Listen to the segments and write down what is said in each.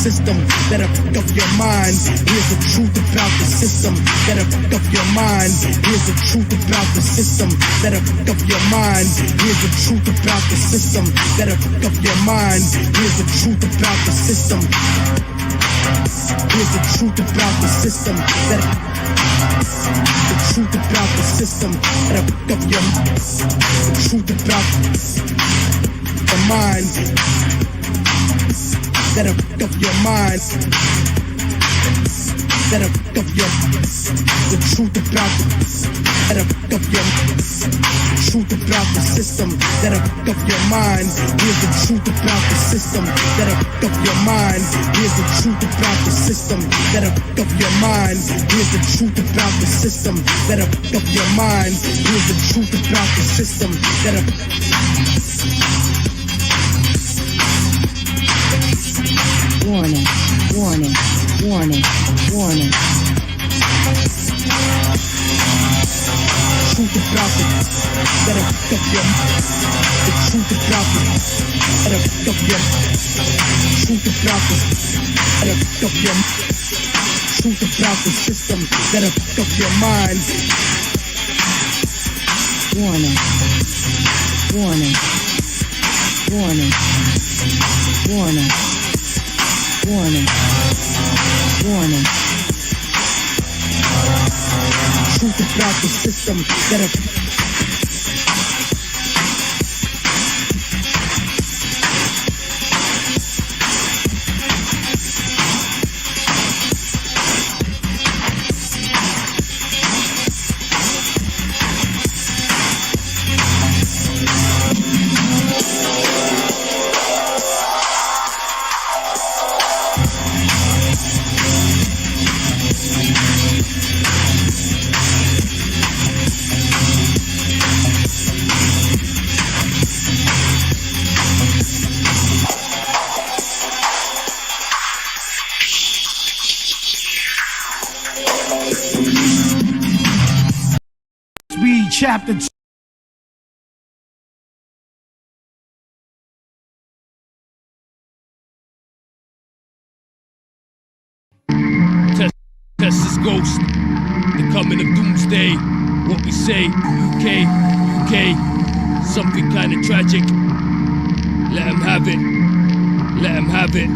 system that'll fuck up your mind. Here's the truth about the system that'll fuck up your mind. Here's the truth about the system that'll fuck up your mind. Here's the truth about the system that'll fuck up your mind. Here's the truth about the system. Here's the truth about the system that the truth about the system that'll fuck up your mind. The truth about the mind that'll fuck up your mind. That'll fuck up your the truth about that'll fuck up your the truth about the system that'll fuck up your mind. Here's the truth about the system that'll fuck up your mind. Here's the truth about the system that'll fuck up your mind. Here's the truth about the system that'll fuck up your mind. Here's the truth about the system that'll warning, warning, warning, warning. Truth about it, that'll fuck up your the truth about it, that'll fuck up your truth about it, that'll fuck up your truth about the system that'll fuck up your mind. Warning, warning, warning, warning, warning, warning. Truth about the system that'll chapter 2. Test this ghost, the coming of doomsday. What we say, UK, something kind of tragic. Let him have it, let him have it.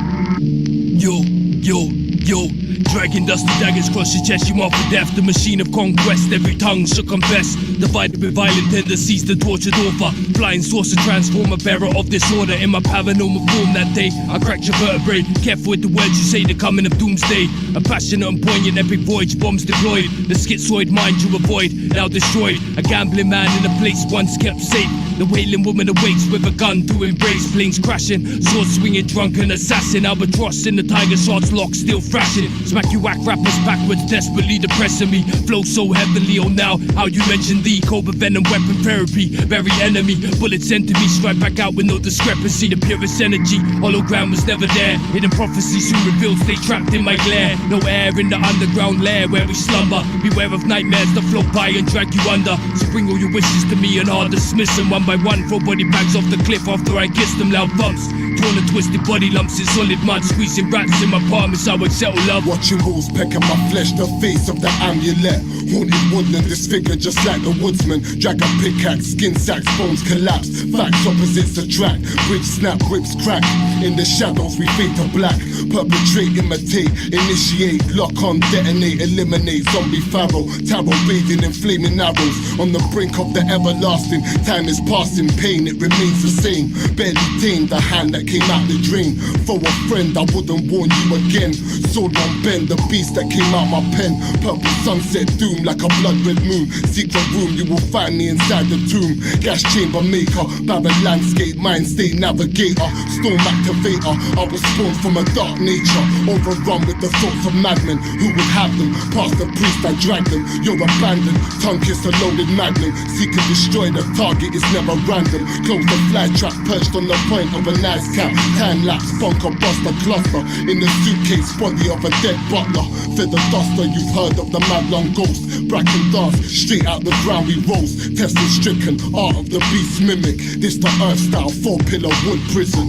Yo, dragging dusty daggers across your chest, you mark for death. The machine of conquest, every tongue should confess. Divided with violent tendencies, the tortured author. Flying saucer transformer, bearer of disorder. In my paranormal form that day, I cracked your vertebrae. Careful with the words you say, the coming of doomsday. A passionate and poignant epic voyage, bombs deployed. The schizoid mind you avoid, now destroyed. A gambling man in a place once kept safe. The wailing woman awakes with a gun to embrace. Planes crashing, sword swinging, drunken assassin. Albatross in the tiger's heart's lock, still thrashing. Smack you whack rappers backwards, desperately depressing me. Flow so heavily, oh now, how you mention the cobra venom weapon therapy. Very enemy, bullets enter me, strike back out with no discrepancy. The purest energy, hologram was never there. Hidden prophecy soon revealed, stay trapped in my glare. No air in the underground lair where we slumber. Beware of nightmares that float by and drag you under. So bring all your wishes to me and I'll dismiss them one by one. Throw body bags off the cliff after I kiss them. Loud bumps, torn and twisted body lumps in solid mud. Squeezing rats in my apartments, I would settle love. Watching wolves pecking my flesh, the face of the amulet. Haunted woodland, disfigured just like the woodsman. Drag a pickaxe, skin sacks, bones collapse. Facts opposites attract. Bridge snap, whips crack. In the shadows we fade to black. Perpetrate, imitate, initiate, lock on, detonate, eliminate. Zombie pharaoh, tarot bathing in flaming arrows. On the brink of the everlasting, time is passing, pain it remains the same. Barely tamed the hand that came out the drain. For a friend I wouldn't warn you again. Sword on bend, the beast that came out my pen. Purple sunset doom like a blood red moon. Secret room, you will find me inside the tomb. Gas chamber maker, barren landscape, mind state navigator. Storm activator, I was spawned from a dark nature. Overrun with the thoughts of madmen. Who would have them? Past the priest I dragged them. You're abandoned, tongue kiss a loaded magnum. Seek and destroy, the target is never random. Close the fly trap perched on the point of a nice cap. Time lapse, bunker buster cluster. In the suitcase, body of a dead butler. Fed the duster, you've heard of the mad long ghost. Bracken dance, straight out the ground we rose. Tested stricken, art of the beast mimic. This the earth style, 4-pillar wood prison.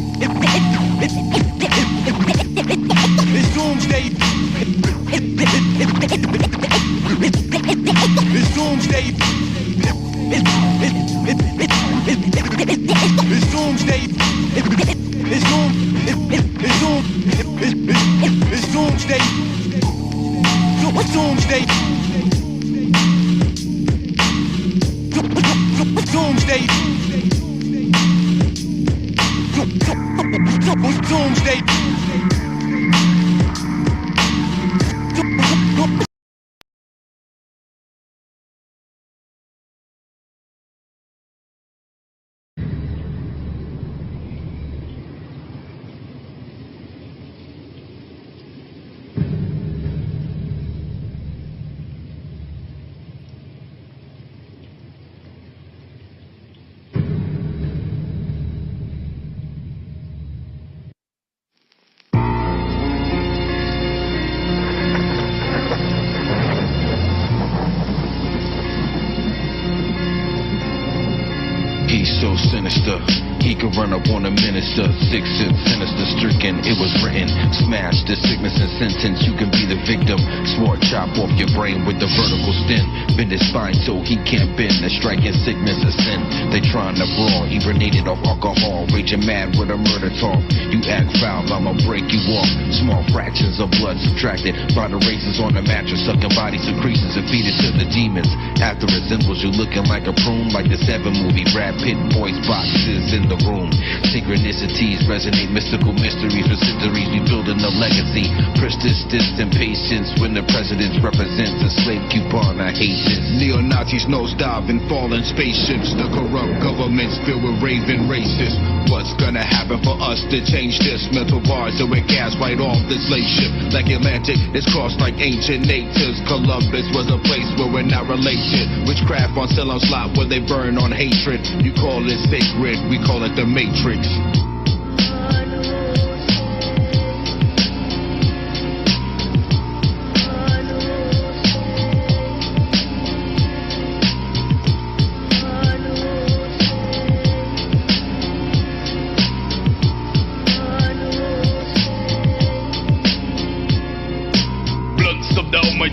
It's doomsday. It's doomsday. It's doomsday. It's doom. It's doom. It's doomsday. It's doomsday. Doomsday. Doomsday. He's so sinister, he could run up on a minister. Sick, sinister, stricken, it was written. Smash the sickness and sentence, you can be the victim. Smart chop off your brain with the vertical stent. Bend his spine so he can't bend. A striking sickness, a sin. They trying to brawl, urinated off alcohol. Raging mad with a murder talk. You act foul, I'ma break you off. Small fractions of blood subtracted by the razors on the mattress. Sucking body secretions and feed it to the demons. After it resembles you looking like a prune. Like the 7 movie, Brad Pitt voice boxes in the room. Synchronicities resonate, mystical mysteries with centuries. We building a legacy. Persistence and patience when the president represents a slave coupon. I hate this. Neo-Nazis nosedive in fallen spaceships. The corrupt government's filled with raving racists. What's gonna happen for us to change this? Mental bars that we cast right off this slave ship. Like Atlantic, it's crossed like ancient natives. Columbus was a place where we're not related. Witchcraft on Ceylon slot where they burn on hatred. You call it sacred, we call it the Matrix.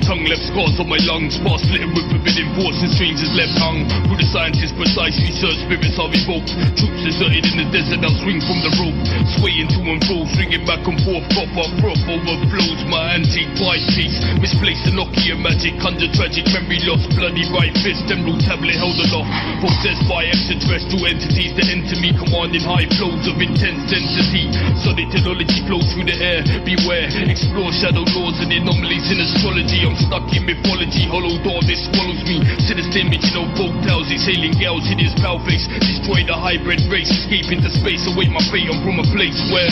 Tongue left scars on my lungs, past littered with forbidden force and strangers left hung. Through the scientists precisely search, spirits are revoked. Troops deserted in the desert, now swing from the rope. Swaying to and fro, swinging back and forth. Copper froth overflows, my antique pipe piece. Misplaced the Nokia magic, under tragic memory loss. Bloody right fist, emerald tablet held aloft. Possessed by extraterrestrial entities that enter me, commanding high flows of intense density. Solid technology flows through the air, beware. Explore shadow laws and anomalies in astrology. I'm stuck in mythology, hollow door, this swallows me. Sinister image in old folk tales, exhaling gales, hideous pale face. Destroy the hybrid race, escape into space, await my fate. I'm from a place where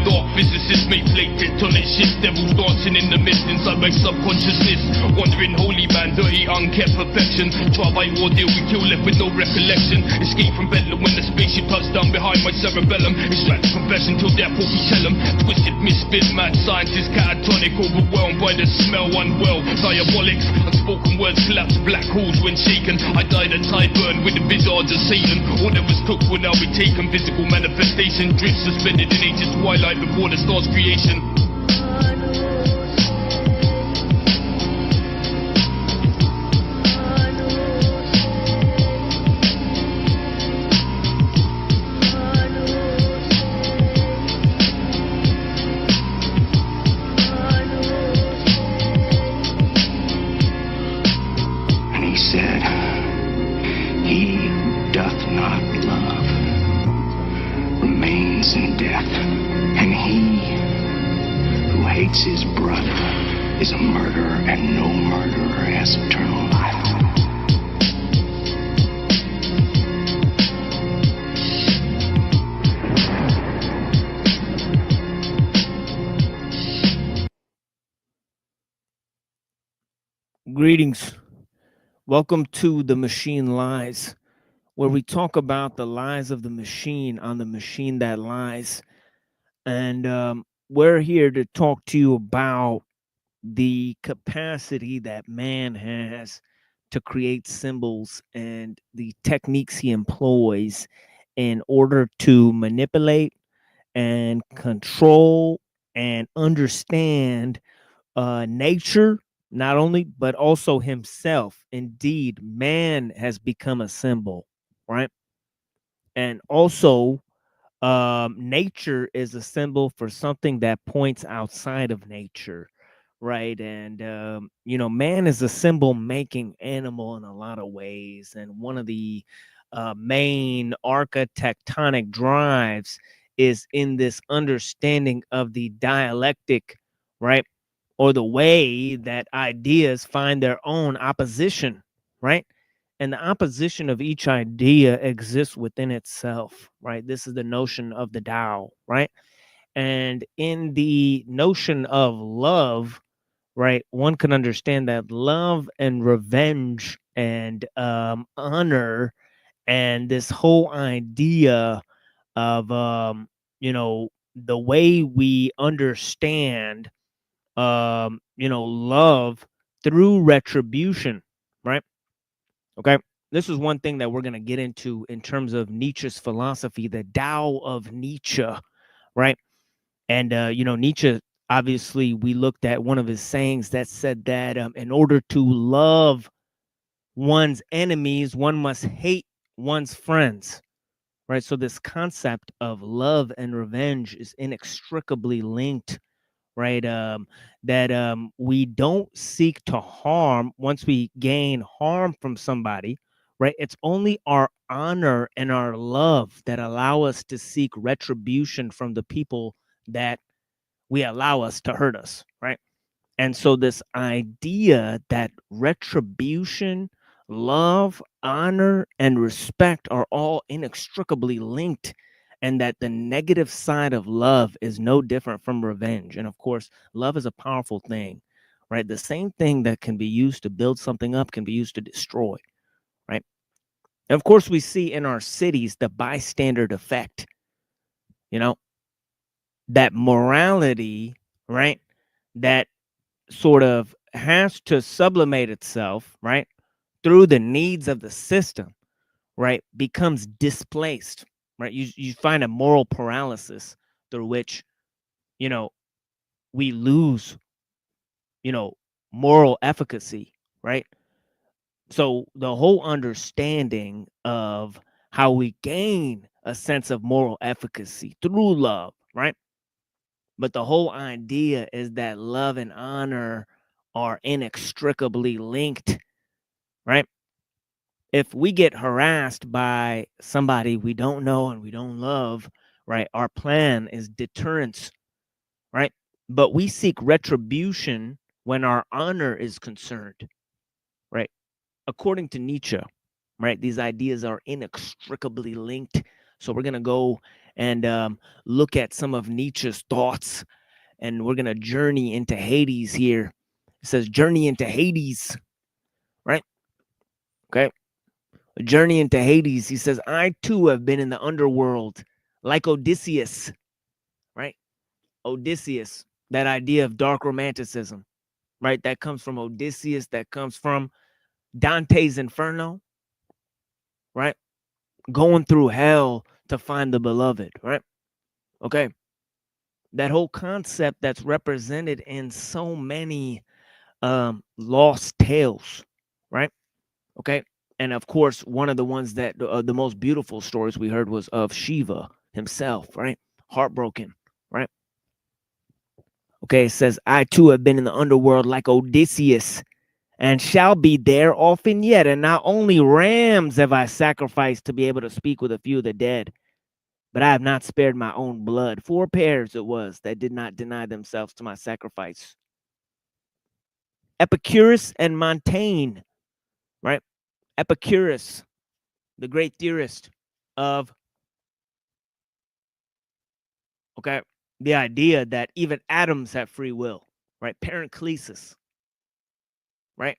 dark physicists make plate tectonic shifts. Devils dancing in the mist inside my subconsciousness. Wandering holy man, dirty, unkept perfection. Try by ordeal, we kill left with no recollection. Escape from Bedlam when the spaceship touched down behind my cerebellum. Extract confession till death will we tell them. Twisted, misfit, mad scientist, catatonic, overwhelmed by the smell, unwell. Diabolics, unspoken words collapse, black holes when shaken. I died at Tyburn with the visage of Satan. All that was took will now be taken. Physical manifestation, drift suspended in ages twilight before the star's creation. His brother is a murderer, and no murderer has eternal life. Greetings. Welcome to The Machine Lies, where we talk about the lies of the machine on the machine that lies. And we're here to talk to you about the capacity that man has to create symbols and the techniques he employs in order to manipulate and control and understand nature, not only, but also himself. Indeed, man has become a symbol, right? And also, nature is a symbol for something that points outside of nature, right? And man is a symbol making animal in a lot of ways, and one of the main architectonic drives is in this understanding of the dialectic, right? Or the way that ideas find their own opposition, right? And the opposition of each idea exists within itself, right? This is the notion of the Tao, right? And in the notion of love, right, one can understand that love and revenge and honor and this whole idea of the way we understand love through retribution, right? Okay. This is one thing that we're going to get into in terms of Nietzsche's philosophy, the Tao of Nietzsche, right? And, Nietzsche, obviously, we looked at one of his sayings that said that in order to love one's enemies, one must hate one's friends, right? So, this concept of love and revenge is inextricably linked, right? That we don't seek to harm once we gain harm from somebody, right? It's only our honor and our love that allow us to seek retribution from the people that we allow us to hurt us, right? And so, this idea that retribution, love, honor, and respect are all inextricably linked, and that the negative side of love is no different from revenge. And of course, love is a powerful thing, right? The same thing that can be used to build something up can be used to destroy, right? And of course, we see in our cities the bystander effect, you know, that morality, right? That sort of has to sublimate itself, right, through the needs of the system, right, becomes displaced, right? You find a moral paralysis through which, you know, we lose, moral efficacy, right? So the whole understanding of how we gain a sense of moral efficacy through love, right? But the whole idea is that love and honor are inextricably linked, right? If we get harassed by somebody we don't know and we don't love, right, our plan is deterrence, right? But we seek retribution when our honor is concerned, right? According to Nietzsche, right, these ideas are inextricably linked. So we're going to go and look at some of Nietzsche's thoughts, and we're going to journey into Hades here. It says, journey into Hades, right? Okay. A journey into Hades. He says, I too have been in the underworld like Odysseus, right? Odysseus, that idea of dark romanticism, right? That comes from Odysseus, that comes from Dante's Inferno, right? Going through hell to find the beloved, right? Okay. That whole concept that's represented in so many lost tales, right? Okay. And of course, one of the ones that the most beautiful stories we heard was of Shiva himself, right? Heartbroken, right? Okay, it says, I too have been in the underworld like Odysseus and shall be there often yet. And not only rams have I sacrificed to be able to speak with a few of the dead, but I have not spared my own blood. 4 pairs it was that did not deny themselves to my sacrifice. Epicurus and Montaigne, right? Epicurus, the great theorist of, okay, the idea that even atoms have free will, right? Paracelsus, right?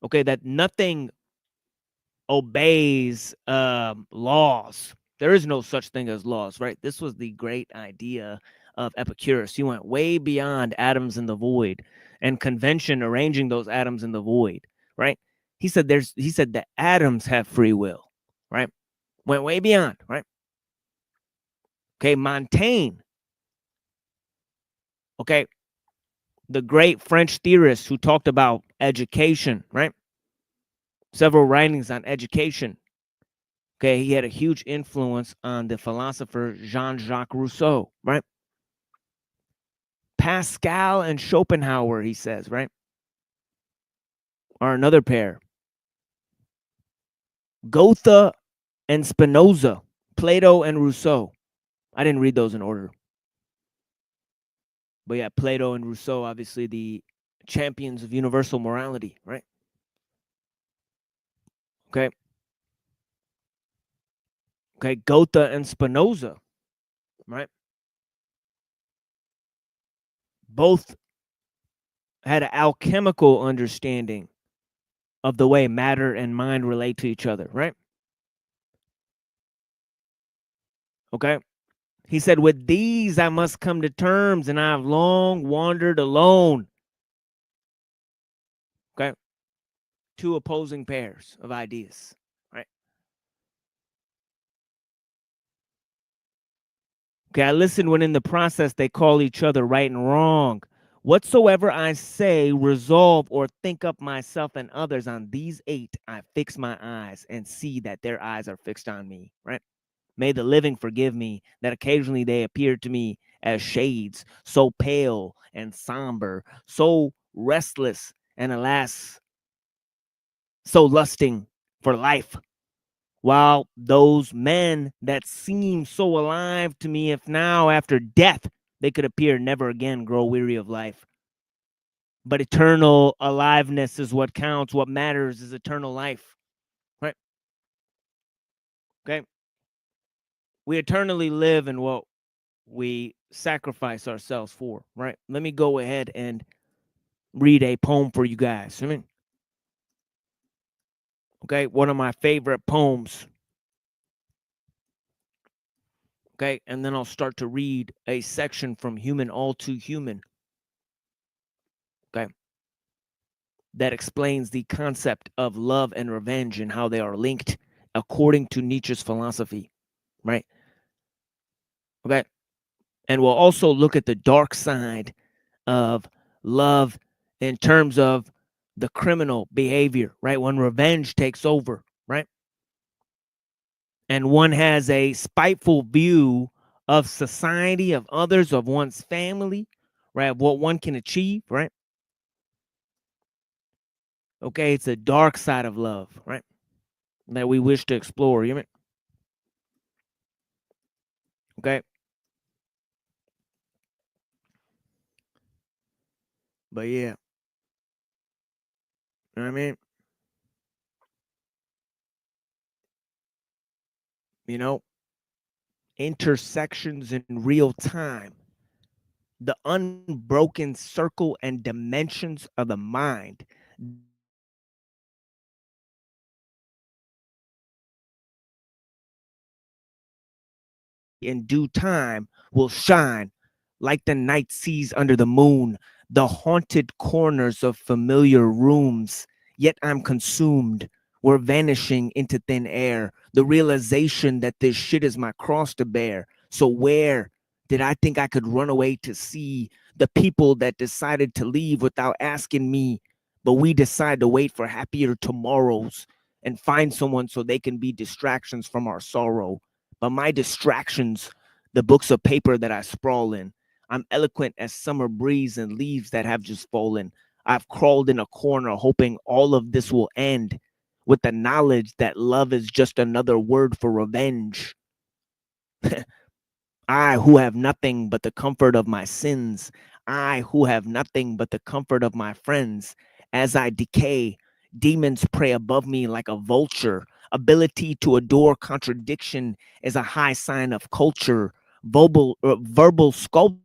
Okay, that nothing obeys laws. There is no such thing as laws, right? This was the great idea of Epicurus. He went way beyond atoms in the void and convention arranging those atoms in the void, right? He said that atoms have free will, right? Went way beyond, right? Okay, Montaigne, Okay. The great French theorist who talked about education, right? Several writings on education. Okay. He had a huge influence on the philosopher Jean-Jacques Rousseau, right? Pascal and Schopenhauer, he says, right? Are another pair. Goethe and Spinoza, Plato and Rousseau. I didn't read those in order. But yeah, Plato and Rousseau, obviously the champions of universal morality, right? Okay. Okay, Goethe and Spinoza, right? Both had an alchemical understanding of the way matter and mind relate to each other, right? Okay. He said, with these I must come to terms, and I have long wandered alone. Okay. Two opposing pairs of ideas, right? Okay, I listen when in the process they call each other right and wrong. Whatsoever I say, resolve, or think up myself and others on these eight, I fix my eyes and see that their eyes are fixed on me, right? May the living forgive me that occasionally they appear to me as shades, so pale and somber, so restless, and alas, so lusting for life. While those men that seem so alive to me, if now after death they could appear never again grow weary of life. But eternal aliveness is what counts. What matters is eternal life. Right? Okay. We eternally live in what we sacrifice ourselves for. Right? Let me go ahead and read a poem for you guys. Okay, one of my favorite poems. Okay, and then I'll start to read a section from Human All Too Human. Okay, that explains the concept of love and revenge and how they are linked according to Nietzsche's philosophy, right? Okay. And we'll also look at the dark side of love in terms of the criminal behavior, right? When revenge takes over, right? And one has a spiteful view of society, of others, of one's family, right? Of what one can achieve, right? Okay, it's a dark side of love, right? That we wish to explore. You know? Okay. But yeah, you know what I mean? You know, intersections in real time, the unbroken circle and dimensions of the mind. In due time will shine like the night sees under the moon, the haunted corners of familiar rooms. Yet I'm consumed. We're vanishing into thin air. The realization that this shit is my cross to bear. So where did I think I could run away to see the people that decided to leave without asking me? But we decide to wait for happier tomorrows and find someone so they can be distractions from our sorrow. But my distractions, the books of paper that I sprawl in. I'm eloquent as summer breeze and leaves that have just fallen. I've crawled in a corner hoping all of this will end with the knowledge that love is just another word for revenge. I who have nothing but the comfort of my sins. I who have nothing but the comfort of my friends. As I decay, demons prey above me like a vulture. Ability to adore contradiction is a high sign of culture. Verbal sculpture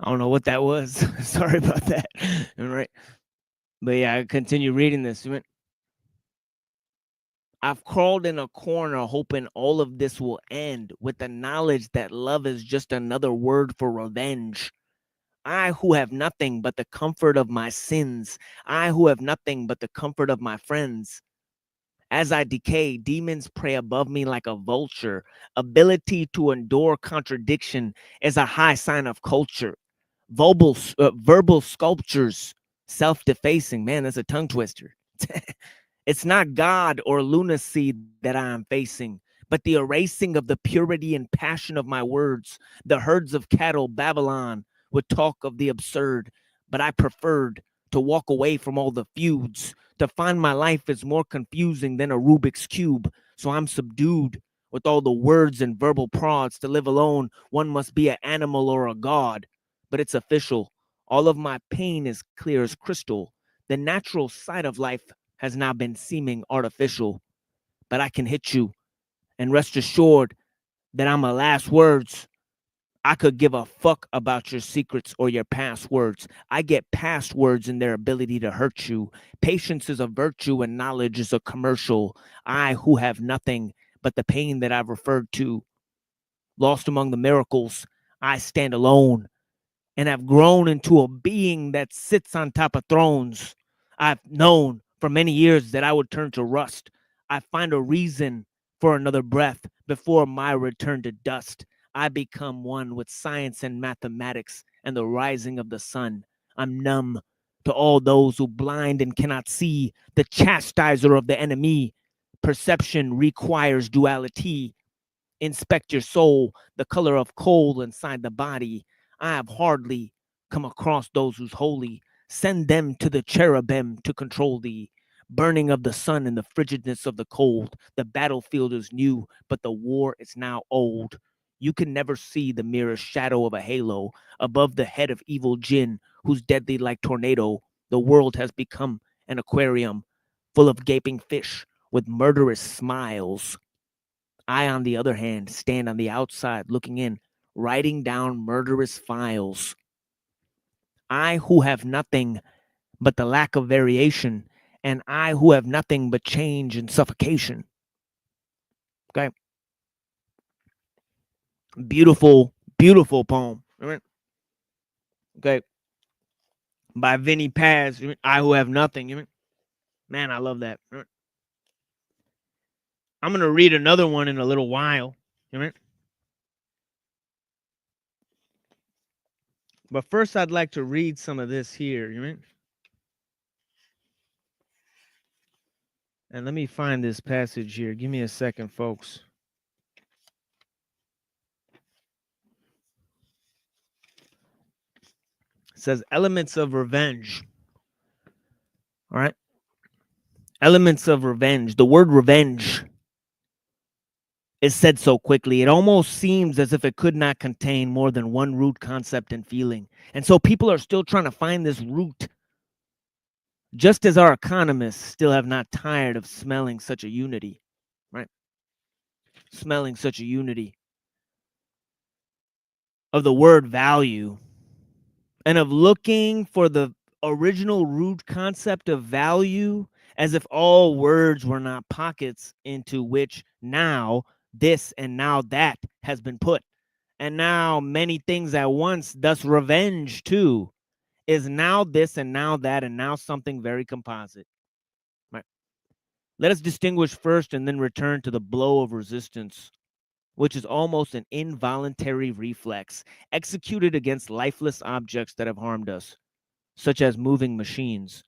I don't know what that was. Sorry about that. All right. But yeah, I continue reading this. I've crawled in a corner hoping all of this will end with the knowledge that love is just another word for revenge. I who have nothing but the comfort of my sins. I who have nothing but the comfort of my friends. As I decay, demons prey above me like a vulture. Ability to endure contradiction is a high sign of culture. Verbal sculptures, self-defacing. Man, that's a tongue twister. It's not God or lunacy that I am facing, but the erasing of the purity and passion of my words. The herds of cattle, Babylon, would talk of the absurd, but I preferred to walk away from all the feuds. To find my life is more confusing than a Rubik's Cube, so I'm subdued with all the words and verbal prods. To live alone, one must be an animal or a god, but it's official. All of my pain is clear as crystal. The natural side of life has now been seeming artificial, but I can hit you and rest assured that I'm a last words. I could give a fuck about your secrets or your passwords. I get passwords in their ability to hurt you. Patience is a virtue and knowledge is a commercial. I who have nothing but the pain that I've referred to. Lost among the miracles, I stand alone and have grown into a being that sits on top of thrones. I've known for many years that I would turn to rust. I find a reason for another breath before my return to dust. I become one with science and mathematics and the rising of the sun. I'm numb to all those who blind and cannot see, the chastiser of the enemy. Perception requires duality. Inspect your soul, the color of coal inside the body. I have hardly come across those who's holy. Send them to the cherubim to control thee. Burning of the sun and the frigidness of the cold. The battlefield is new, but the war is now old. You can never see the merest shadow of a halo above the head of evil jinn, who's deadly like tornado. The world has become an aquarium full of gaping fish with murderous smiles. I, on the other hand, stand on the outside looking in, writing down murderous files. I who have nothing but the lack of variation, and I who have nothing but change and suffocation. Okay. Beautiful, beautiful poem. Okay. By Vinny Paz, I who have nothing. Man, I love that. I'm going to read another one in a little while. But first, I'd like to read some of this here. And let me find this passage here. Give me a second, folks. It says elements of revenge. All right. Elements of revenge. The word revenge is said so quickly. It almost seems as if it could not contain more than one root concept and feeling. And so people are still trying to find this root. Just as our economists still have not tired of smelling such a unity, right? Smelling such a unity of the word value and of looking for the original root concept of value, as if all words were not pockets into which now this and now that has been put. And now many things at once, thus revenge too is now this and now that and now something very composite. Right. Let us distinguish first and then return to the blow of resistance, which is almost an involuntary reflex executed against lifeless objects that have harmed us, such as moving machines.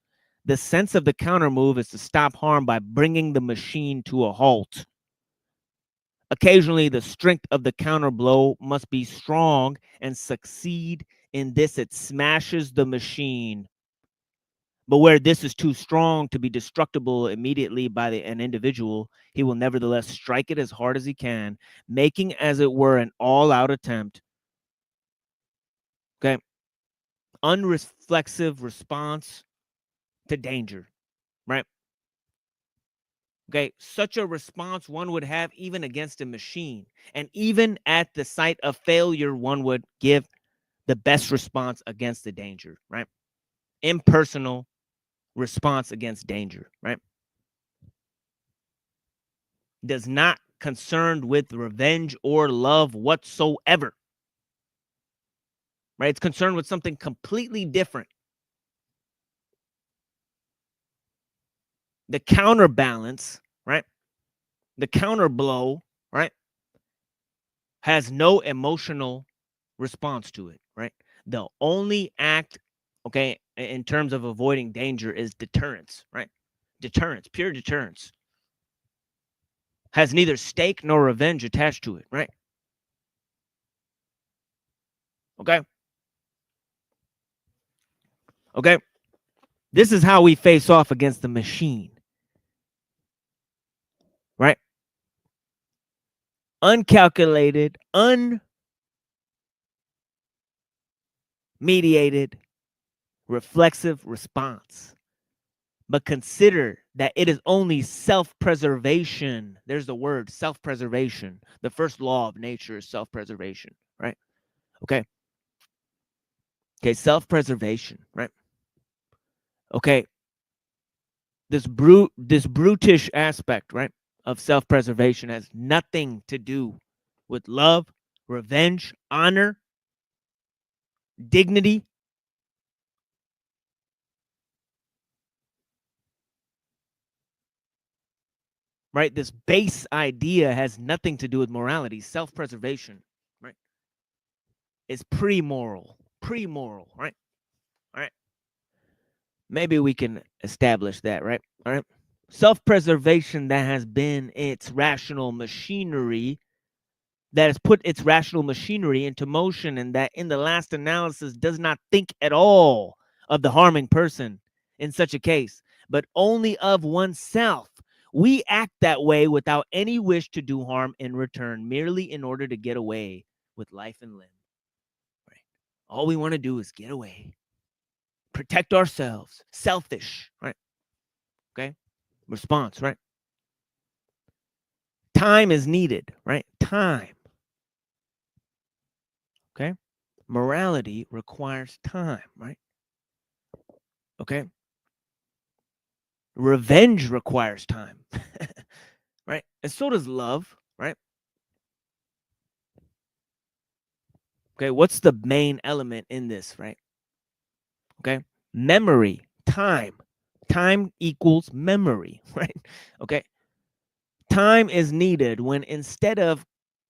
The sense of the counter move is to stop harm by bringing the machine to a halt. Occasionally, the strength of the counter blow must be strong and succeed in this. It smashes the machine. But where this is too strong to be destructible immediately by an individual, he will nevertheless strike it as hard as he can, making, as it were, an all-out attempt. Okay. Unreflexive response to danger, right? Okay, such a response one would have even against a machine. And even at the sight of failure, one would give the best response against the danger, right? Impersonal response against danger, right? Does not concerned with revenge or love whatsoever, right? It's concerned with something completely different. The counterbalance, right? The counter blow, right? Has no emotional response to it, right? The only act, okay, in terms of avoiding danger is deterrence, right? Deterrence, pure deterrence. Has neither stake nor revenge attached to it, right? Okay? Okay? This is how we face off against the machine, right? Uncalculated, unmediated, reflexive response. But consider that it is only self-preservation. There's the word, self-preservation. The first law of nature is self-preservation, right? Okay. Okay, self-preservation, right? Okay. This brutish aspect, right, of self-preservation has nothing to do with love, revenge, honor, dignity. Right? This base idea has nothing to do with morality. Self-preservation, right, is pre-moral, right? All right. Maybe we can establish that, right? All right. Self-preservation that has been its rational machinery, that has put its rational machinery into motion, and that in the last analysis does not think at all of the harming person in such a case, but only of oneself. We act that way without any wish to do harm in return, merely in order to get away with life and limb. Right? All we want to do is get away, protect ourselves, selfish, right? Okay? Response, right? Time is needed, right? Time. Okay? Morality requires time, right? Okay? Revenge requires time, right? And so does love, right? Okay, what's the main element in this, right? Okay, memory, time. Time equals memory, right? Okay, time is needed when instead of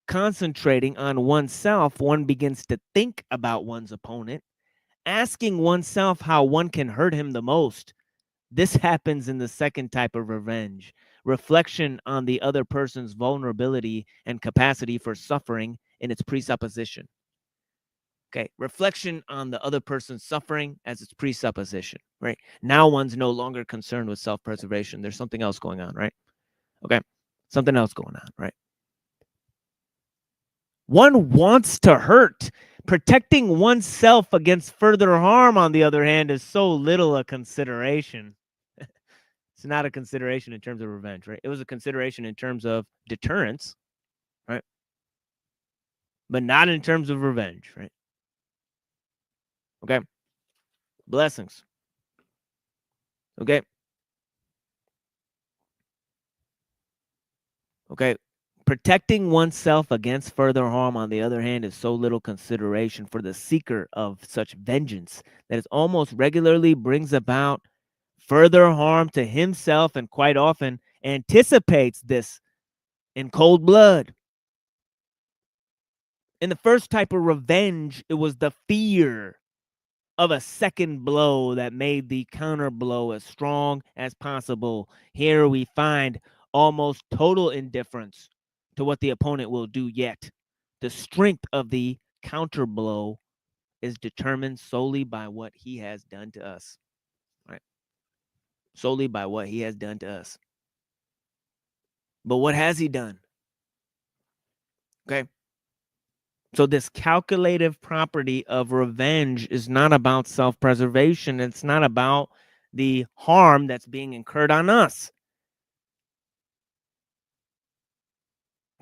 concentrating on oneself, one begins to think about one's opponent, asking oneself how one can hurt him the most. This happens in the second type of revenge, reflection on the other person's vulnerability and capacity for suffering in its presupposition. Okay, reflection on the other person's suffering as its presupposition, right? Now one's no longer concerned with self-preservation. There's something else going on, right? Okay, something else going on, right? One wants to hurt. Protecting oneself against further harm, on the other hand, is so little a consideration. It's not a consideration in terms of revenge, right? It was a consideration in terms of deterrence, right? But not in terms of revenge, right? Okay. Blessings. Okay. Okay. Protecting oneself against further harm, on the other hand, is so little consideration for the seeker of such vengeance that it almost regularly brings about further harm to himself, and quite often anticipates this in cold blood. In the first type of revenge, it was the fear of a second blow that made the counter blow as strong as possible. Here we find almost total indifference to what the opponent will do, yet the strength of the counter blow is determined solely by what he has done to us, right? Solely by what he has done to us. But what has he done? Okay. So this calculative property of revenge is not about self-preservation. It's not about the harm that's being incurred on us.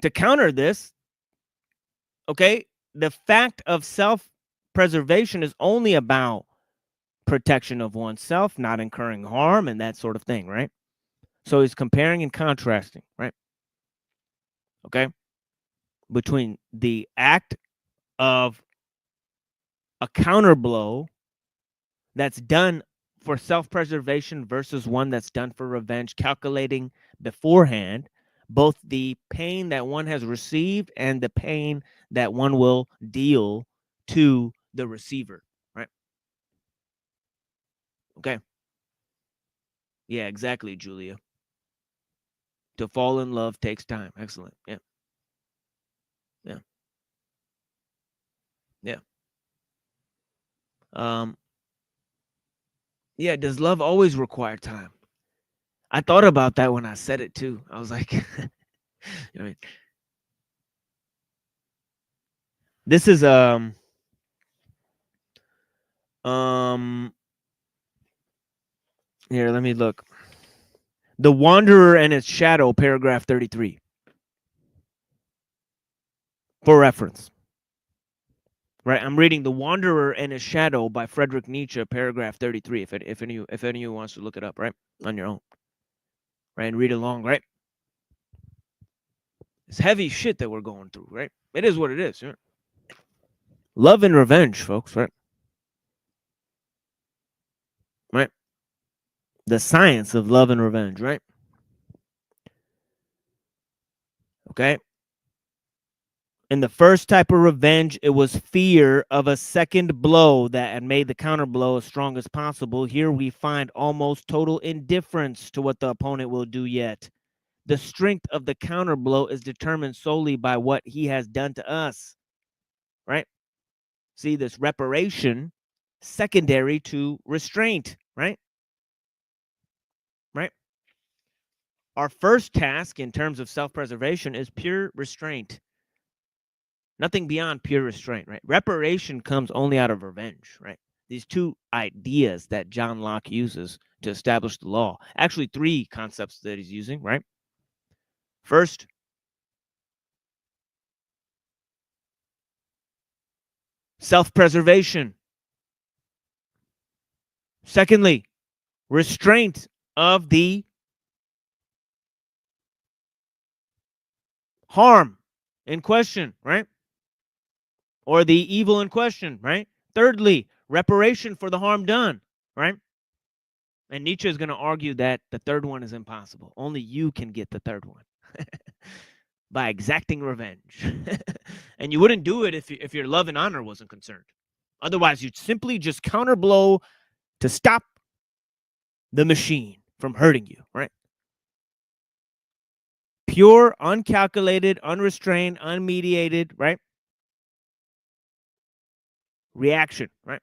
To counter this, okay, the fact of self-preservation is only about protection of oneself, not incurring harm, and that sort of thing, right? So he's comparing and contrasting, right? Okay? Between the act of a counterblow that's done for self-preservation versus one that's done for revenge, calculating beforehand both the pain that one has received and the pain that one will deal to the receiver, right? Okay. Yeah, exactly, Julia. To fall in love takes time. Excellent. Yeah. Yeah. Yeah. Yeah, does love always require time? I thought about that when I said it too. I was like, I mean, this is here, let me look. The Wanderer and Its Shadow, paragraph 33. For reference. Right, I'm reading The Wanderer and His Shadow by Friedrich Nietzsche, paragraph 33. If any of you wants to look it up, right, on your own, right, and read along, right. It's heavy shit that we're going through, right? It is what it is. Right? Love and revenge, folks, right? Right. The science of love and revenge, right? Okay. In the first type of revenge, it was fear of a second blow that had made the counter blow as strong as possible. Here we find almost total indifference to what the opponent will do yet. The strength of the counter blow is determined solely by what he has done to us, right? See, this reparation secondary to restraint, right? Right? Our first task in terms of self-preservation is pure restraint. Nothing beyond pure restraint, right? Reparation comes only out of revenge, right? These two ideas that John Locke uses to establish the law. Actually, three concepts that he's using, right? First, self-preservation. Secondly, restraint of the harm in question, right? Or the evil in question, right? Thirdly, reparation for the harm done, right? And Nietzsche is going to argue that the third one is impossible. Only you can get the third one by exacting revenge. And you wouldn't do it if your love and honor wasn't concerned. Otherwise, you'd simply just counterblow to stop the machine from hurting you, right? Pure, uncalculated, unrestrained, unmediated, right? Reaction, right?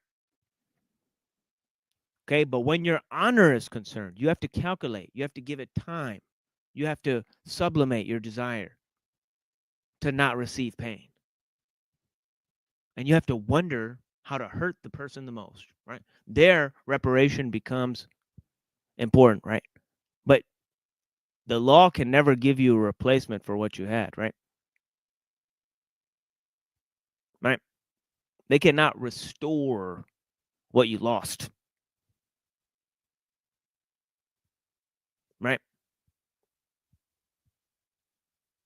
Okay, but when your honor is concerned, you have to calculate. You have to give it time. You have to sublimate your desire to not receive pain. And you have to wonder how to hurt the person the most, right? Their reparation becomes important, right? But the law can never give you a replacement for what you had, right? Right? They cannot restore what you lost. Right?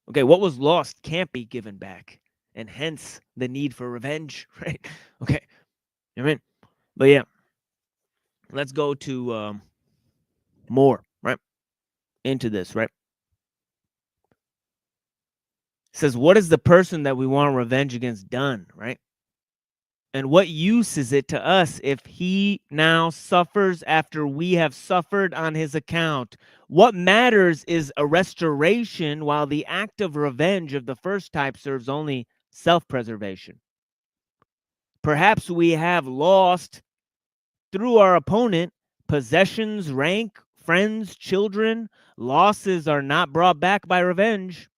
Okay, what was lost can't be given back, and hence the need for revenge, right? Okay, I mean, but yeah, let's go to more, right? Into this, right? It says, what is the person that we want revenge against done, right? And what use is it to us if he now suffers after we have suffered on his account? What matters is a restoration, while the act of revenge of the first type serves only self-preservation. Perhaps we have lost through our opponent possessions, rank, friends, children. Losses are not brought back by revenge.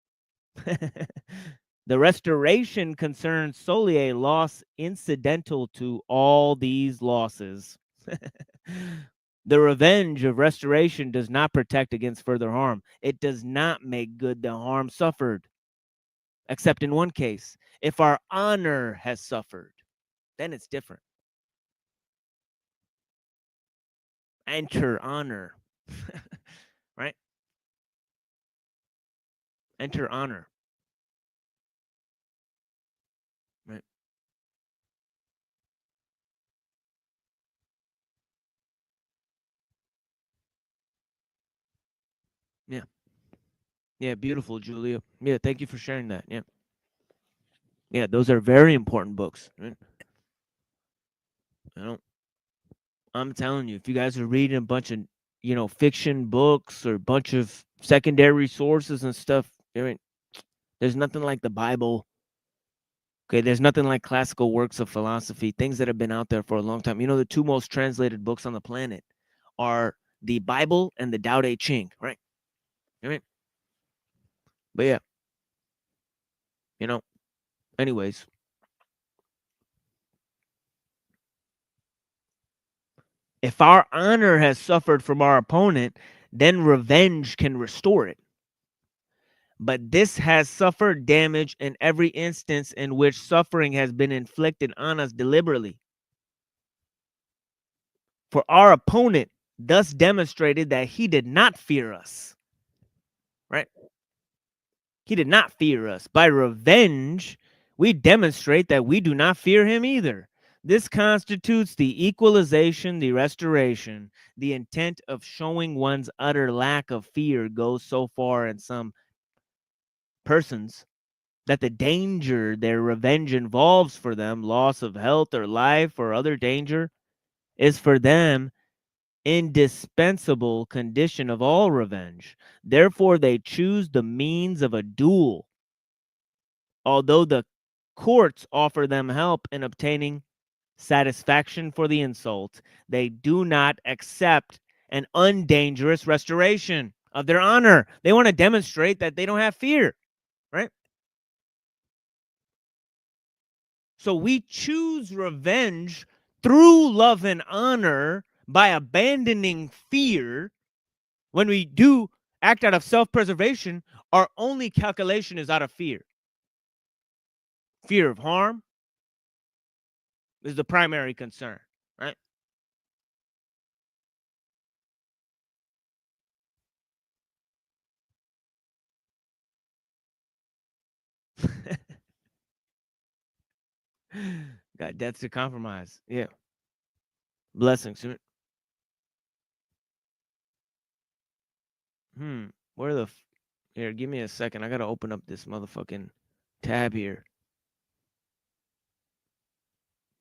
The restoration concerns solely a loss incidental to all these losses. The revenge of restoration does not protect against further harm. It does not make good the harm suffered, except in one case, if our honor has suffered. then it's different. Enter honor. Right? Enter honor. Right? Yeah. Yeah, beautiful, Julia. Yeah, thank you for sharing that. Yeah. Yeah, those are very important books. Right? You know, I'm telling you, if you guys are reading a bunch of, fiction books or a bunch of secondary sources and stuff, I mean, there's nothing like the Bible. Okay, there's nothing like classical works of philosophy, things that have been out there for a long time. The two most translated books on the planet are the Bible and the Tao Te Ching, right? Right? But yeah, anyways, if our honor has suffered from our opponent, then revenge can restore it. But this has suffered damage in every instance in which suffering has been inflicted on us deliberately. For our opponent thus demonstrated that he did not fear us. Right? He did not fear us. By revenge, we demonstrate that we do not fear him either. This constitutes the equalization, the restoration. The intent of showing one's utter lack of fear goes so far in some persons that the danger their revenge involves for them, loss of health or life or other danger, is for them indispensable condition of all revenge. Therefore, they choose the means of a duel, although the courts offer them help in obtaining satisfaction for the insult. They do not accept an undangerous restoration of their honor. They want to demonstrate that they don't have fear, right? So we choose revenge through love and honor by abandoning fear. When we do act out of self-preservation, our only calculation is out of fear. Fear of harm is the primary concern, right? Got debts to compromise. Yeah. Blessings. Where the here, give me a second. I gotta open up this motherfucking tab here.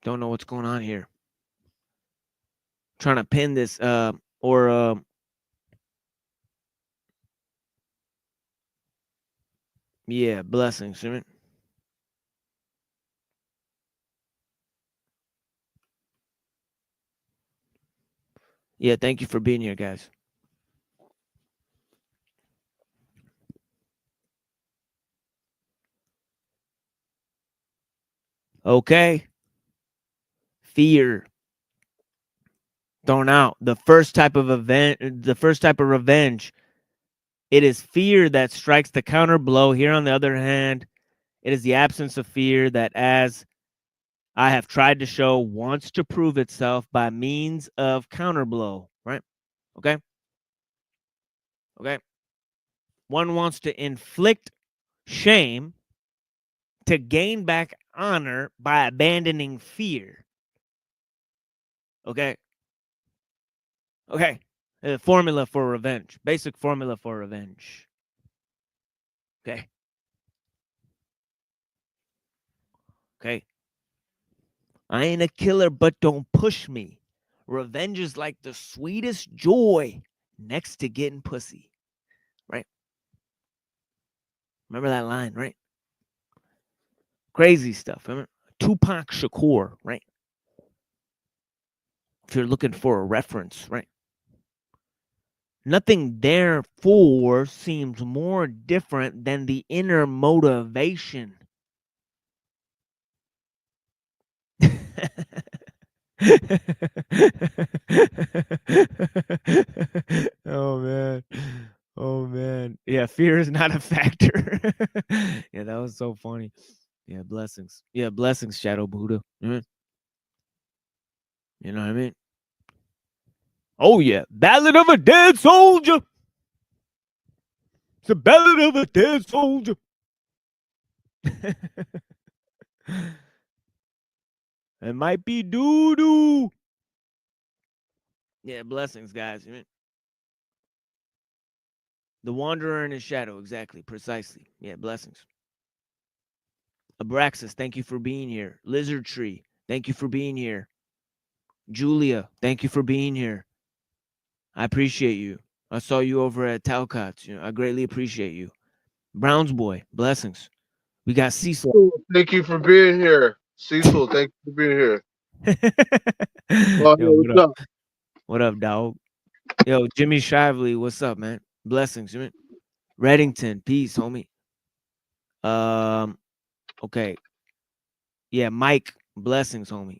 Don't know what's going on here. Trying to pin this yeah, blessings. Yeah, thank you for being here, guys. Okay. Fear. Thrown out. The first type of revenge. It is fear that strikes the counter blow. Here, on the other hand, it is the absence of fear that, as I have tried to show, wants to prove itself by means of counterblow, right? Okay. One wants to inflict shame to gain back honor by abandoning fear. Okay. Formula for revenge. Basic formula for revenge. Okay. I ain't a killer, but don't push me. Revenge is like the sweetest joy next to getting pussy. Right? Remember that line, right? Crazy stuff. Remember? Tupac Shakur, right? If you're looking for a reference, right? Nothing therefore seems more different than the inner motivation. Oh man. Yeah, fear is not a factor. Yeah, that was so funny. Yeah, blessings. Shadow Buddha. You know what I mean? Oh yeah, Ballad of a Dead Soldier. It's a ballad of a dead soldier. It might be doo doo. Yeah, blessings, guys. You know? The Wanderer in his shadow, exactly, precisely. Yeah, blessings. Abraxas, thank you for being here. Lizard Tree, thank you for being here. Julia, thank you for being here. I appreciate you. I saw you over at Talcott's. I greatly appreciate you. Browns boy, blessings. We got Cecil. Thank you for being here. Cecil, thank you for being here. Well, Yo, what's up? What up, dog? Yo, Jimmy Shively, what's up, man? Blessings, man. Reddington, peace, homie. Okay. Yeah, Mike, blessings, homie.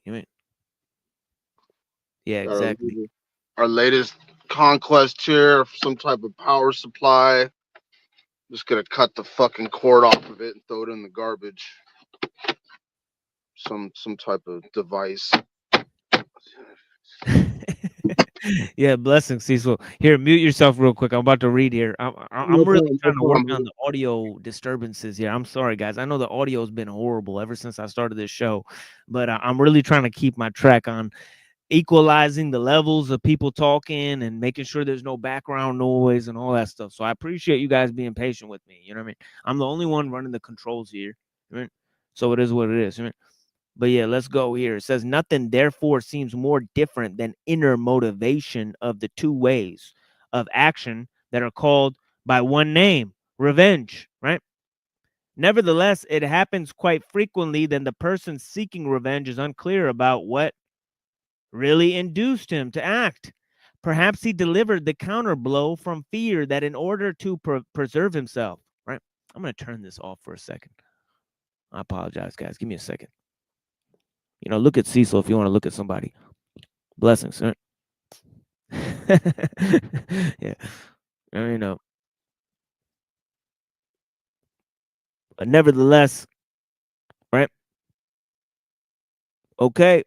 Yeah, exactly. Our latest conquest here, some type of power supply. Just gonna cut the fucking cord off of it and throw it in the garbage. Some type of device. Yeah, blessings, Cecil. Here, mute yourself real quick. I'm about to read here. I'm really trying to work on the audio disturbances here. I'm sorry, guys. I know the audio has been horrible ever since I started this show, but I'm really trying to keep my track on equalizing the levels of people talking and making sure there's no background noise and all that stuff. So I appreciate you guys being patient with me. You know what I mean? I'm the only one running the controls here. Right? So it is what it is. Right? But yeah, let's go here. It says nothing therefore seems more different than inner motivation of the two ways of action that are called by one name, revenge, right? Nevertheless, it happens quite frequently that the person seeking revenge is unclear about what really induced him to act. Perhaps he delivered the counter blow from fear that in order to preserve himself, right? I'm going to turn this off for a second. I apologize, guys. Give me a second. Look at Cecil if you want to look at somebody. Blessings, right? Yeah. But nevertheless, right? Okay.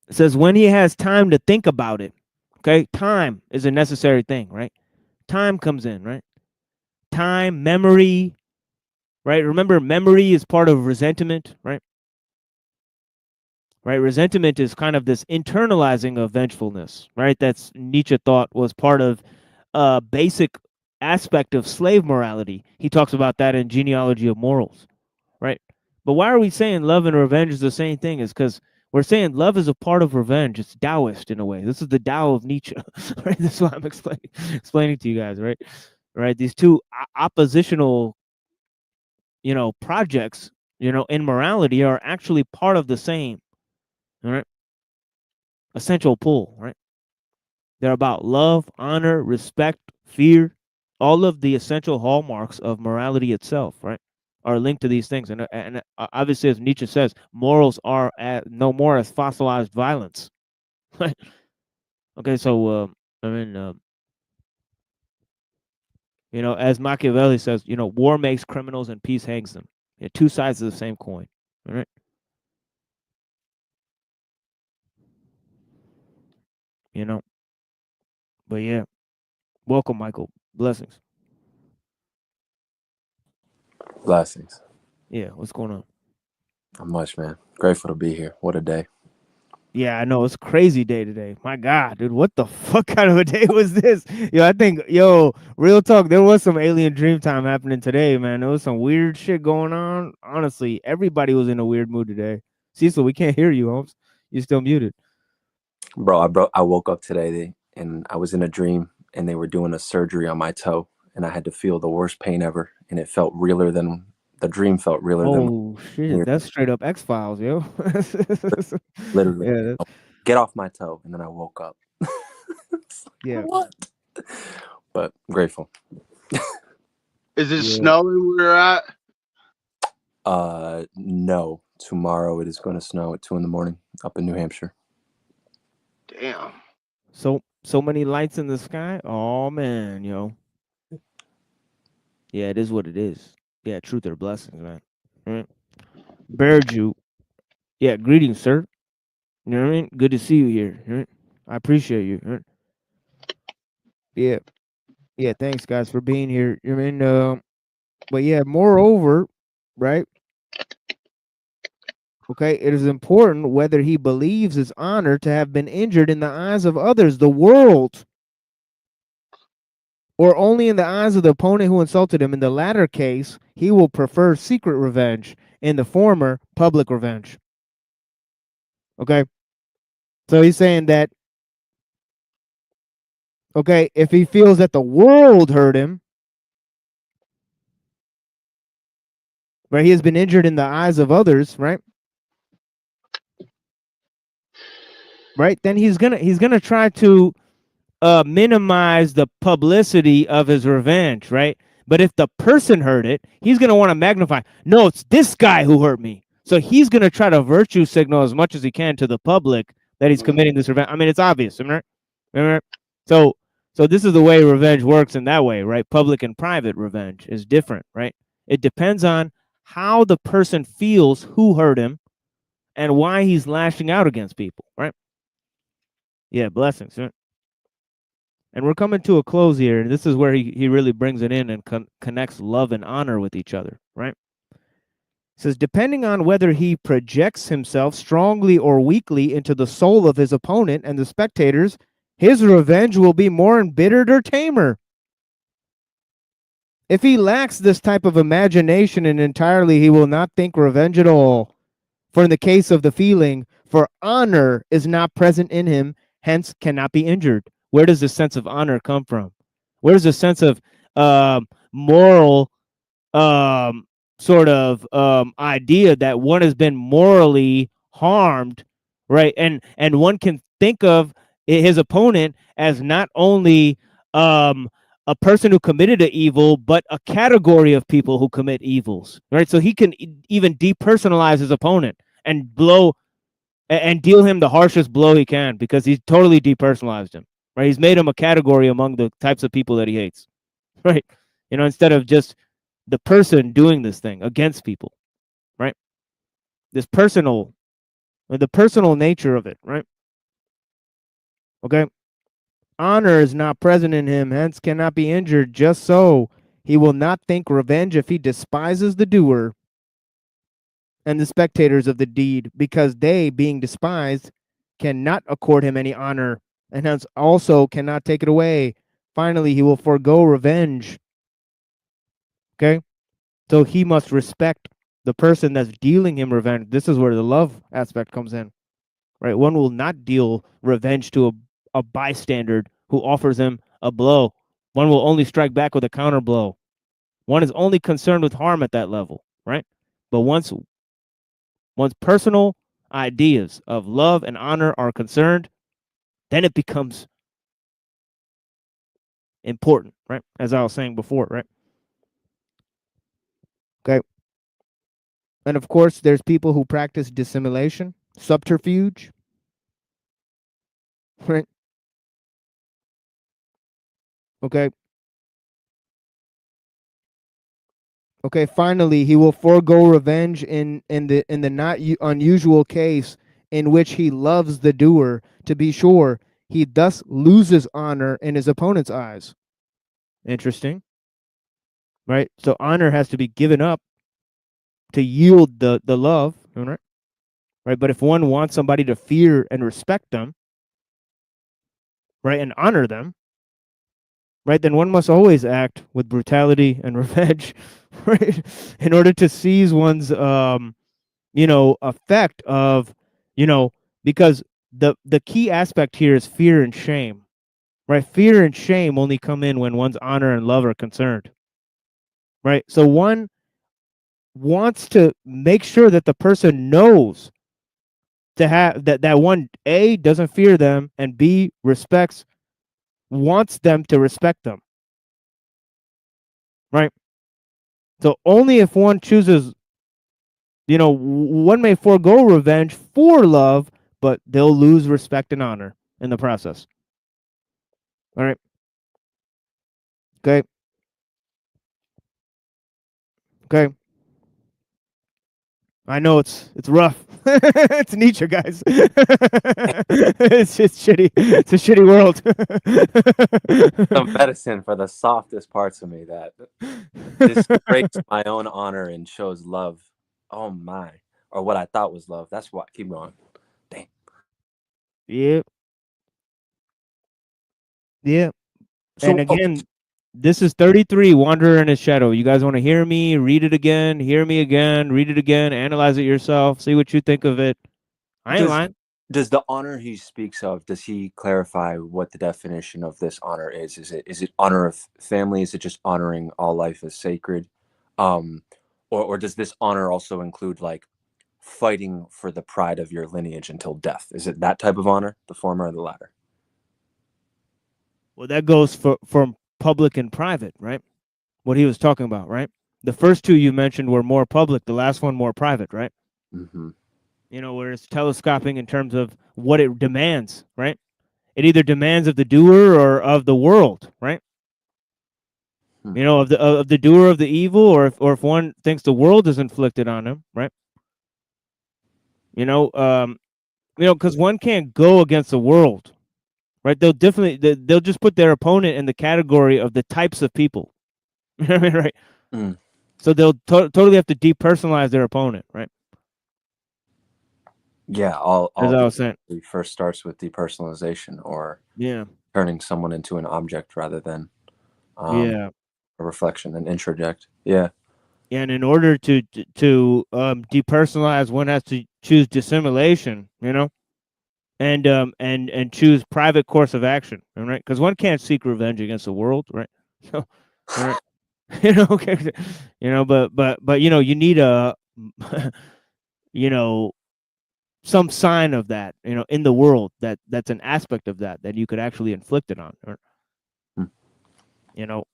It says when he has time to think about it. Okay. Time is a necessary thing, right? Time comes in, right? Time, memory, right? Remember, memory is part of resentment, right? Right? Resentment is kind of this internalizing of vengefulness, right? That's Nietzsche thought was part of a basic aspect of slave morality. He talks about that in Genealogy of Morals, right? But why are we saying love and revenge is the same thing? Is because we're saying love is a part of revenge. It's Taoist in a way. This is the Tao of Nietzsche, right? This is what I'm explaining to you guys, right? Right? These two oppositional, projects, in morality are actually part of the same, all right? Essential pull, right? They're about love, honor, respect, fear, all of the essential hallmarks of morality itself, right? Are linked to these things, and obviously, as Nietzsche says, morals are no more as fossilized violence. Okay, so as Machiavelli says, war makes criminals and peace hangs them. Yeah, two sides of the same coin. All right. But yeah, welcome, Michael. Blessings. Blessings. Yeah, what's going on? Not much, man. Grateful to be here. What a day. Yeah, I know it's a crazy day today. My God, dude, what the fuck kind of a day was this? I think, real talk, there was some alien dream time happening today, man. There was some weird shit going on. Honestly, everybody was in a weird mood today. Cecil, we can't hear you, Holmes. You're still muted. Bro, I woke up today and I was in a dream and they were doing a surgery on my toe and I had to feel the worst pain ever and it felt realer than the dream felt realer than Oh shit, that's straight up X-Files, yo. literally. Yeah, Get off my toe, and then I woke up. yeah. What? But I'm grateful. Is it snowing where you're at? No. Tomorrow it is going to snow at 2 a.m. up in New Hampshire. Damn. So many lights in the sky. Oh man, yo. Yeah, it is what it is. Yeah, truth or blessings, man. Right. Bear Jew. Yeah, greetings, sir. You know what I mean? Good to see you here. Right? I appreciate you. Right? Yeah. Yeah, thanks guys for being here. I mean, but yeah, moreover, right? Okay, it is important whether he believes his honor to have been injured in the eyes of others, the world, or only in the eyes of the opponent who insulted him. In the latter case, he will prefer secret revenge. In the former, public revenge. Okay, so he's saying that, okay, if he feels that the world hurt him, right, he has been injured in the eyes of others, right? Right, then he's gonna try to minimize the publicity of his revenge, right? But if the person heard it, he's gonna want to magnify. No, it's this guy who hurt me. So he's gonna try to virtue signal as much as he can to the public that he's committing this revenge. I mean, it's obvious, right? Right? So, so this is the way revenge works in that way, right? Public and private revenge is different, right? It depends on how the person feels who hurt him and why he's lashing out against people, right? Yeah, blessings, right? And we're coming to a close here. And this is where he really brings it in and connects love and honor with each other, right? It says, depending on whether he projects himself strongly or weakly into the soul of his opponent and the spectators, his revenge will be more embittered or tamer. If he lacks this type of imagination and entirely, he will not think revenge at all. For in the case of the feeling, for honor is not present in him, hence cannot be injured. Where does the sense of honor come from? Where does the sense of moral sort of idea that one has been morally harmed, right? And one can think of his opponent as not only a person who committed an evil, but a category of people who commit evils, right? So he can even depersonalize his opponent and blow and deal him the harshest blow he can because he's totally depersonalized him, right? He's made him a category among the types of people that he hates, right? You know, instead of just the person doing this thing against people, right? This personal, the personal nature of it, right? Okay. Honor is not present in him, hence cannot be injured. Just so he will not think revenge if he despises the doer and the spectators of the deed, because they, being despised, cannot accord him any honor, and hence also cannot take it away. Finally, he will forego revenge. Okay? So he must respect the person that's dealing him revenge. This is where the love aspect comes in, right? One will not deal revenge to a bystander who offers him a blow. One will only strike back with a counter blow. One is only concerned with harm at that level, right? But once one's personal ideas of love and honor are concerned, then it becomes important, right? As I was saying before, right? Okay. And of course, there's people who practice dissimulation, subterfuge, right? Okay. Okay, finally, he will forego revenge in the not unusual case in which he loves the doer. To be sure, he thus loses honor in his opponent's eyes. Interesting, right? So honor has to be given up to yield the love, right? Right. But if one wants somebody to fear and respect them, right, and honor them, right, then one must always act with brutality and revenge, right, in order to seize one's effect of, because the key aspect here is fear and shame, right? Fear and shame only come in when one's honor and love are concerned, right? So one wants to make sure that the person knows to have that one A doesn't fear them and B wants them to respect them, right? So only if one chooses, one may forego revenge for love, but they'll lose respect and honor in the process. All right. Okay. Okay. I know it's rough. It's Nietzsche, guys. It's just shitty. It's a shitty world. Some medicine for the softest parts of me that disgraces my own honor and shows love. Oh my. Or what I thought was love. That's what. Keep going. Dang. Yep. Yep. And So, again, this is 33, Wanderer in His Shadow. You guys want to hear me? Read it again. Hear me again. Read it again. Analyze it yourself. See what you think of it. I ain't lying. does the honor he speaks of, does he clarify what the definition of this honor is? Is it honor of family? Is it just honoring all life as sacred? Or does this honor also include like fighting for the pride of your lineage until death? Is it that type of honor, the former or the latter? Well, that goes from public and private, right? What he was talking about, right? The first two you mentioned were more public. The last one more private, right? Mm-hmm. You know, where it's telescoping in terms of what it demands, right? It either demands of the doer or of the world, right? You know, of the doer of the evil, or if one thinks the world is inflicted on him, right? You know, because one can't go against the world, right? They'll just put their opponent in the category of the types of people, right? Mm. So they'll totally have to depersonalize their opponent, right? Yeah, all As I was saying. first starts with depersonalization, or Yeah. turning someone into an object rather than Yeah. a reflection, an introject. Yeah. And in order to depersonalize, one has to choose dissimulation, you know, and choose private course of action, right? Because one can't seek revenge against the world, right? So, all right, you know, okay, you know, but you know, you need a, you know, some sign of that, you know, in the world that's an aspect of that you could actually inflict it on, or, you know,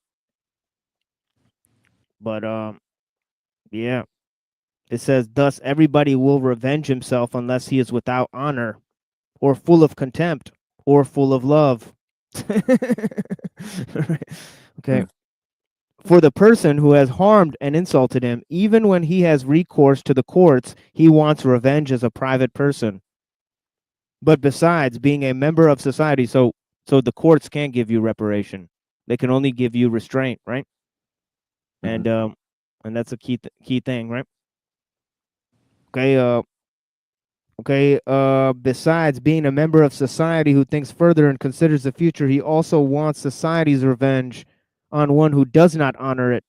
but yeah. It says, thus everybody will revenge himself unless he is without honor, or full of contempt, or full of love. Okay. For the person who has harmed and insulted him, even when he has recourse to the courts, he wants revenge as a private person. But besides being a member of society, so the courts can't give you reparation. They can only give you restraint, right? And that's a key thing, right? Okay, besides being a member of society who thinks further and considers the future, he also wants society's revenge on one who does not honor it.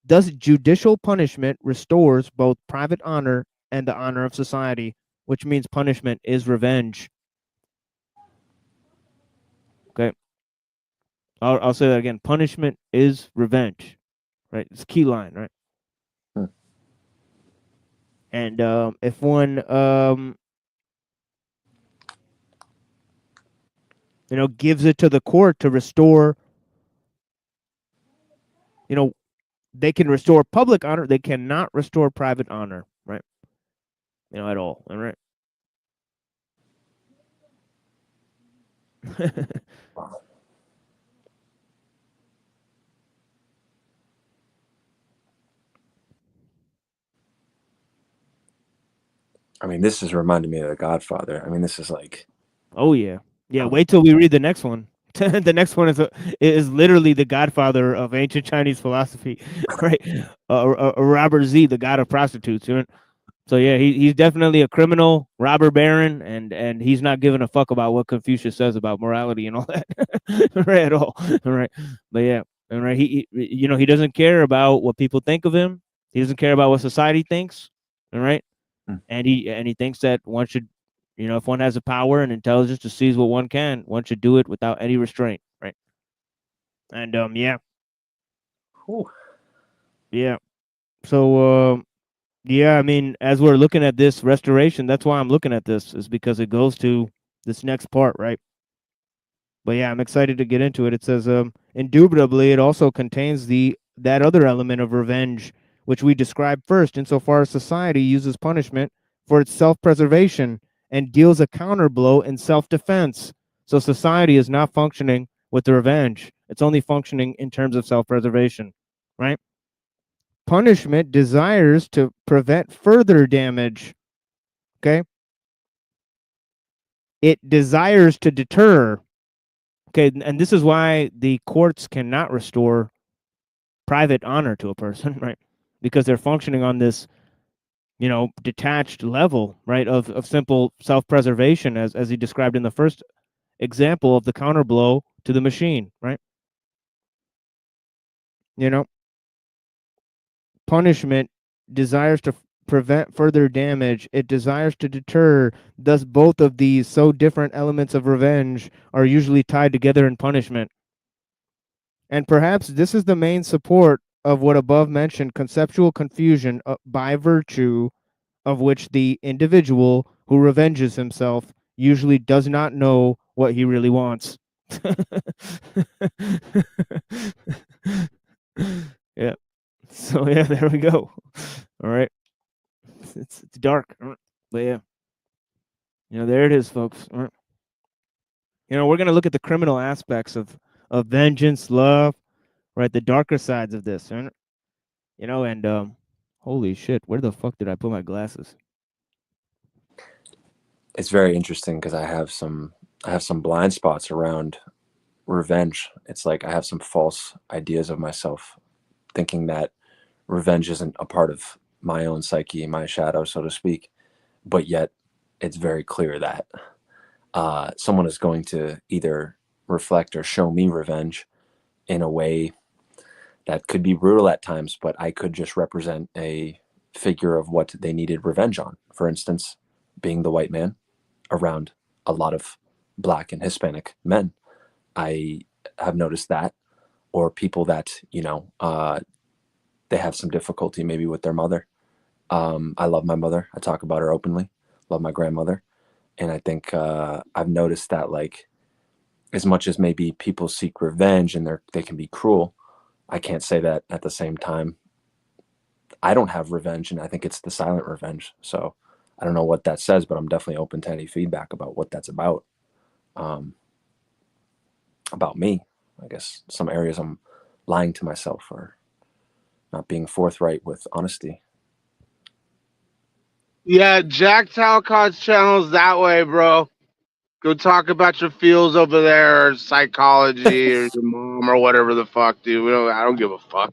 Thus, judicial punishment restores both private honor and the honor of society, which means punishment is revenge. Okay. I'll say that again. Punishment is revenge, right? It's a key line, right? And if one you know, gives it to the court to restore, you know, they can restore public honor. They cannot restore private honor, right? You know, at all. All right. I mean, this is reminding me of The Godfather. I mean, this is like, oh yeah, yeah. Wait till we read the next one. The next one is literally the godfather of ancient Chinese philosophy, right? Robert Z, the god of prostitutes. You know? So yeah, he's definitely a criminal, robber baron, and he's not giving a fuck about what Confucius says about morality and all that, right? At all, all right? But yeah, all right. He you know, he doesn't care about what people think of him. He doesn't care about what society thinks. All right, and he thinks that one should, you know, if one has the power and intelligence to seize what one should do it without any restraint, right? And yeah, yeah. So yeah, I mean, as we're looking at this restoration, that's why I'm looking at this, is because it goes to this next part, right? But yeah, I'm excited to get into it. It says, indubitably, it also contains that other element of revenge, which we described first, insofar as society uses punishment for its self-preservation and deals a counterblow in self-defense. So society is not functioning with the revenge; it's only functioning in terms of self-preservation, right? punishment desires to prevent further damage. Okay. It desires to deter. Okay. And this is why the courts cannot restore private honor to a person, right? Because they're functioning on this, detached level, right, of simple self-preservation, as he described in the first example of the counterblow to the machine, right? Punishment desires to prevent further damage. It desires to deter. Thus, both of these so different elements of revenge are usually tied together in punishment. And perhaps this is the main support of what above mentioned conceptual confusion, by virtue of which the individual who revenges himself usually does not know what he really wants. Yeah. So yeah, there we go. All right. It's dark, but yeah. There it is, folks. All right. We're gonna look at the criminal aspects of vengeance, love, right? The darker sides of this, right? And holy shit, where the fuck did I put my glasses? It's very interesting because I have some blind spots around revenge. It's like I have some false ideas of myself, thinking that revenge isn't a part of my own psyche, my shadow, so to speak. But yet, it's very clear that someone is going to either reflect or show me revenge in a way that could be brutal at times, but I could just represent a figure of what they needed revenge on. For instance, being the white man around a lot of Black and Hispanic men. I have noticed that. Or people that, they have some difficulty maybe with their mother. I love my mother. I talk about her openly. Love my grandmother. And I think I've noticed that, like, as much as maybe people seek revenge and they can be cruel, I can't say that at the same time I don't have revenge, and I think it's the silent revenge. So I don't know what that says, but I'm definitely open to any feedback about what that's about me. I guess some areas I'm lying to myself or not being forthright with honesty. Yeah, Jack Talcott's channel's that way, bro. Go talk about your feels over there, or psychology, or your mom, or whatever the fuck, dude. I don't give a fuck.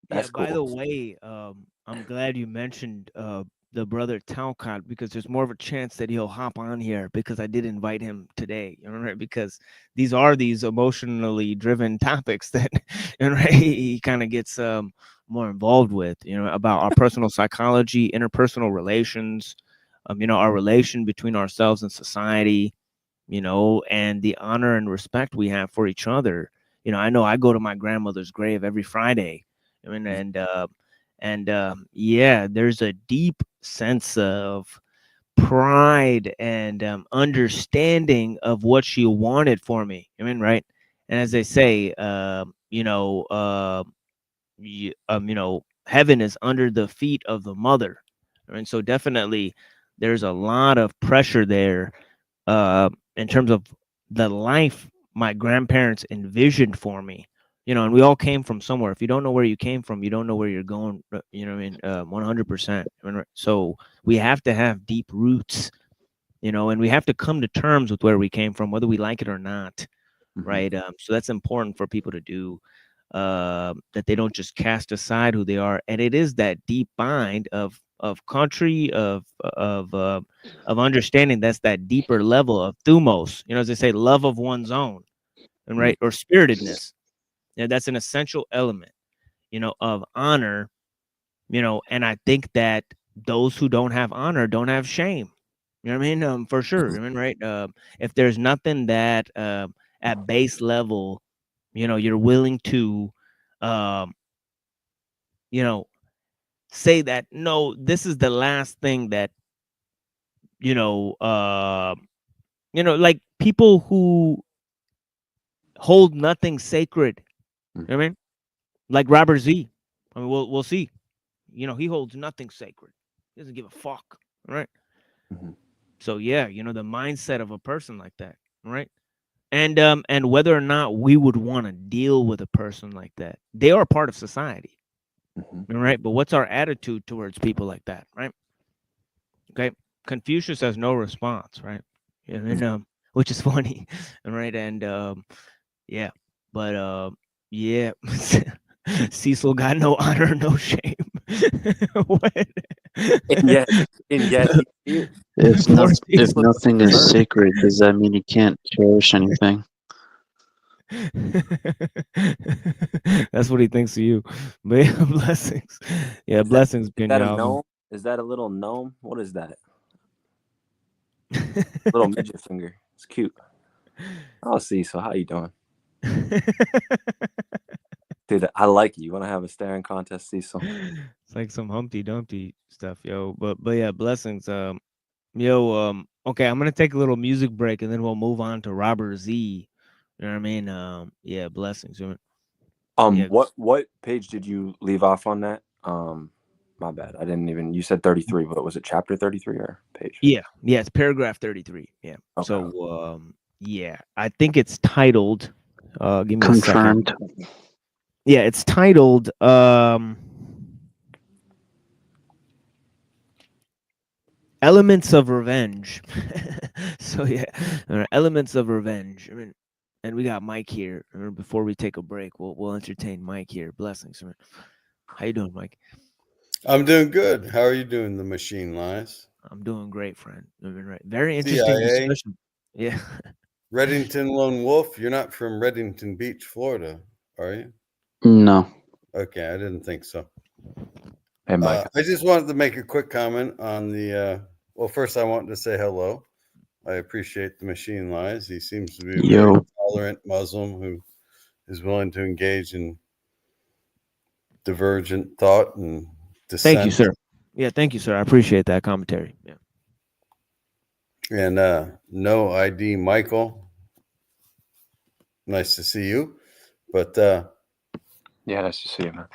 Yeah, That's by the cool. way, I'm glad you mentioned the brother Talcott, because there's more of a chance that he'll hop on here, because I did invite him today, right? Because these are these emotionally driven topics that right, he kind of gets more involved with, about our personal psychology, interpersonal relations, our relation between ourselves and society, and the honor and respect we have for each other. I know I go to my grandmother's grave every Friday. I mean, yeah, there's a deep sense of pride and understanding of what she wanted for me. Right? And as they say, heaven is under the feet of the mother. And so definitely there's a lot of pressure there in terms of the life my grandparents envisioned for me. And we all came from somewhere. If you don't know where you came from, you don't know where you're going. 100%. So we have to have deep roots, and we have to come to terms with where we came from, whether we like it or not. Right. So that's important for people to do, that they don't just cast aside who they are. And it is that deep bind of country, of understanding. That's that deeper level of thumos, as they say, love of one's own, and right, or spiritedness. That's an essential element, of honor. And I think that those who don't have honor don't have shame. You know what I mean? For sure. Right. If there's nothing that at base level, you're willing to, um, say that, no, this is the last thing that, like people who hold nothing sacred. You know what I mean? Like Robert Z. I mean, we'll see. He holds nothing sacred. He doesn't give a fuck. Right. So yeah, the mindset of a person like that, right? And whether or not we would want to deal with a person like that, they are part of society. right? But what's our attitude towards people like that, right? Okay, Confucius has no response, right? And then, which is funny, right? And yeah, but yeah, Cecil got no honor, no shame. What? And yet, If Poor if Cecil. nothing is sacred, does that mean you can't cherish anything? That's what he thinks of you. But yeah, blessings. Yeah, blessings, Is that a Pinyal. gnome? Is that a little gnome? What is that? Little midget finger. It's cute. Oh, Cecil, how you doing? Dude, I like you. You want to have a staring contest, Cecil? It's like some Humpty Dumpty stuff, yo. But yeah, blessings. Okay, I'm gonna take a little music break and then we'll move on to Robert Z. You know what I mean? Yeah, blessings. Yeah. What page did you leave off on that? My bad. I didn't even. You said 33, but was it chapter 33 or page? Yeah, it's paragraph 33. Yeah. Okay. So yeah, I think it's titled give me a second. Confirmed. Yeah, it's titled Elements of Revenge. So yeah, Elements of Revenge. I mean, and we got Mike here. Before we take a break, we'll entertain Mike here. Blessings. How you doing, Mike? I'm doing good. How are you doing, the Machine Lies? I'm doing great, friend. Right. Very interesting CIA? discussion. Yeah. Reddington Lone Wolf, you're not from Reddington Beach, Florida, are you? No. Okay, I didn't think so. Hey, Mike. I just wanted to make a quick comment on the. Well, first, I wanted to say hello. I appreciate the Machine Lies. He seems to be a very tolerant Muslim who is willing to engage in divergent thought and dissent. Thank you, sir. Yeah, thank you, sir. I appreciate that commentary. Yeah. And no ID, Michael. Nice to see you. But yeah, nice to see you, man.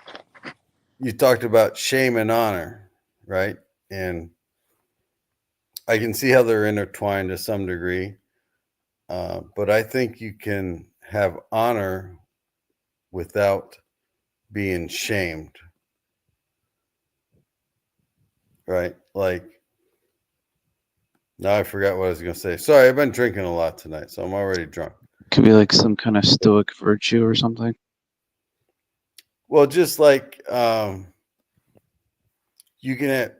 You talked about shame and honor, right? And I can see how they're intertwined to some degree. But I think you can have honor without being shamed, right? Like, now I forgot what I was going to say. Sorry, I've been drinking a lot tonight, so I'm already drunk. Could be like some kind of stoic virtue or something. Well, just like you can have,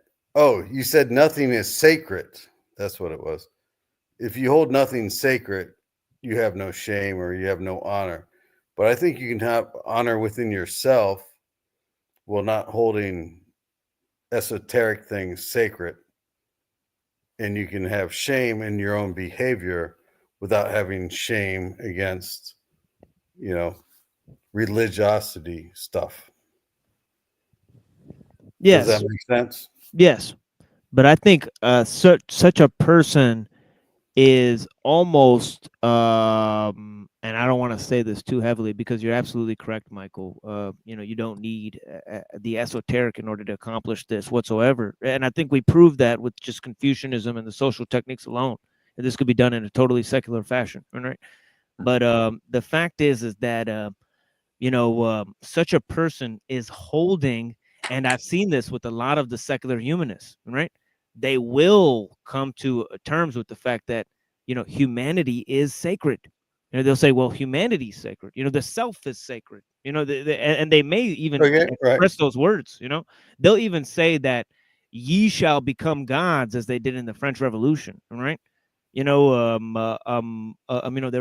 you said nothing is sacred. That's what it was. If you hold nothing sacred, you have no shame or you have no honor. But I think you can have honor within yourself while not holding esoteric things sacred. And you can have shame in your own behavior without having shame against, religiosity stuff. Yes. Does that make sense? Yes. But I think such a person is almost and I don't want to say this too heavily because you're absolutely correct, Michael. You don't need the esoteric in order to accomplish this whatsoever. And I think we proved that with just Confucianism and the social techniques alone. And this could be done in a totally secular fashion, right? But the fact is that such a person is holding, and I've seen this with a lot of the secular humanists, right? They will come to terms with the fact that, humanity is sacred. They'll say, well, humanity is sacred. The self is sacred. And they may even express those words. They'll even say that ye shall become gods as they did in the French Revolution, right? They were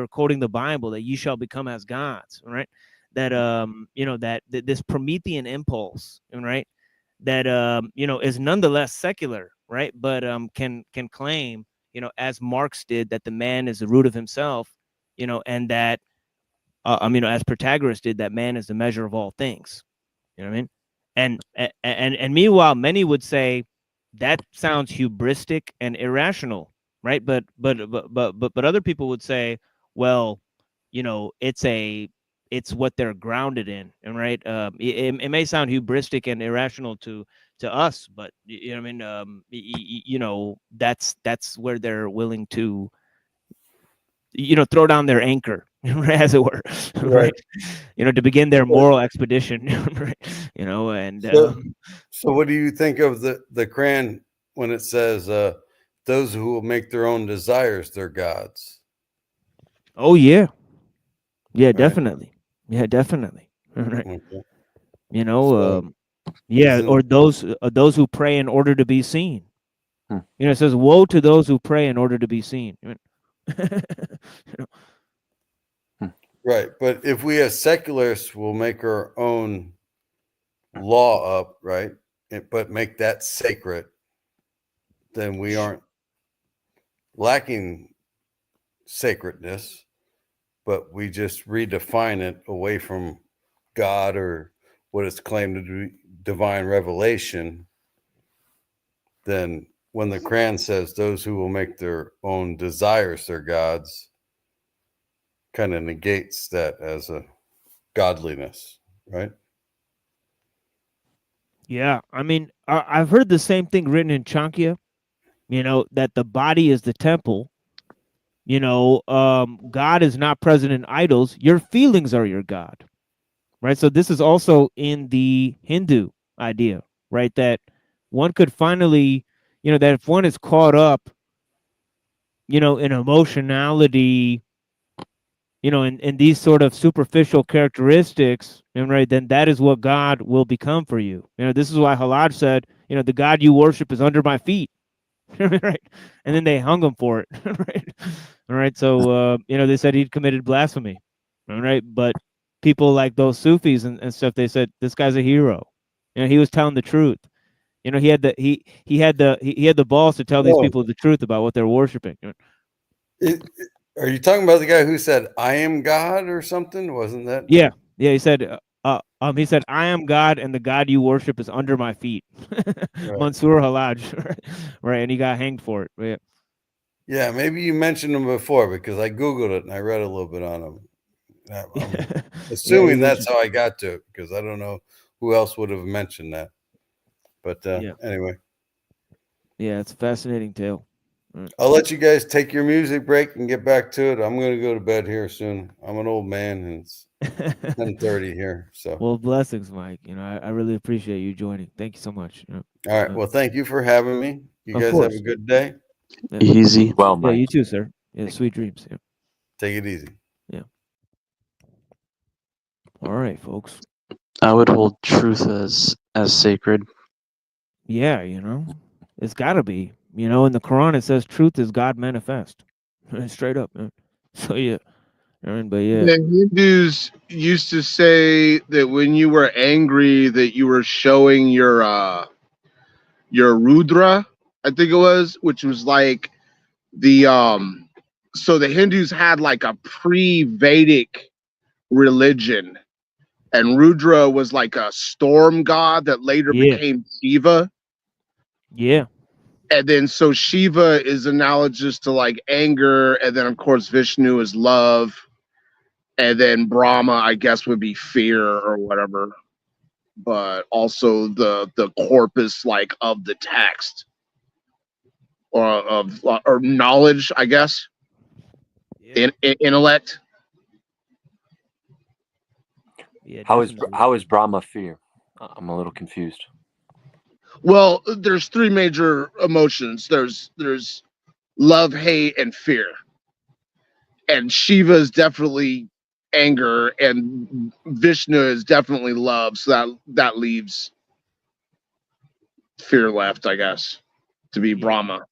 quoting the Bible that ye shall become as gods, right? That that this Promethean impulse, right? That is nonetheless secular, right? But can claim, as Marx did, that the man is the root of himself, and that as Protagoras did, that man is the measure of all things. You know what I mean? And meanwhile, many would say that sounds hubristic and irrational, right? But other people would say, well, it's what they're grounded in, and right? It may sound hubristic and irrational to us, but that's where they're willing to throw down their anchor, as it were, right? You know, to begin their moral expedition, right? You know, and So what do you think of the Quran when it says those who will make their own desires their gods? oh yeah, yeah, Right. definitely, yeah, definitely, right? Okay. You know, So yeah, isn't or those who pray in order to be seen. Hmm. You know, it says, "Woe to those who pray in order to be seen." You know, right? But if we as secularists will make our own law up, right, but make that sacred, then we aren't lacking sacredness, but we just redefine it away from God or what is claimed to be divine revelation. Then when the Quran says those who will make their own desires their gods, kind of negates that as a godliness, right? yeah, I mean, I've heard the same thing written in Chanakya. You know, that the body is the temple. You know, God is not present in idols. Your feelings are your God, right? So this is also in the Hindu idea, right? That one could finally, you know, that if one is caught up, you know, in emotionality, you know, in these sort of superficial characteristics, and right, then that is what God will become for you. You know, this is why Halaj said, you know, the God you worship is under my feet. Right, and then they hung him for it. Right, all right. So you know, they said he'd committed blasphemy. All right, but people like those Sufis and stuff, they said this guy's a hero. You know, he was telling the truth. You know, he had the balls to tell these Oh, people the truth about what they're worshiping. are you talking about the guy who said "I am God" or something? Wasn't that? Yeah, yeah. He said, "I am God, and the God you worship is under my feet." Right. Mansoor Halaj, right? Right, and he got hanged for it. Yeah. Yeah, maybe you mentioned him before because I googled it and I read a little bit on him. I'm Yeah, assuming he's that's interesting. how I got to it because I don't know who else would have mentioned that. But Yeah, anyway, yeah. It's a fascinating tale. Right. I'll let you guys take your music break and get back to it. I'm going to go to bed here soon. I'm an old man and it's 10:30 here. So, Well, blessings, Mike. You know, I really appreciate you joining. Thank you so much. all right. Well, thank you for having me. You Of guys have a course. good day. Yeah. Easy. Well, Yeah, Mike. you too, sir. Yeah, sweet dreams. Yeah. Take it easy. Yeah. All right, folks. I would hold truth as sacred. Yeah, you know, it's got to be. You know, in the Quran it says truth is God manifest. Straight up, man. So yeah. I mean, but yeah. The Hindus used to say that when you were angry, that you were showing your Rudra, I think it was, which was like the so the Hindus had like a pre-Vedic religion, and Rudra was like a storm god that later Yeah. became Shiva. Yeah. And then so Shiva is analogous to like anger, and then of course Vishnu is love, and then Brahma, I guess, would be fear or whatever. But also the corpus like of the text or knowledge, I guess, Yeah. intellect. Yeah, How is definitely. Brahma fear? I'm a little confused. Well, there's three major emotions. There's love, hate, and fear. And Shiva is definitely anger, and Vishnu is definitely love. So that leaves fear left, I guess, to be Yeah. Brahma.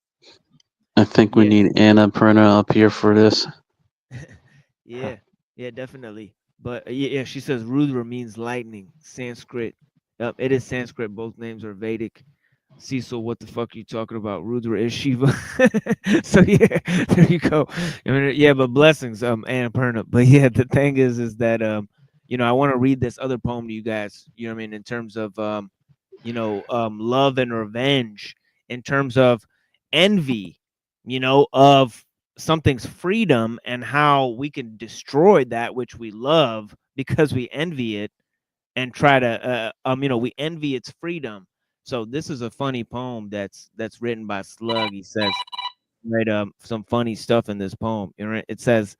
I think we Yeah. need Anna Perna up here for this. Yeah. Yeah, definitely. But yeah, she says Rudra means lightning, Sanskrit. It is Sanskrit. Both names are Vedic. Cecil, what the fuck are you talking about? Rudra is Shiva. So yeah, there you go. I mean, yeah, but blessings, Annapurna. But yeah, the thing is that you know, I want to read this other poem to you guys. You know what I mean? In terms of you know, love and revenge, in terms of envy, you know, of something's freedom and how we can destroy that which we love because we envy it and try to you know, we envy its freedom. So this is a funny poem that's written by Slug. He says, right, some funny stuff in this poem. You know, it says,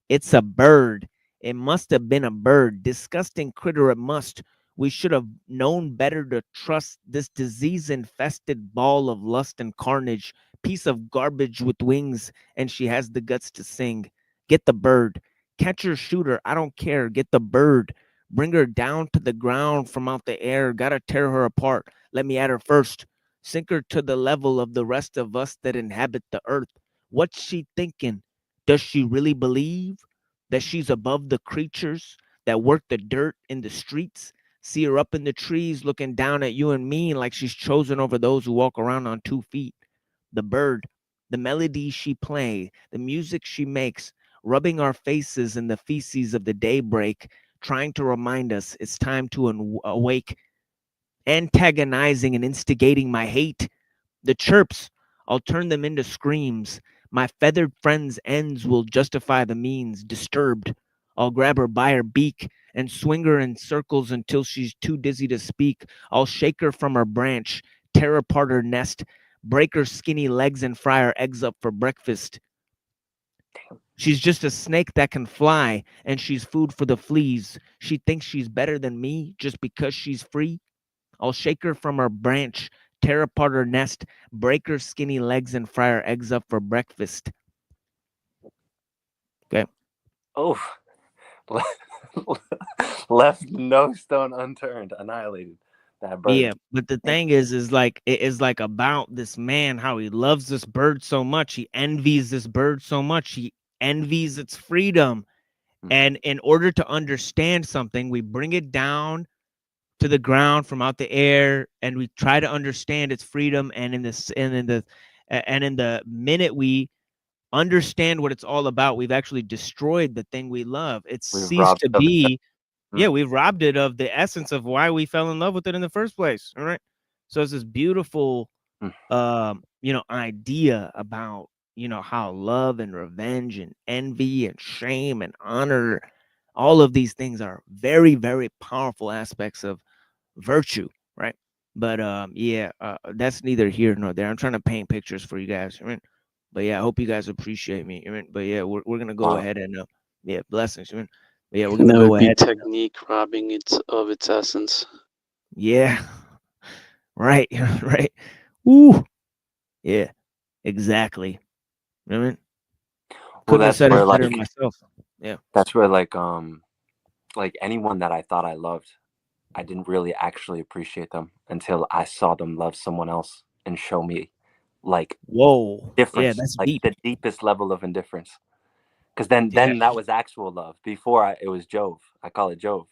It's a bird. It must have been a bird. Disgusting critter it must. We should have known better to trust this disease-infested ball of lust and carnage, piece of garbage with wings, and she has the guts to sing. Get the bird. Catch her, shoot her. I don't care. Get the bird. Bring her down to the ground from out the air. Gotta tear her apart. Let me at her first. Sink her to the level of the rest of us that inhabit the earth. What's she thinking? Does she really believe that she's above the creatures that work the dirt in the streets? See her up in the trees looking down at you and me like she's chosen over those who walk around on 2 feet. The bird, the melody she plays, the music she makes, rubbing our faces in the feces of the daybreak, trying to remind us it's time to awake, antagonizing and instigating my hate. The chirps, I'll turn them into screams. My feathered friend's ends will justify the means. Disturbed, I'll grab her by her beak and swing her in circles until she's too dizzy to speak. I'll shake her from her branch, tear apart her nest, break her skinny legs and fry her eggs up for breakfast. She's just a snake that can fly, and she's food for the fleas. She thinks she's better than me just because she's free. I'll shake her from her branch, tear apart her nest, break her skinny legs, and fry her eggs up for breakfast. Okay. Oh, left no stone unturned, annihilated that bird. Yeah, but the thing is like it is like about this man, how he loves this bird so much. He envies this bird so much. He envies its freedom. And in order to understand something, we bring it down to the ground from out the air, and we try to understand its freedom. And in the minute we understand what it's all about, we've actually destroyed the thing we love. It's ceased to be. Yeah, we've robbed it of the essence of why we fell in love with it in the first place. All right. So it's this beautiful, idea about, how love and revenge and envy and shame and honor, all of these things are very, very powerful aspects of virtue. Right. But that's neither here nor there. I'm trying to paint pictures for you guys. Right? But yeah, I hope you guys appreciate me. Right? But yeah, we're going to go ahead and blessings. Right? But yeah, we're gonna go ahead. Technique robbing it of its essence. Yeah. Right. Right. Ooh. Yeah. Exactly. You know what I mean? Couldn't have said it better myself. Yeah. That's where like anyone that I thought I loved, I didn't really actually appreciate them until I saw them love someone else and show me like difference. Yeah, that's like deep. The deepest level of indifference. Because then that was actual love. Before it was Jove. I call it Jove.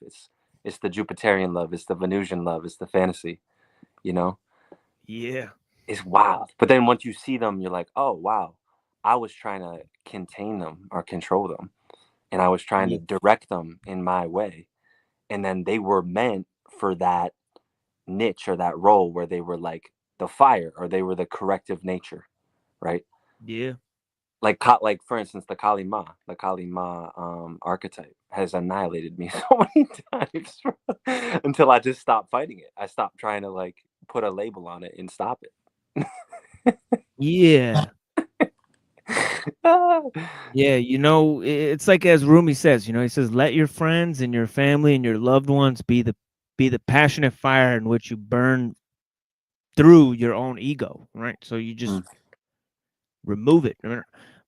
It's the Jupiterian love. It's the Venusian love. It's the fantasy. Yeah. It's wild. But then once you see them, you're like, oh wow, I was trying to contain them or control them, and I was trying to direct them in my way, and then they were meant for that niche or that role where they were like the fire or they were the corrective nature, right? Yeah. Like for instance, the Kali Ma archetype has annihilated me so many times until I just stopped fighting it. I stopped trying to like put a label on it and stop it. Yeah. Yeah, it's like as Rumi says, he says, let your friends and your family and your loved ones be the passionate fire in which you burn through your own ego, right? So you just remove it.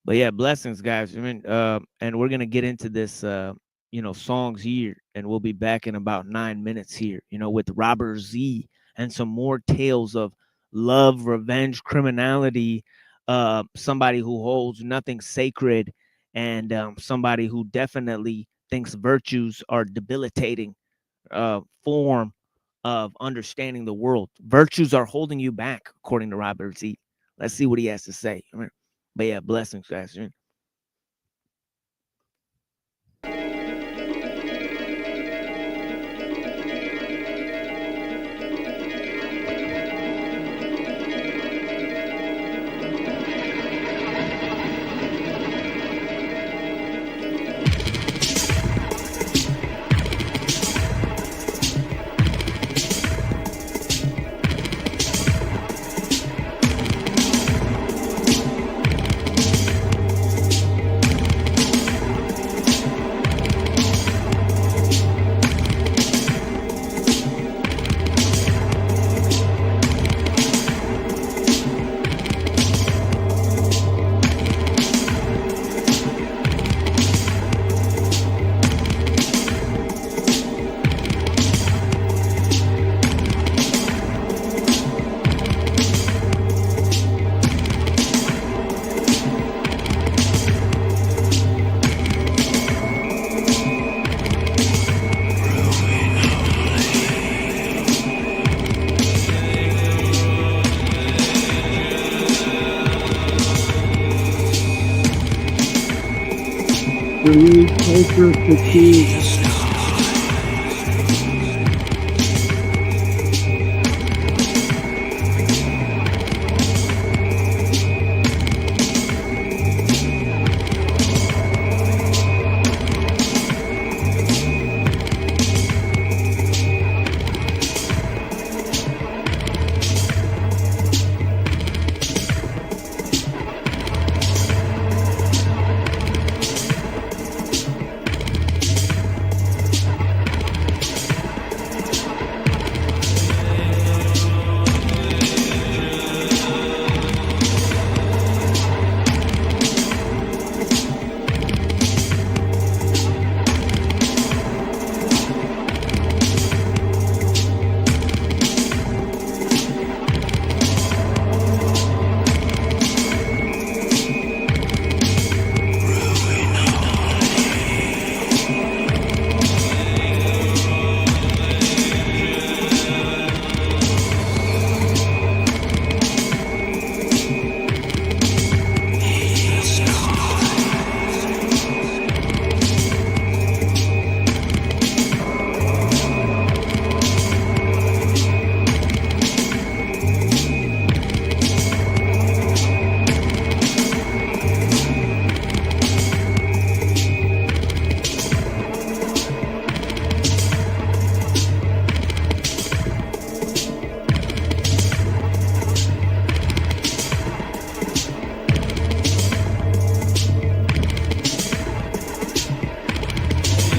But yeah, blessings, guys. And we're gonna get into this songs here, and we'll be back in about 9 minutes here, with Robert Z and some more tales of love, revenge, criminality, somebody who holds nothing sacred, and somebody who definitely thinks virtues are debilitating form of understanding the world. Virtues are holding you back, according to Robert Z. Let's see what he has to say. But yeah, blessings, guys. relieve culture fatigue.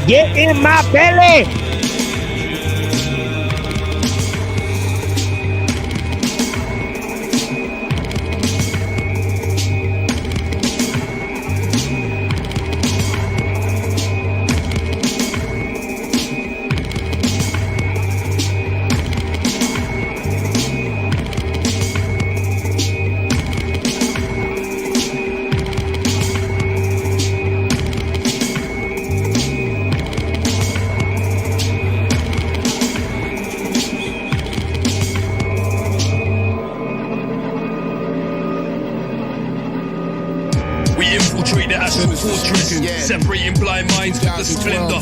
Get in my belly. Separating blind minds with the splendor.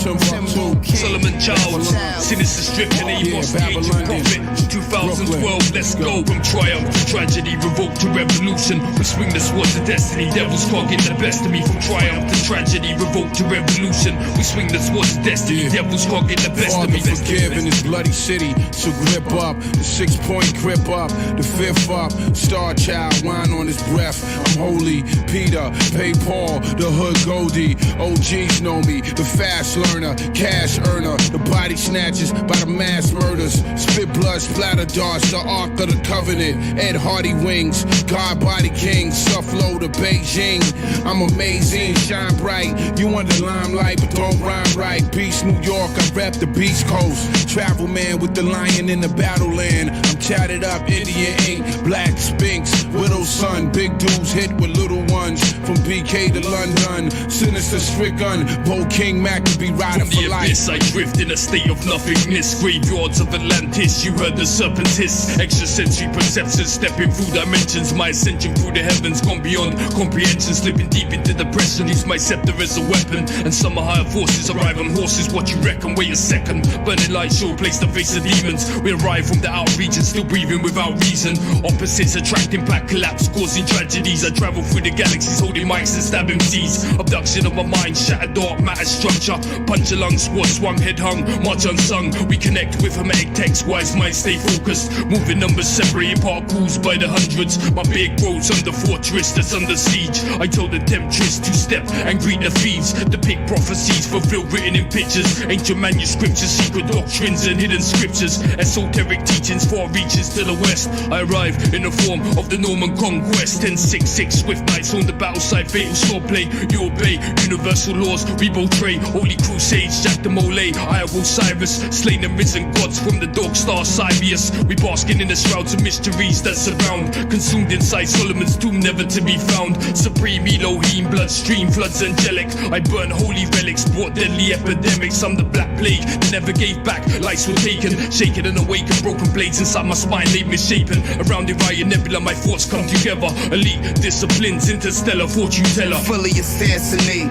Solomon Child, sinister strip and Amos, the age of prophet. 2012, let's go from triumph to tragedy, revolt to revolution. We swing the swords of destiny, devils can't get the best of me. From triumph to tragedy, revolt to revolution. We swing the swords of destiny, devils can't get the best of me. Forgive in this bloody city, so grip up. The 6-point grip up, the 5th up. Star Child, wine on his breath. I'm holy, Peter, pay Paul, the hood Goldie. OGs know me, the fast learner, cash earner, the body snatchers by the mass murders. Spit blood, splatter darts, the Ark of the Covenant. Ed Hardy wings, God body king, Sufflo to Beijing. I'm amazing, shine bright. You want the limelight, but don't rhyme right. Beast New York, I rep the Beast Coast. Travel man with the lion in the battle land. I'm tatted up, Indian ink, black sphinx, widow's son. Big dudes hit with little ones. From BK to London, sinister strict gun. Bo King Maccabee riding for life. Abyss, I drift in a state of nothingness. Graveyards of Atlantis, you heard the serpent hiss. Extrasensory perception, stepping through dimensions. My ascension through the heavens, gone beyond comprehension. Slipping deep into depression, use my scepter as a weapon. And summer higher forces arrive on horses. What you reckon? Wait a second. Burning light show place to face the demons. We arrive from the out region, still breathing without reason. Opposites attracting black collapse, causing tragedies. I travel through the galaxies, holding mics and stabbing seas. Abduction of my mind, shattered dark matter structure. Punch a lung squad, swung head hung, much unsung. We connect with hermetic text, wise minds stay focused. Moving numbers separating particles by the hundreds. My big roads under fortress that's under siege. I told the temptress to step and greet the thieves. Depict prophecies fulfilled written in pictures. Ancient manuscripts, secret doctrines and hidden scriptures. Esoteric teachings, far reaches to the west. I arrive in the form of the Norman conquest. 1066 swift knights on the battle side, fatal swordplay. You obey universal laws, we betray holy crusades. Jack the Mole, I will Cyrus, slain and risen gods from the dog star Sirius. We basking in the shrouds of mysteries that surround, consumed inside Solomon's tomb, never to be found. Supreme Elohim, bloodstream floods angelic. I burn holy relics, brought deadly epidemics. I'm the black plague that never gave back. Lights were taken, shaken and awakened. Broken blades inside my spine, laid misshapen. Around Orion Nebula, my thoughts come together. Elite disciplines, interstellar fortune teller. Fully assassinate.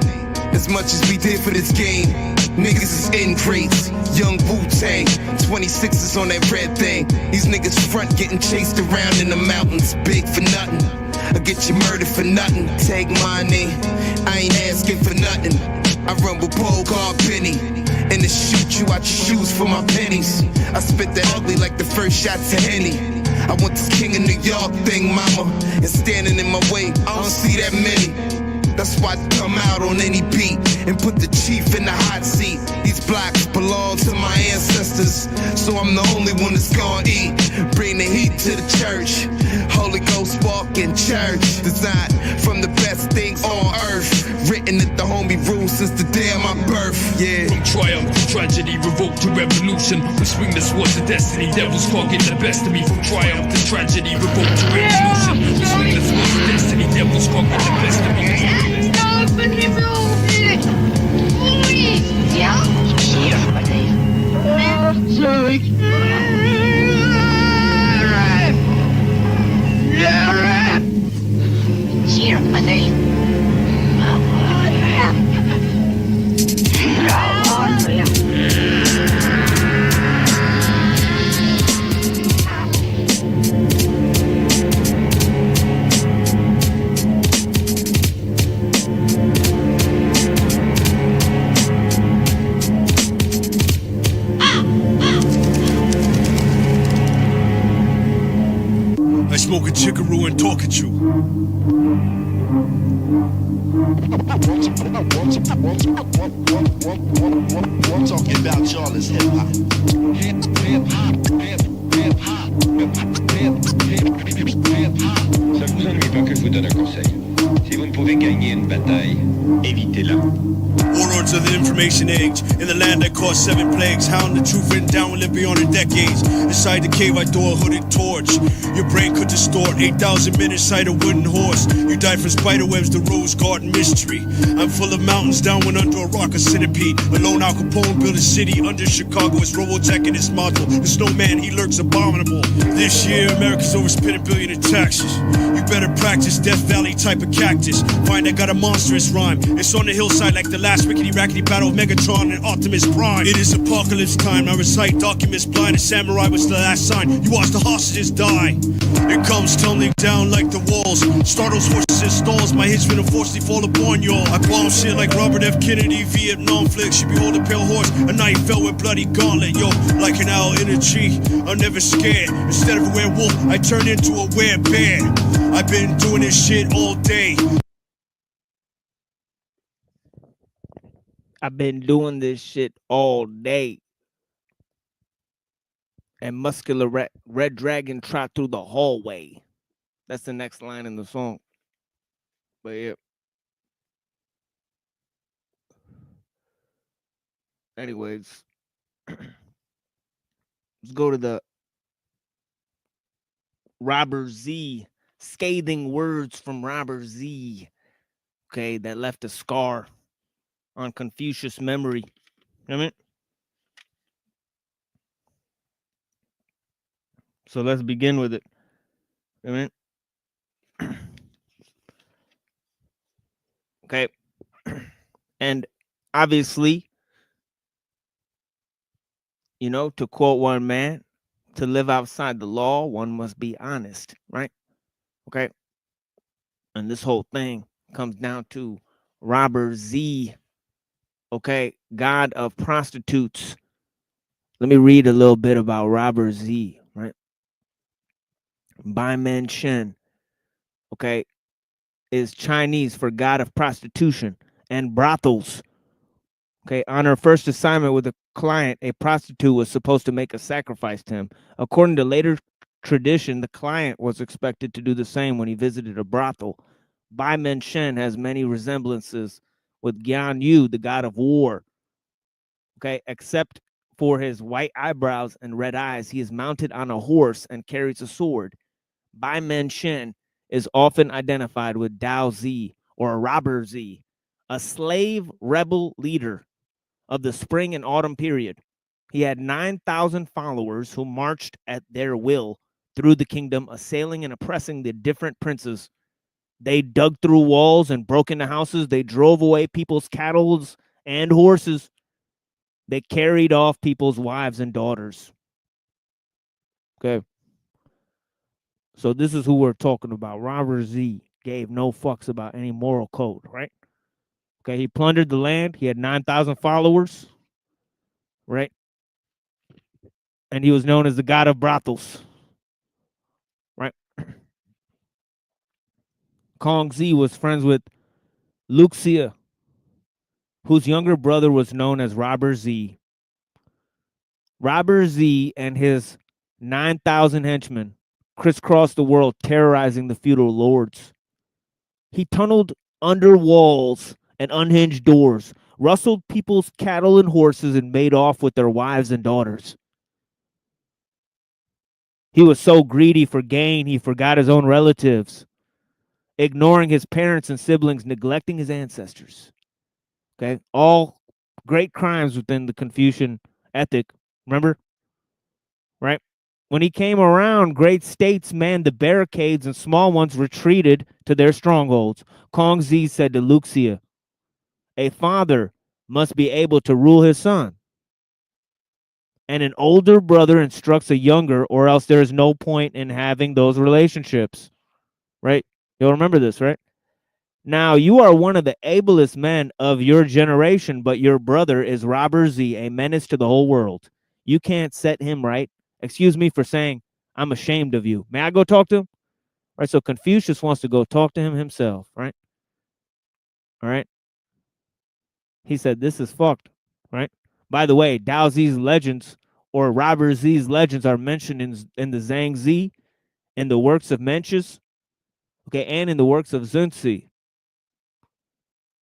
as much as we did for this game. Niggas is ingrates, young Wu-Tang, 26s on that red thing. These niggas front getting chased around in the mountains, big for nothing. I get you murdered for nothing. Take my name, I ain't asking for nothing. I run with Bogart Penny, and to shoot you out your shoes for my pennies. I spit that ugly like the first shot to Henny. I want this King of New York thing, mama, and standing in my way, I don't see that many. That's why I come out on any beat and put the chief in the hot seat. These blocks belong to my ancestors, so I'm the only one that's gonna eat. Bring the heat to the church. Holy Ghost walk in church. Designed from the best things on earth. Written at the homie rules since the day of my birth. Yeah. From triumph to tragedy, revolt to revolution. We swing the swords of destiny. Devils can't get the best of me. From triumph to tragedy, revolt to revolution. We swing the swords of destiny. Devils can't get the best of me. I smoke a chickaroo and talk at you. We're talking about y'all as hip hop. Ça vous ennuie pas que je vous donne un conseil. Si vous ne pouvez gagner une bataille, évitez-la. Warlords of the information age, in the land that caused 7 plagues, hound the truth written down, live beyond the decades. Inside the cave I throw a hooded torch. Your brain could distort 8,000 men inside a wooden horse. You died from spiderwebs, the rose garden mystery. I'm full of mountains, down when under a rock, a centipede. Alone Al Capone built a city under Chicago. It's Robotech and its model. The snowman, he lurks abominable. This year, America's overspent $1 billion in taxes. You better practice Death Valley type of cactus. Find I got a monstrous rhyme. It's on the hillside like the last rickety rackety battle of Megatron and Optimus Prime. It is apocalypse time. I recite documents blind. A samurai was the last sign. You watch the hostages die. It comes tumbling down like the walls. Startles horses in stalls. My hits will unfortunately fall upon y'all. I bomb shit like Robert F. Kennedy. Vietnam flick. Should behold a pale horse. A knight fell with bloody gauntlet. Yo, like an owl in a tree. I'm never scared. Instead of a werewolf, I turn into a werebear. I've been doing this shit all day. I've been doing this shit all day. And muscular red dragon trot through the hallway. That's the next line in the song. But yeah. Anyways. Let's go to the Robert Z. Scathing words from Robert Z. Okay, that left a scar on Confucius memory. You know what I mean? So let's begin with it. You know what I mean? Okay. And obviously, you know, to quote one man, to live outside the law, one must be honest, right? Okay. And this whole thing comes down to Robert Z. Okay, god of prostitutes. Let me read a little bit about Robert Z, right? Bai Men Shen, okay, is Chinese for god of prostitution and brothels. Okay, on her first assignment with a client, a prostitute was supposed to make a sacrifice to him. According to later tradition, the client was expected to do the same when he visited a brothel. Bai Men Shen has many resemblances with Gian Yu, the god of war. Okay, except for his white eyebrows and red eyes, he is mounted on a horse and carries a sword. Bai Men Shen is often identified with Dao Zi or Robber Zi, a slave rebel leader of the spring and autumn period. He had 9,000 followers who marched at their will through the kingdom, assailing and oppressing the different princes. They dug through walls and broke into houses. They drove away people's cattle and horses. They carried off people's wives and daughters. Okay. So this is who we're talking about. Robert Z gave no fucks about any moral code, right? Okay, he plundered the land. He had 9,000 followers, right? And he was known as the god of brothels, right? Kong Z was friends with Luxia, whose younger brother was known as Robert Z. Robert Z and his 9,000 henchmen crisscrossed the world, terrorizing the feudal lords. He tunneled under walls and unhinged doors, rustled people's cattle and horses, and made off with their wives and daughters. He was so greedy for gain, he forgot his own relatives, ignoring his parents and siblings, neglecting his ancestors. Okay, all great crimes within the Confucian ethic. Remember? Right? When he came around, great states manned the barricades and small ones retreated to their strongholds. Kong Zi said to Luxia, a father must be able to rule his son, and an older brother instructs a younger, or else there is no point in having those relationships. Right? You'll remember this, right? Now, you are one of the ablest men of your generation, but your brother is Robert Z, a menace to the whole world. You can't set him right. Excuse me for saying I'm ashamed of you. May I go talk to him? All right, so Confucius wants to go talk to him himself, right? All right. He said, this is fucked, right? By the way, Dao Zi's legends or Robert Z's legends are mentioned in the Zhang Zi, in the works of Mencius, okay, and in the works of Sun Tzu.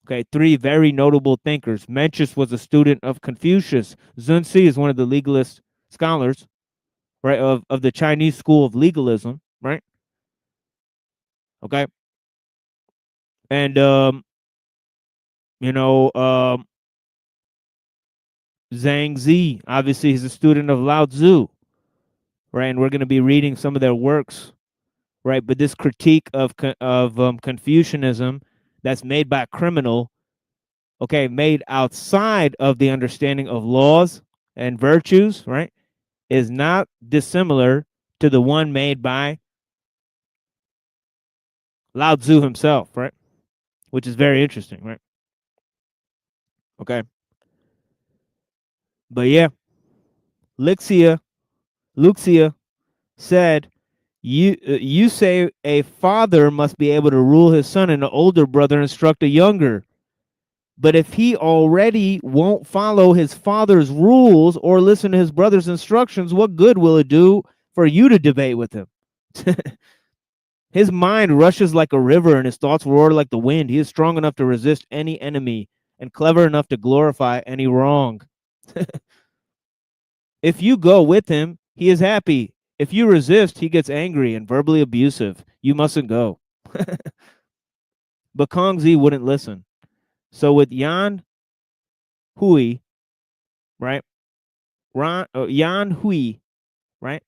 Okay, three very notable thinkers. Mencius was a student of Confucius. Sun Tzu is one of the legalist scholars, right, of the Chinese school of legalism, right? Okay. And Zhang Zi, obviously he's a student of Lao Tzu, right? And we're going to be reading some of their works, right? But this critique of Confucianism that's made by a criminal, okay, made outside of the understanding of laws and virtues, right, is not dissimilar to the one made by Lao Tzu himself, right? Which is very interesting, right? Okay. But yeah, Luxia said, you say a father must be able to rule his son and an older brother instruct a younger. But if he already won't follow his father's rules or listen to his brother's instructions, what good will it do for you to debate with him? His mind rushes like a river and his thoughts roar like the wind. He is strong enough to resist any enemy and clever enough to glorify any wrong. If you go with him, he is happy. If you resist, he gets angry and verbally abusive. You mustn't go. But Kong Zi wouldn't listen. So with Yan Hui, right? Yan Hui, right?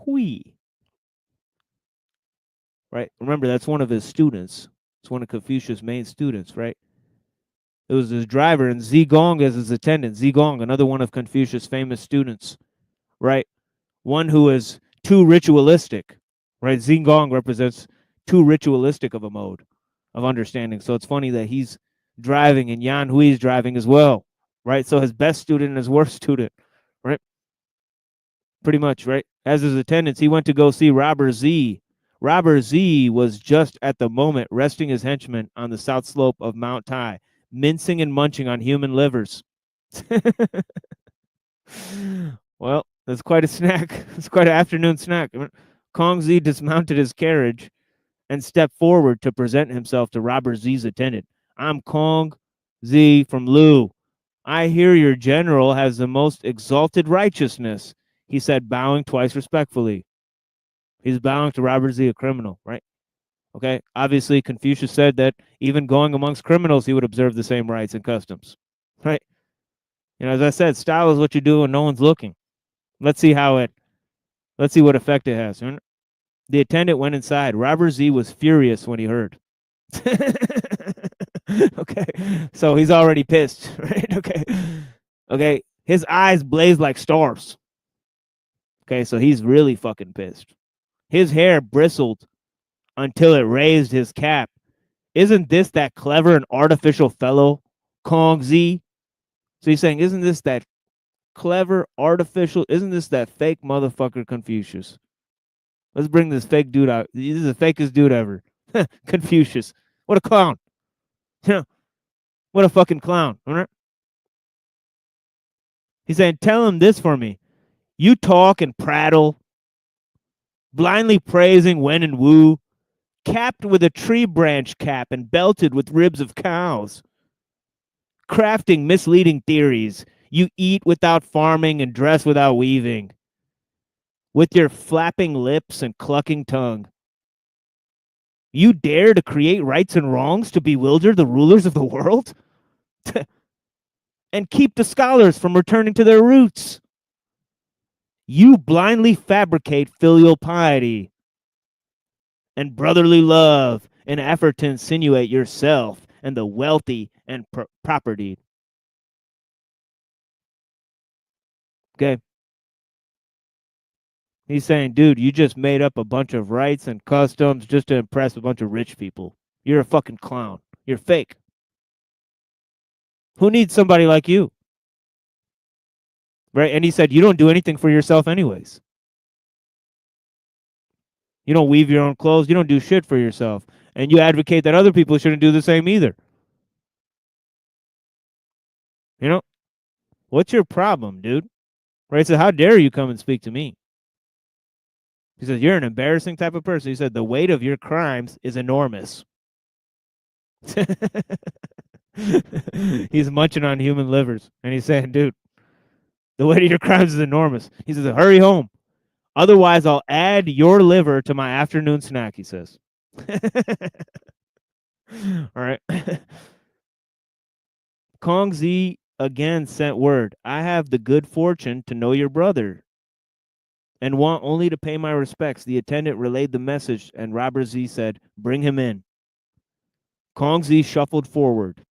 Hui, right? Remember, that's one of his students. It's one of Confucius' main students, right? It was his driver, and Zigong as his attendant. Zigong, another one of Confucius' famous students, right? One who is too ritualistic, right? Zigong represents too ritualistic of a mode of understanding. So it's funny that he's driving and Yan Hui is driving as well, right? So his best student and his worst student, right? Pretty much, right? As his attendants, he went to go see Robert Z. Robert Z was just at the moment resting his henchmen on the south slope of Mount Tai, mincing and munching on human livers. Well, that's quite a snack. It's quite an afternoon snack. Kong Z dismounted his carriage and stepped forward to present himself to Robert Z's attendant. I'm Kong Z from Lu. I hear your general has the most exalted righteousness, he said, bowing twice respectfully. He's bowing to Robert Z, a criminal, right? Okay. Obviously, Confucius said that even going amongst criminals, he would observe the same rights and customs, right? As I said, style is what you do when no one's looking. Let's see what effect it has. The attendant went inside. Robert Z was furious when he heard. Okay, so he's already pissed, right? Okay, his eyes blazed like stars. Okay, so he's really fucking pissed. His hair bristled until it raised his cap. Isn't this that clever and artificial fellow, Kong Z? So he's saying, isn't this that clever, artificial, isn't this that fake motherfucker Confucius? Let's bring this fake dude out. This is the fakest dude ever. Confucius. What a clown. You know, what a fucking clown. All right? He's saying, tell him this for me. You talk and prattle, blindly praising Wen and Wu, capped with a tree branch cap and belted with ribs of cows. Crafting misleading theories. You eat without farming and dress without weaving. With your flapping lips and clucking tongue. You dare to create rights and wrongs to bewilder the rulers of the world? And keep the scholars from returning to their roots. You blindly fabricate filial piety and brotherly love in an effort to insinuate yourself and the wealthy and property. Okay. He's saying, dude, you just made up a bunch of rights and customs just to impress a bunch of rich people. You're a fucking clown. You're fake. Who needs somebody like you? Right? And he said, you don't do anything for yourself anyways. You don't weave your own clothes. You don't do shit for yourself. And you advocate that other people shouldn't do the same either. You know? What's your problem, dude? Right? So how dare you come and speak to me? He said, you're an embarrassing type of person. He said, the weight of your crimes is enormous. He's munching on human livers. And he's saying, dude, the weight of your crimes is enormous. He says, hurry home. Otherwise, I'll add your liver to my afternoon snack, he says. All right. Kong Z again sent word. I have the good fortune to know your brother and want only to pay my respects. The attendant relayed the message, and Robert Z said, bring him in. Kong Z shuffled forward,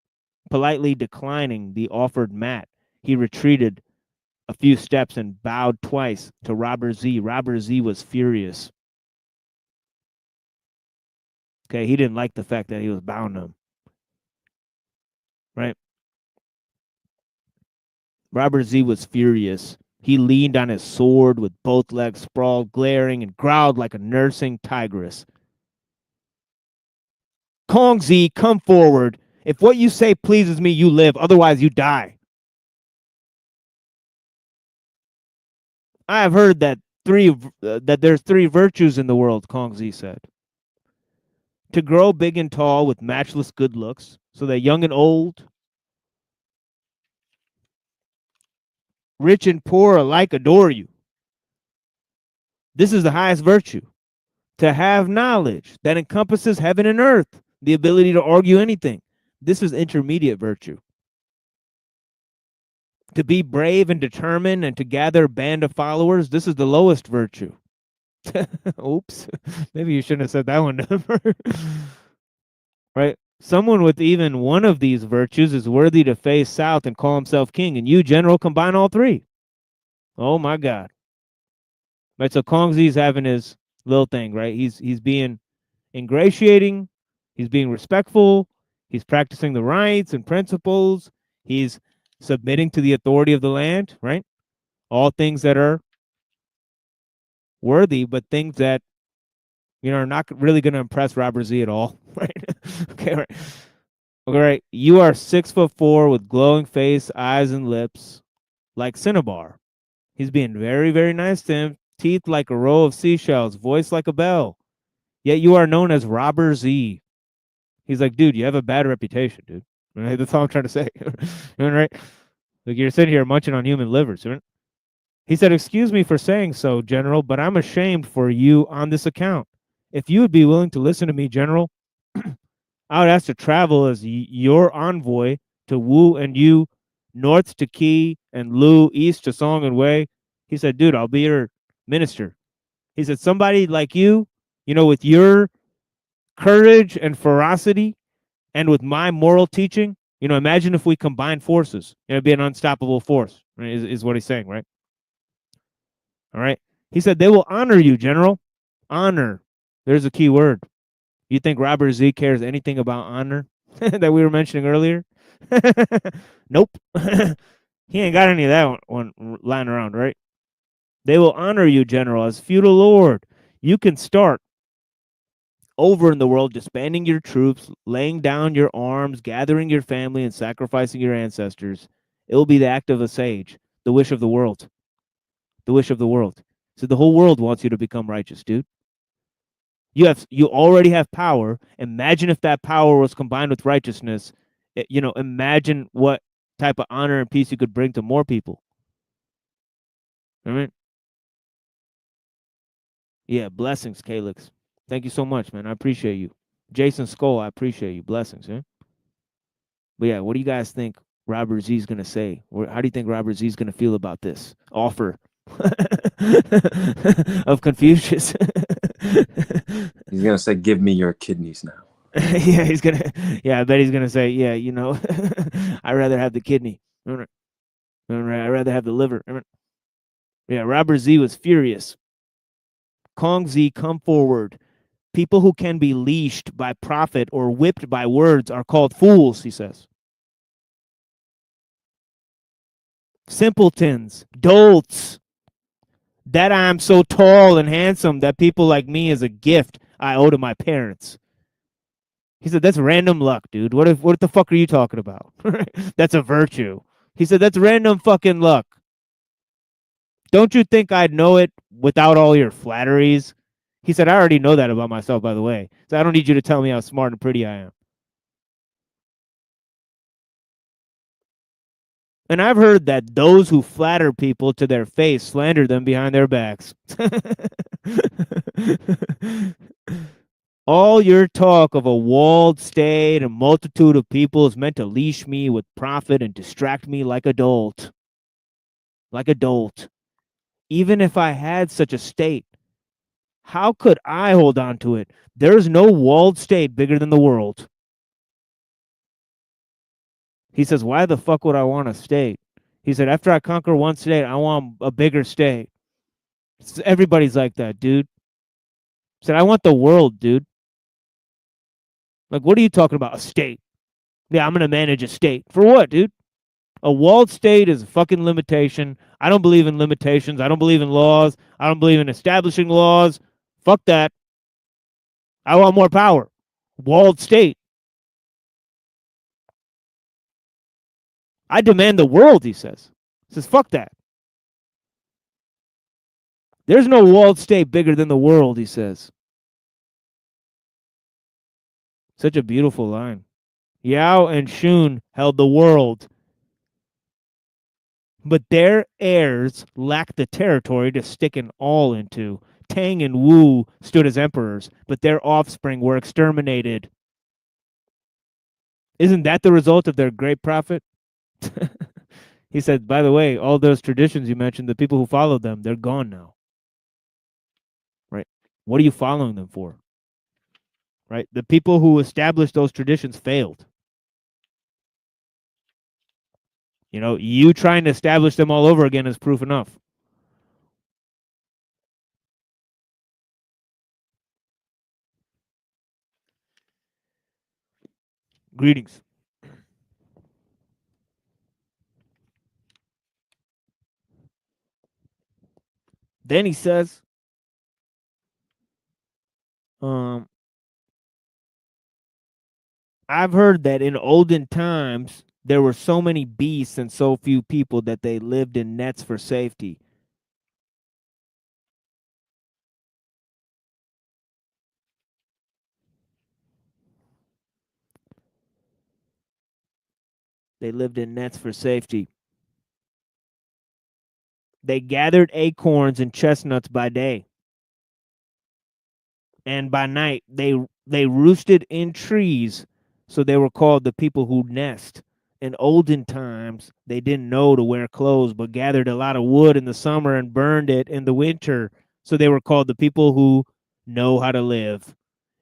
politely declining the offered mat. He retreated a few steps and bowed twice to Robert Z. Robert Z was furious. Okay, he didn't like the fact that he was bowing to him. Right? Robert Z was furious. He leaned on his sword with both legs sprawled, glaring, and growled like a nursing tigress. Kong Z, come forward. If what you say pleases me, you live. Otherwise, you die. I have heard that there's three virtues in the world, Kong Z said. To grow big and tall with matchless good looks, so that young and old, rich and poor alike adore you. This is the highest virtue. To have knowledge that encompasses heaven and earth, the ability to argue anything. This is intermediate virtue. To be brave and determined and to gather a band of followers, this is the lowest virtue. Oops. Maybe you shouldn't have said that one. Right? Someone with even one of these virtues is worthy to face south and call himself king, and you, general, combine all three. Oh my God. Right, so Kong Z's having his little thing, right? He's being ingratiating, he's being respectful, he's practicing the rights and principles, he's submitting to the authority of the land, right? All things that are worthy, but things that, you know, are not really going to impress Robert Z at all, right? Okay, right. Okay, right. You are 6'4" with glowing face, eyes, and lips like Cinnabar. He's being very, very nice to him. Teeth like a row of seashells, voice like a bell. Yet you are known as Robert Z. He's like, dude, you have a bad reputation, dude. Right? That's all I'm trying to say. Right? Like, you're sitting here munching on human livers. Right? He said, excuse me for saying so, General, but I'm ashamed for you on this account. If you would be willing to listen to me, General, I would ask to travel as your envoy to Wu and you, north to Qi and Lu, east to Song and Wei. He said, dude, I'll be your minister. He said, somebody like you You know, with your courage and ferocity and with my moral teaching, you know, imagine if we combine forces. You know, it'd be an unstoppable force, right, is what he's saying, right? All right. He said, they will honor you, General. Honor. There's a key word. You think Robert Z cares anything about honor that we were mentioning earlier? Nope. He ain't got any of that one lying around, right? They will honor you, General, as feudal lord. You can start over in the world, disbanding your troops, laying down your arms, gathering your family, and sacrificing your ancestors. It will be the act of a sage, the wish of the world. The wish of the world. So the whole world wants you to become righteous, dude. You already have power. Imagine if that power was combined with righteousness. You know, imagine what type of honor and peace you could bring to more people. I mean, yeah, blessings, Calix. Thank you so much, man. I appreciate you. Jason Skull, I appreciate you. Blessings, man. But yeah, what do you guys think Robert Z is going to say? Or how do you think Robert Z is going to feel about this offer of Confucius? He's going to say, give me your kidneys now. Yeah, he's going to, yeah, I bet he's going to say, yeah, you know, I'd rather have the kidney. I'd rather have the liver. Yeah, Robert Z was furious. Kong Z, come forward. People who can be leashed by profit or whipped by words are called fools, he says. Simpletons, dolts. That I am so tall and handsome that people like me is a gift I owe to my parents. He said, that's random luck, dude. What the fuck are you talking about? That's a virtue. He said, that's random fucking luck. Don't you think I'd know it without all your flatteries? He said, I already know that about myself, by the way. So I don't need you to tell me how smart and pretty I am. And I've heard that those who flatter people to their face slander them behind their backs. All your talk of a walled state and multitude of people is meant to leash me with profit and distract me like a dolt. Like a dolt. Even if I had such a state, how could I hold on to it? There's no walled state bigger than the world. He says, why the fuck would I want a state? He said, after I conquer one state, I want a bigger state. Everybody's like that, dude. He said, I want the world, dude. Like, what are you talking about? A state? Yeah, I'm going to manage a state. For what, dude? A walled state is a fucking limitation. I don't believe in limitations. I don't believe in laws. I don't believe in establishing laws. Fuck that. I want more power. Walled state. I demand the world, he says. He says, fuck that. There's no walled state bigger than the world, he says. Such a beautiful line. Yao and Shun held the world, but their heirs lacked the territory to stick an awl into. Tang and Wu stood as emperors, but their offspring were exterminated. Isn't that the result of their great prophet? He said, by the way, all those traditions you mentioned, the people who followed them, they're gone now. Right? What are you following them for? Right? The people who established those traditions failed. You know, you trying to establish them all over again is proof enough. Greetings. Then he says, I've heard that in olden times, there were so many beasts and so few people that they lived in nets for safety. They lived in nets for safety. They gathered acorns and chestnuts by day. And by night, they roosted in trees, so they were called the people who nest. In olden times, they didn't know to wear clothes, but gathered a lot of wood in the summer and burned it in the winter, so they were called the people who know how to live.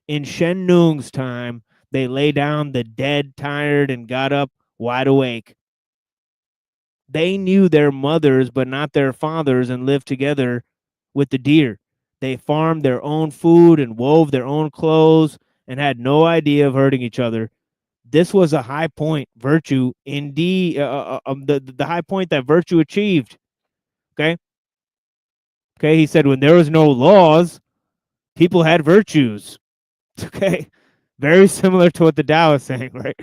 In Shen Nung's time, they lay down the dead, tired, and got up wide awake. They knew their mothers, but not their fathers, and lived together with the deer. They farmed their own food and wove their own clothes and had no idea of hurting each other. This was a high point virtue, indeed, the high point that virtue achieved. Okay. Okay. He said when there was no laws, people had virtues. Okay. Very similar to what the Tao is saying, right?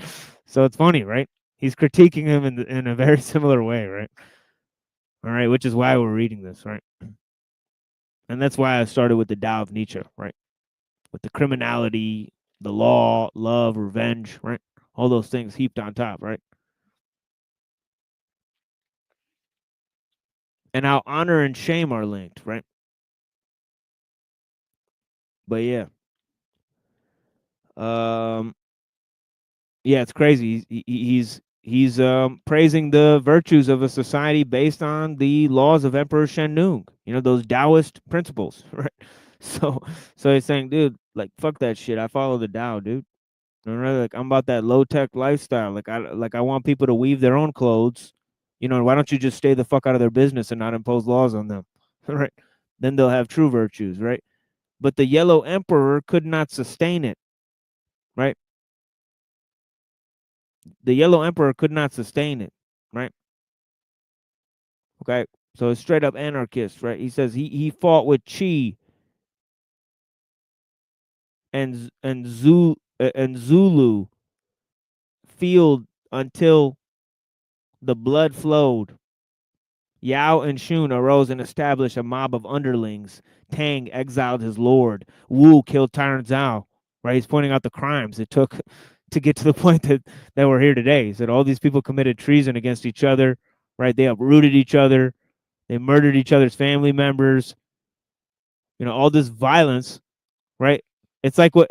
So it's funny, right? He's critiquing him in a very similar way, right? All right, which is why we're reading this, right? And that's why I started with the Tao of Nietzsche, right? With the criminality, the law, love, revenge, right? All those things heaped on top, right? And how honor and shame are linked, right? But yeah. Yeah, it's crazy. He's praising the virtues of a society based on the laws of Emperor Shen Nung. You know, those Taoist principles, right? So he's saying, dude, like fuck that shit. I follow the Tao, dude. You know, like I'm about that low tech lifestyle. Like I want people to weave their own clothes. You know, why don't you just stay the fuck out of their business and not impose laws on them? Right? Then they'll have true virtues, right? But the Yellow Emperor could not sustain it, right? The Yellow Emperor could not sustain it, right? Okay, so it's straight up anarchist, right? He says he fought with Chi and Zulu field until the blood flowed. Yao and Shun arose and established a mob of underlings. Tang exiled his lord. Wu killed Tyrant Zhao. Right? He's pointing out the crimes it took to get to the point that we're here today. He said all these people committed treason against each other. Right? They uprooted each other. They murdered each other's family members. You know, all this violence. Right? It's like what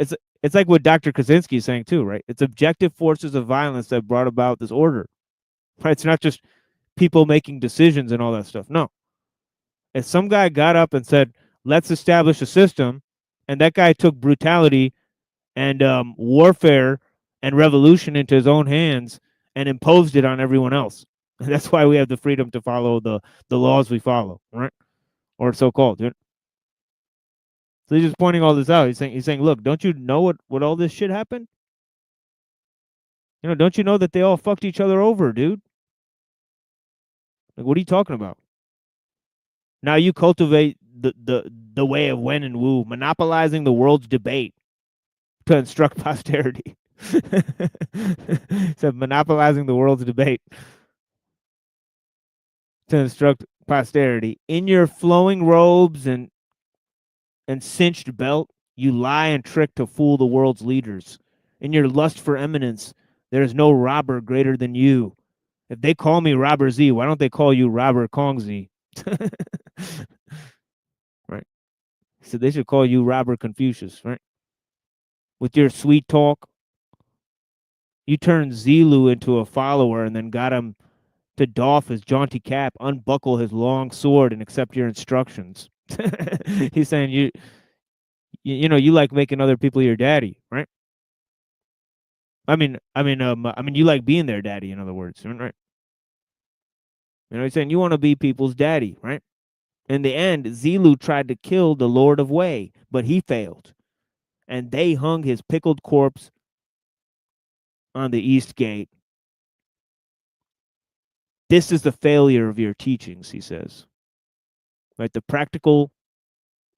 Dr. Kaczynski is saying too. Right? It's objective forces of violence that brought about this order. Right? It's not just people making decisions and all that stuff. No. If some guy got up and said, let's establish a system, and that guy took brutality and warfare and revolution into his own hands and imposed it on everyone else. And that's why we have the freedom to follow the laws we follow, right? Or so-called. Dude. So he's just pointing all this out. He's saying, look, don't you know what all this shit happened? You know, don't you know that they all fucked each other over, dude? Like, what are you talking about? Now you cultivate the way of Wen and Wu, monopolizing the world's debate to instruct posterity. So monopolizing the world's debate to instruct posterity. In your flowing robes and cinched belt, you lie and trick to fool the world's leaders. In your lust for eminence, there is no robber greater than you. If they call me Robber Z, why don't they call you Robber Kong Z? Right. So they should call you Robert Confucius, right? With your sweet talk, you turned Zilu into a follower and then got him to doff his jaunty cap, unbuckle his long sword, and accept your instructions. He's saying you know, you like making other people your daddy, right? I mean, you like being their daddy, in other words, right? You know, he's saying you want to be people's daddy, right? In the end, Zilu tried to kill the Lord of Wei, but he failed. And they hung his pickled corpse on the east gate. This is the failure of your teachings, he says. Right? The practical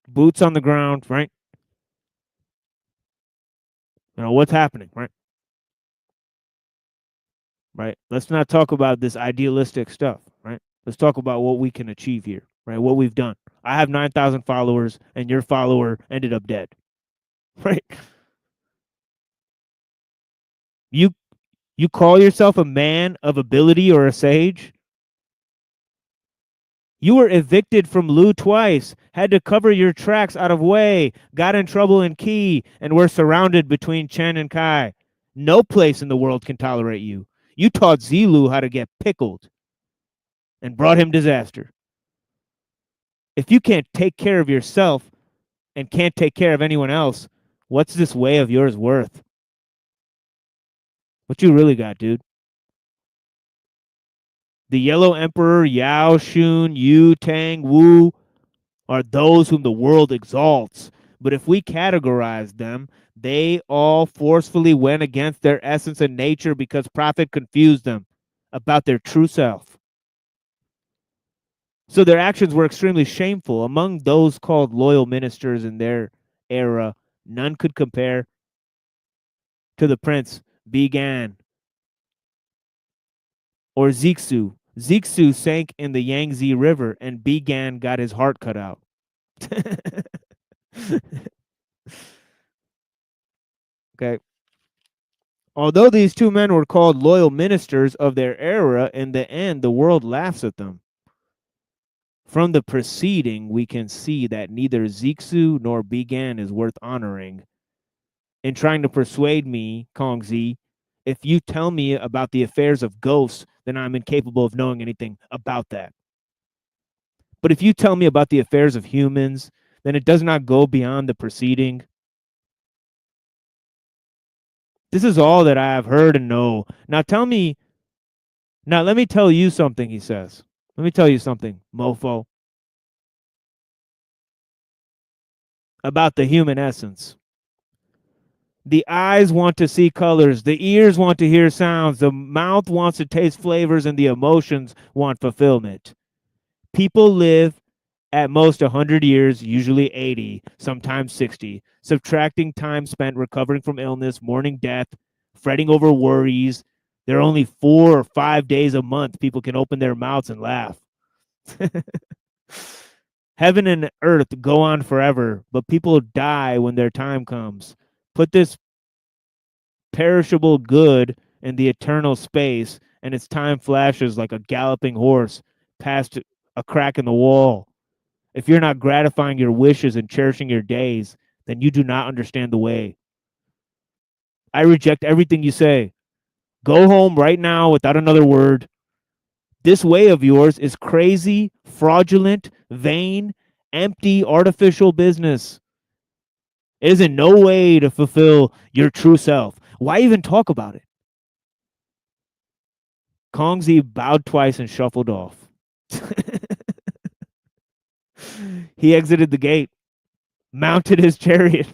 boots on the ground, right? You know, what's happening, right? Right? Let's not talk about this idealistic stuff, right? Let's talk about what we can achieve here, right? What we've done. I have 9,000 followers, and your follower ended up dead, right? You call yourself a man of ability or a sage? You were evicted from Lu twice, had to cover your tracks out of Wei, got in trouble in Qi, and were surrounded between Chen and Kai. No place in the world can tolerate you. You taught Zilu how to get pickled and brought him disaster. If you can't take care of yourself, and can't take care of anyone else, what's this way of yours worth? What you really got, dude? The Yellow Emperor, Yao, Shun, Yu, Tang, Wu are those whom the world exalts. But if we categorize them, they all forcefully went against their essence and nature because profit confused them about their true self. So their actions were extremely shameful. Among those called loyal ministers in their era, none could compare to the prince Bigan or Zixu. Zixu sank in the Yangtze River, and Bigan got his heart cut out. Okay. Although these two men were called loyal ministers of their era, in the end, the world laughs at them. From the preceding, we can see that neither Zixu nor Bigan is worth honoring. In trying to persuade me, Kongzi, if you tell me about the affairs of ghosts, then I'm incapable of knowing anything about that. But if you tell me about the affairs of humans, then it does not go beyond the preceding. This is all that I have heard and know. Now let me tell you something, he says. Let me tell you something, mofo, about the human essence. The eyes want to see colors, the ears want to hear sounds, the mouth wants to taste flavors, and the emotions want fulfillment. People live at most 100 years, usually 80, sometimes 60, subtracting time spent recovering from illness, mourning death, fretting over worries. There are only 4 or 5 days a month people can open their mouths and laugh. Heaven and earth go on forever, but people die when their time comes. Put this perishable good in the eternal space, and its time flashes like a galloping horse past a crack in the wall. If you're not gratifying your wishes and cherishing your days, then you do not understand the way. I reject everything you say. Go home right now without another word. This way of yours is crazy, fraudulent, vain, empty, artificial business. It is in no way to fulfill your true self. Why even talk about it? Kongzi bowed twice and shuffled off. He exited the gate, mounted his chariot,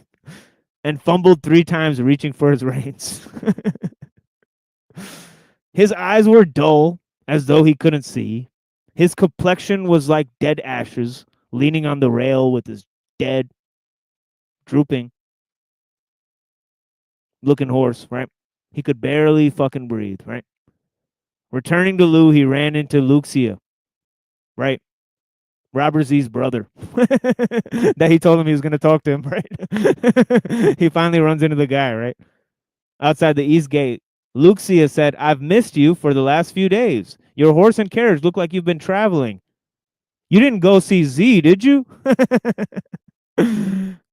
and fumbled 3 times, reaching for his reins. His eyes were dull, as though he couldn't see. His complexion was like dead ashes, leaning on the rail with his dead, drooping looking horse, right? He could barely fucking breathe, right? Returning to Lou, he ran into Luxia, right? Robert Z's brother that he told him he was going to talk to him, right? He finally runs into the guy, right? Outside the east gate. Luxia said, I've missed you for the last few days. Your horse and carriage look like you've been traveling. You didn't go see Z, did you?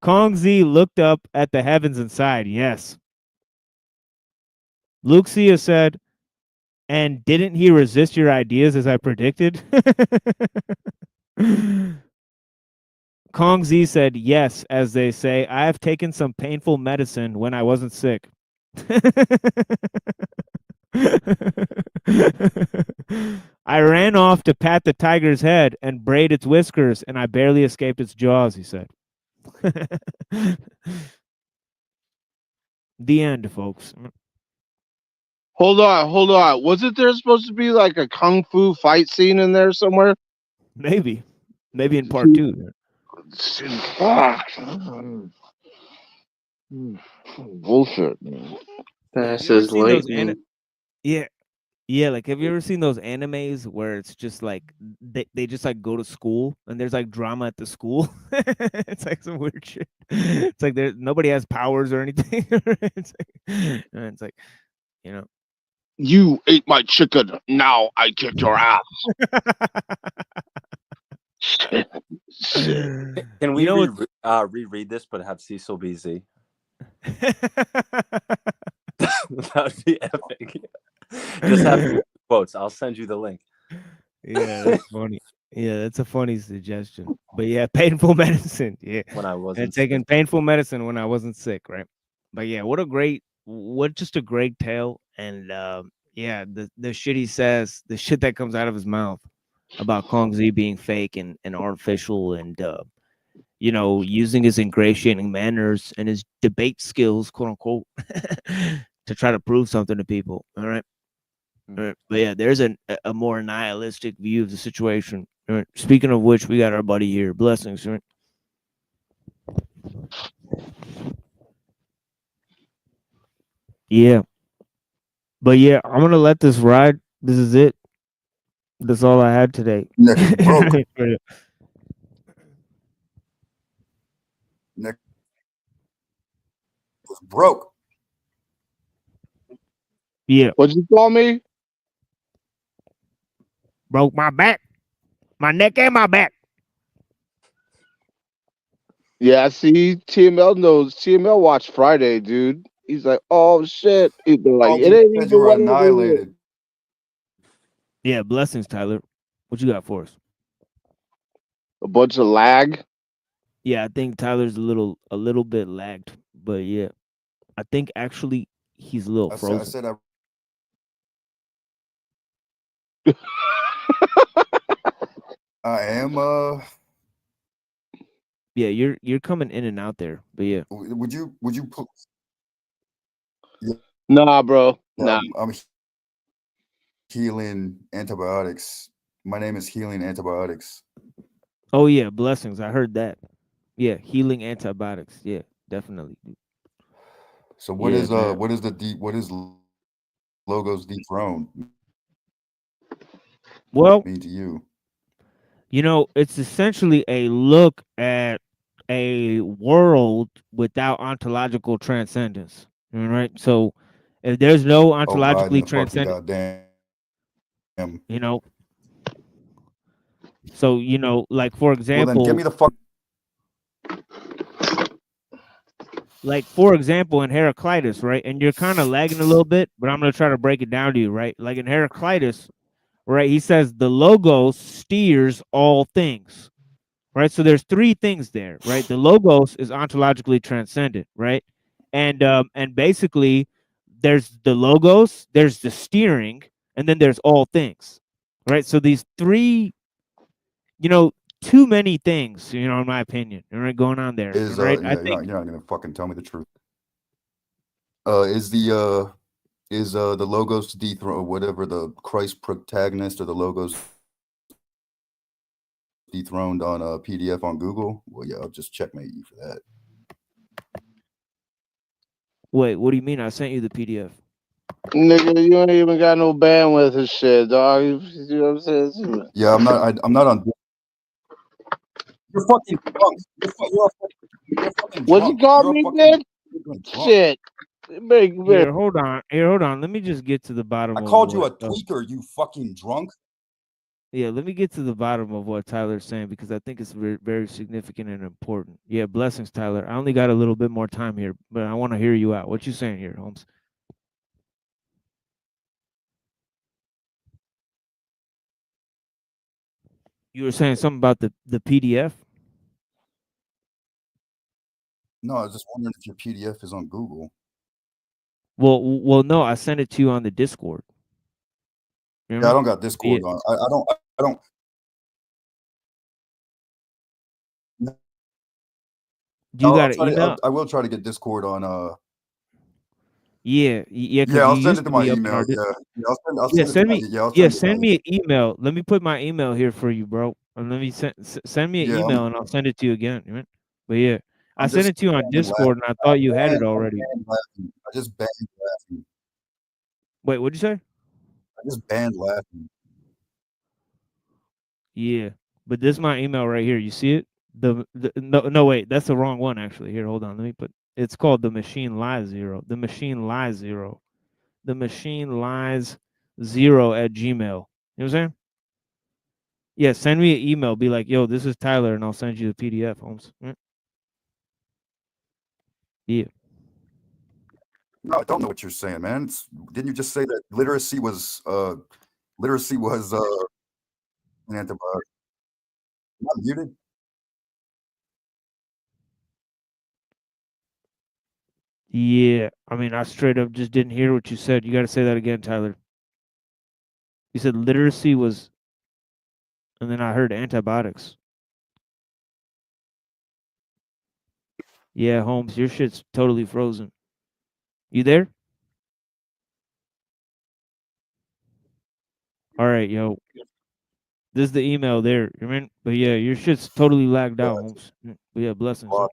Kong Z looked up at the heavens and sighed, yes. Luxia said, and didn't he resist your ideas as I predicted? Kong Z said, yes, as they say, I have taken some painful medicine when I wasn't sick. I ran off to pat the tiger's head and braid its whiskers, and I barely escaped its jaws, he said. The end, folks. Hold on. Wasn't there supposed to be like a kung fu fight scene in there somewhere? Maybe in part 2. Bullshit. That's his lightning. Yeah, like have you ever seen those animes where it's just like they just like go to school and there's like drama at the school? It's like some weird shit. It's like nobody has powers or anything. It's like, you know. You ate my chicken. Now I kick your ass. Shit. Can we reread this but have Cecil be Z? That would be epic. Just have quotes. I'll send you the link. Yeah, that's funny. Yeah, that's a funny suggestion. But yeah, painful medicine. Yeah. when I And wasn't taking sick. painful medicine when I wasn't sick, right? But yeah, what just a great tale. And yeah, the shit he says, the shit that comes out of his mouth about Kong Z being fake and artificial and you know, using his ingratiating manners and his debate skills, quote unquote, to try to prove something to people. All right. All right. But yeah, there's a more nihilistic view of the situation. All right. Speaking of which, we got our buddy here. Blessings, right? Yeah. But yeah, I'm gonna let this ride. This is it. That's all I had today. Neck is broke. Neck was broke. Yeah. What'd you call me? Broke my back, my neck, and my back. Yeah, I see TML knows. TML watched Friday, dude. He's like, oh shit. They're like, Called it you ain't because even you were what it is. annihilated. Yeah, blessings, Tyler. What you got for us? A bunch of lag. Yeah, I think Tyler's a little bit lagged, but yeah, I think actually he's a little I frozen. said I am. Yeah, you're coming in and out there, but yeah. Would you? Yeah, Nah, bro. Nah. I'm healing antibiotics. My name is Healing Antibiotics. Oh yeah, blessings. I heard that. Yeah, healing antibiotics. Yeah, definitely. So what Yeah, is man. what is Logos Dethrone Well, mean to you? you know, it's essentially a look at a world without ontological transcendence. All right. So if there's no Oh, Biden, ontologically the fucking transcendent, goddamn. you know, so you know, like for Well, then give example, me the fuck. in Heraclitus, right? And you're kind of lagging a little bit, but I'm gonna try to break it down to you, right? Like in Heraclitus, right? He says the logos steers all things, right? So there's three things there, right? The logos is ontologically transcendent, right? And basically there's the logos, there's the steering, and then there's all things, right? So these three, you know, too many things, you know, in my opinion, right, going on there, Is right? yeah, I think you're not gonna fucking tell me the truth. Is the Logos Dethrone, whatever the Christ protagonist or the Logos Dethroned on a PDF on Google? Well, yeah, I'll just checkmate you for that. Wait, what do you mean? I sent you the PDF. Nigga, you ain't even got no bandwidth and shit, dog. You know what I'm saying? Yeah, I'm not on. You're fucking drunk. You're fucking What you drunk. call You're me, fucking bitch? drunk. Shit. Here, hold on. Let me just get to the bottom I of called you a what, tweaker, you fucking drunk. yeah, let me get to the bottom of what Tyler's saying because I think it's very, very significant and important. Yeah, blessings, Tyler. I only got a little bit more time here, but I want to hear you out. What you saying here, Holmes? You were saying something about the PDF? No, I was just wondering if your PDF is on Google. Well, no, I sent it to you on the Discord. Yeah, I don't got Discord on. I don't. Do you got an email? I will try to get Discord on. Yeah, because I'll you send used it to to my be up in email. our Yeah, send me. I'll Yeah, send it send to me an email. Let me put my email here for you, bro. And let me send me an Yeah, email, and I'll send it to you again. Right? But yeah, I I'm sent just it to you on banned Discord, and I thought you had it already. laughing. I just banned laughing. Wait, what'd you say? I just banned laughing. Yeah, but this is my email right here. You see it? No wait, that's the wrong one actually. Here, hold on. Let me put. It's called the machine lies zero. The machine lies zero. The machine lies zero at Gmail. You know what I'm saying? Yeah, send me an email. Be like, yo, this is Tyler, and I'll send you the PDF, Holmes. Yeah. No, I don't know what you're saying, man. Didn't you just say that literacy was an antibiotic? Not muted? Yeah, I mean, I straight up just didn't hear what you said. You got to say that again, Tyler. You said literacy was, and then I heard antibiotics. Yeah, Holmes, your shit's totally frozen. You there? All right, yo. This is the email there. You mean? But yeah, your shit's totally lagged out, Holmes. But yeah, blessings. Huh?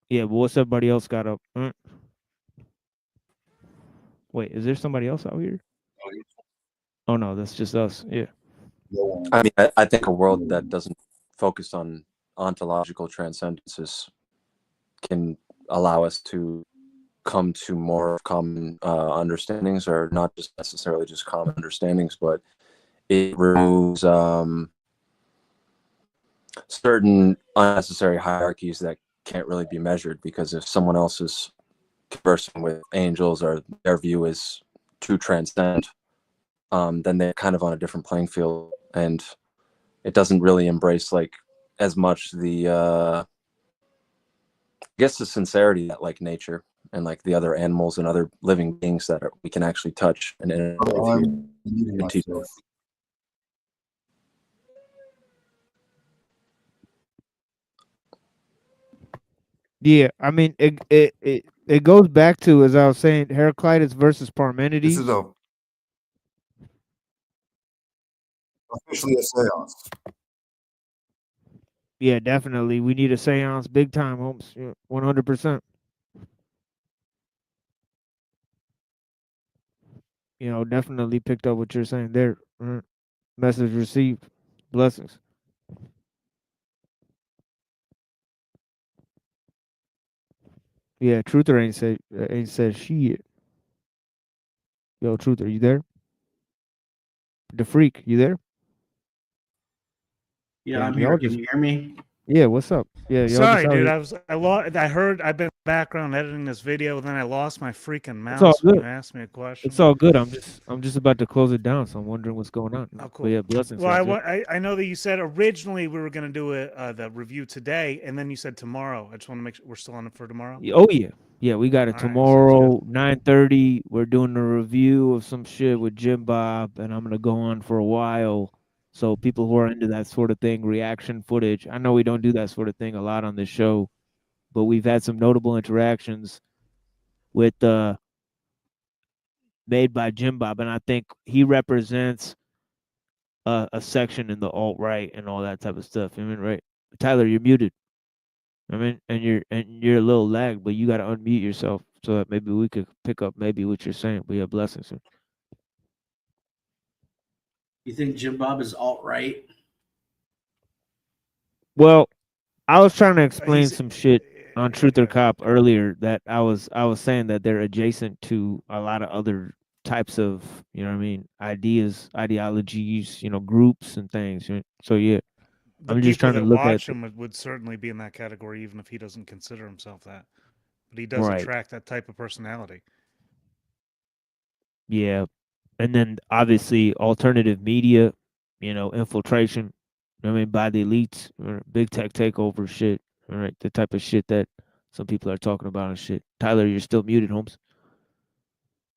Yeah, but what's everybody else got up? Wait, is there somebody else out here? Oh no, that's just us. Yeah. I mean, I think a world that doesn't focus on ontological transcendences can allow us to come to more common understandings, or not just necessarily just common understandings, but it removes certain unnecessary hierarchies that can't really be measured, because if someone else is conversing with angels, or their view is to transcend, then they're kind of on a different playing field, and it doesn't really embrace like as much the I guess the sincerity that like nature and like the other animals and other living beings that we can actually touch and interact with. Yeah, I mean, it goes back to, as I was saying, Heraclitus versus This Parmenides. is officially a seance. Yeah, definitely. We need a seance big time, Holmes. Yeah, 100%. You know, definitely picked up what you're saying there. Message received. Blessings. Yeah, Truther ain't said shit. Yo, Truther, you there? The freak, you there? Yeah, Damn, I'm y'all here. Can just you hear me? Yeah, what's up? Yeah, y'all just Sorry, out dude. here. I heard I've been background editing this video, and then I lost my freaking It's all mouse when good. you asked me a question. It's all good. I'm just about to close it down, so I'm wondering what's going on. Oh, But cool. yeah, blessings. Well, Holmes, yeah. I know that you said originally we were going to do the review today, and then you said tomorrow. I just want to make sure we're still on it for tomorrow. Oh yeah, yeah. We got it All right, sounds tomorrow, 9:30. We're doing a review of some shit with Jim Bob, and I'm gonna go on for a while. So people who are into that sort of thing, reaction footage. I know we don't do that sort of thing a lot on this show, but we've had some notable interactions with made by Jim Bob, and I think he represents a section in the alt right and all that type of stuff. I mean, right? Tyler, you're muted. I mean, and you're a little lagged, but you got to unmute yourself so that maybe we could pick up maybe what you're saying. We have blessings. You think Jim Bob is alt right? Well, I was trying to explain He's some shit on Truth or Cop earlier that I was saying that they're adjacent to a lot of other types of, you know what I mean, ideas, ideologies, groups and things. So yeah, the I'm just people trying to that look at watch him would certainly be in that category, even if he doesn't consider himself that. But he does right. attract that type of personality. Yeah. And then obviously alternative media, infiltration, I mean, by the elites, big tech takeover shit, all right, the type of shit that some people are talking about and shit. Tyler, you're still muted, Holmes.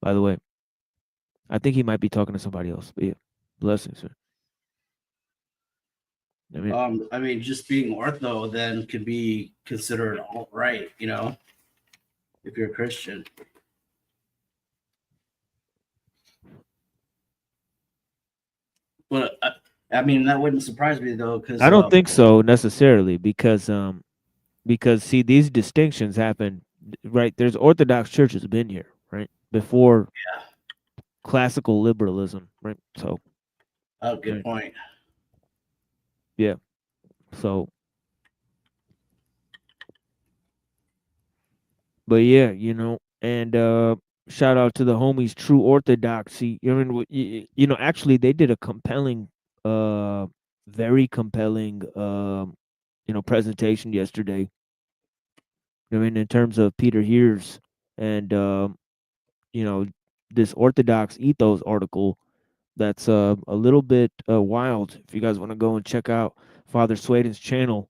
By the way, I think he might be talking to somebody else. But yeah, blessings, sir. I mean, just being ortho then could be considered alt right, if you're a Christian. But I mean, that wouldn't surprise me though, because I don't think so necessarily because see these distinctions happen right. There's Orthodox churches been here right before classical liberalism, right? So, oh, good point. Yeah, so but yeah, and shout out to the homies True Orthodoxy. Actually they did a compelling very compelling presentation yesterday. I mean, in terms of Peter Hears and this Orthodox Ethos article that's a little bit wild. If you guys want to go and check out Father Swaden's channel.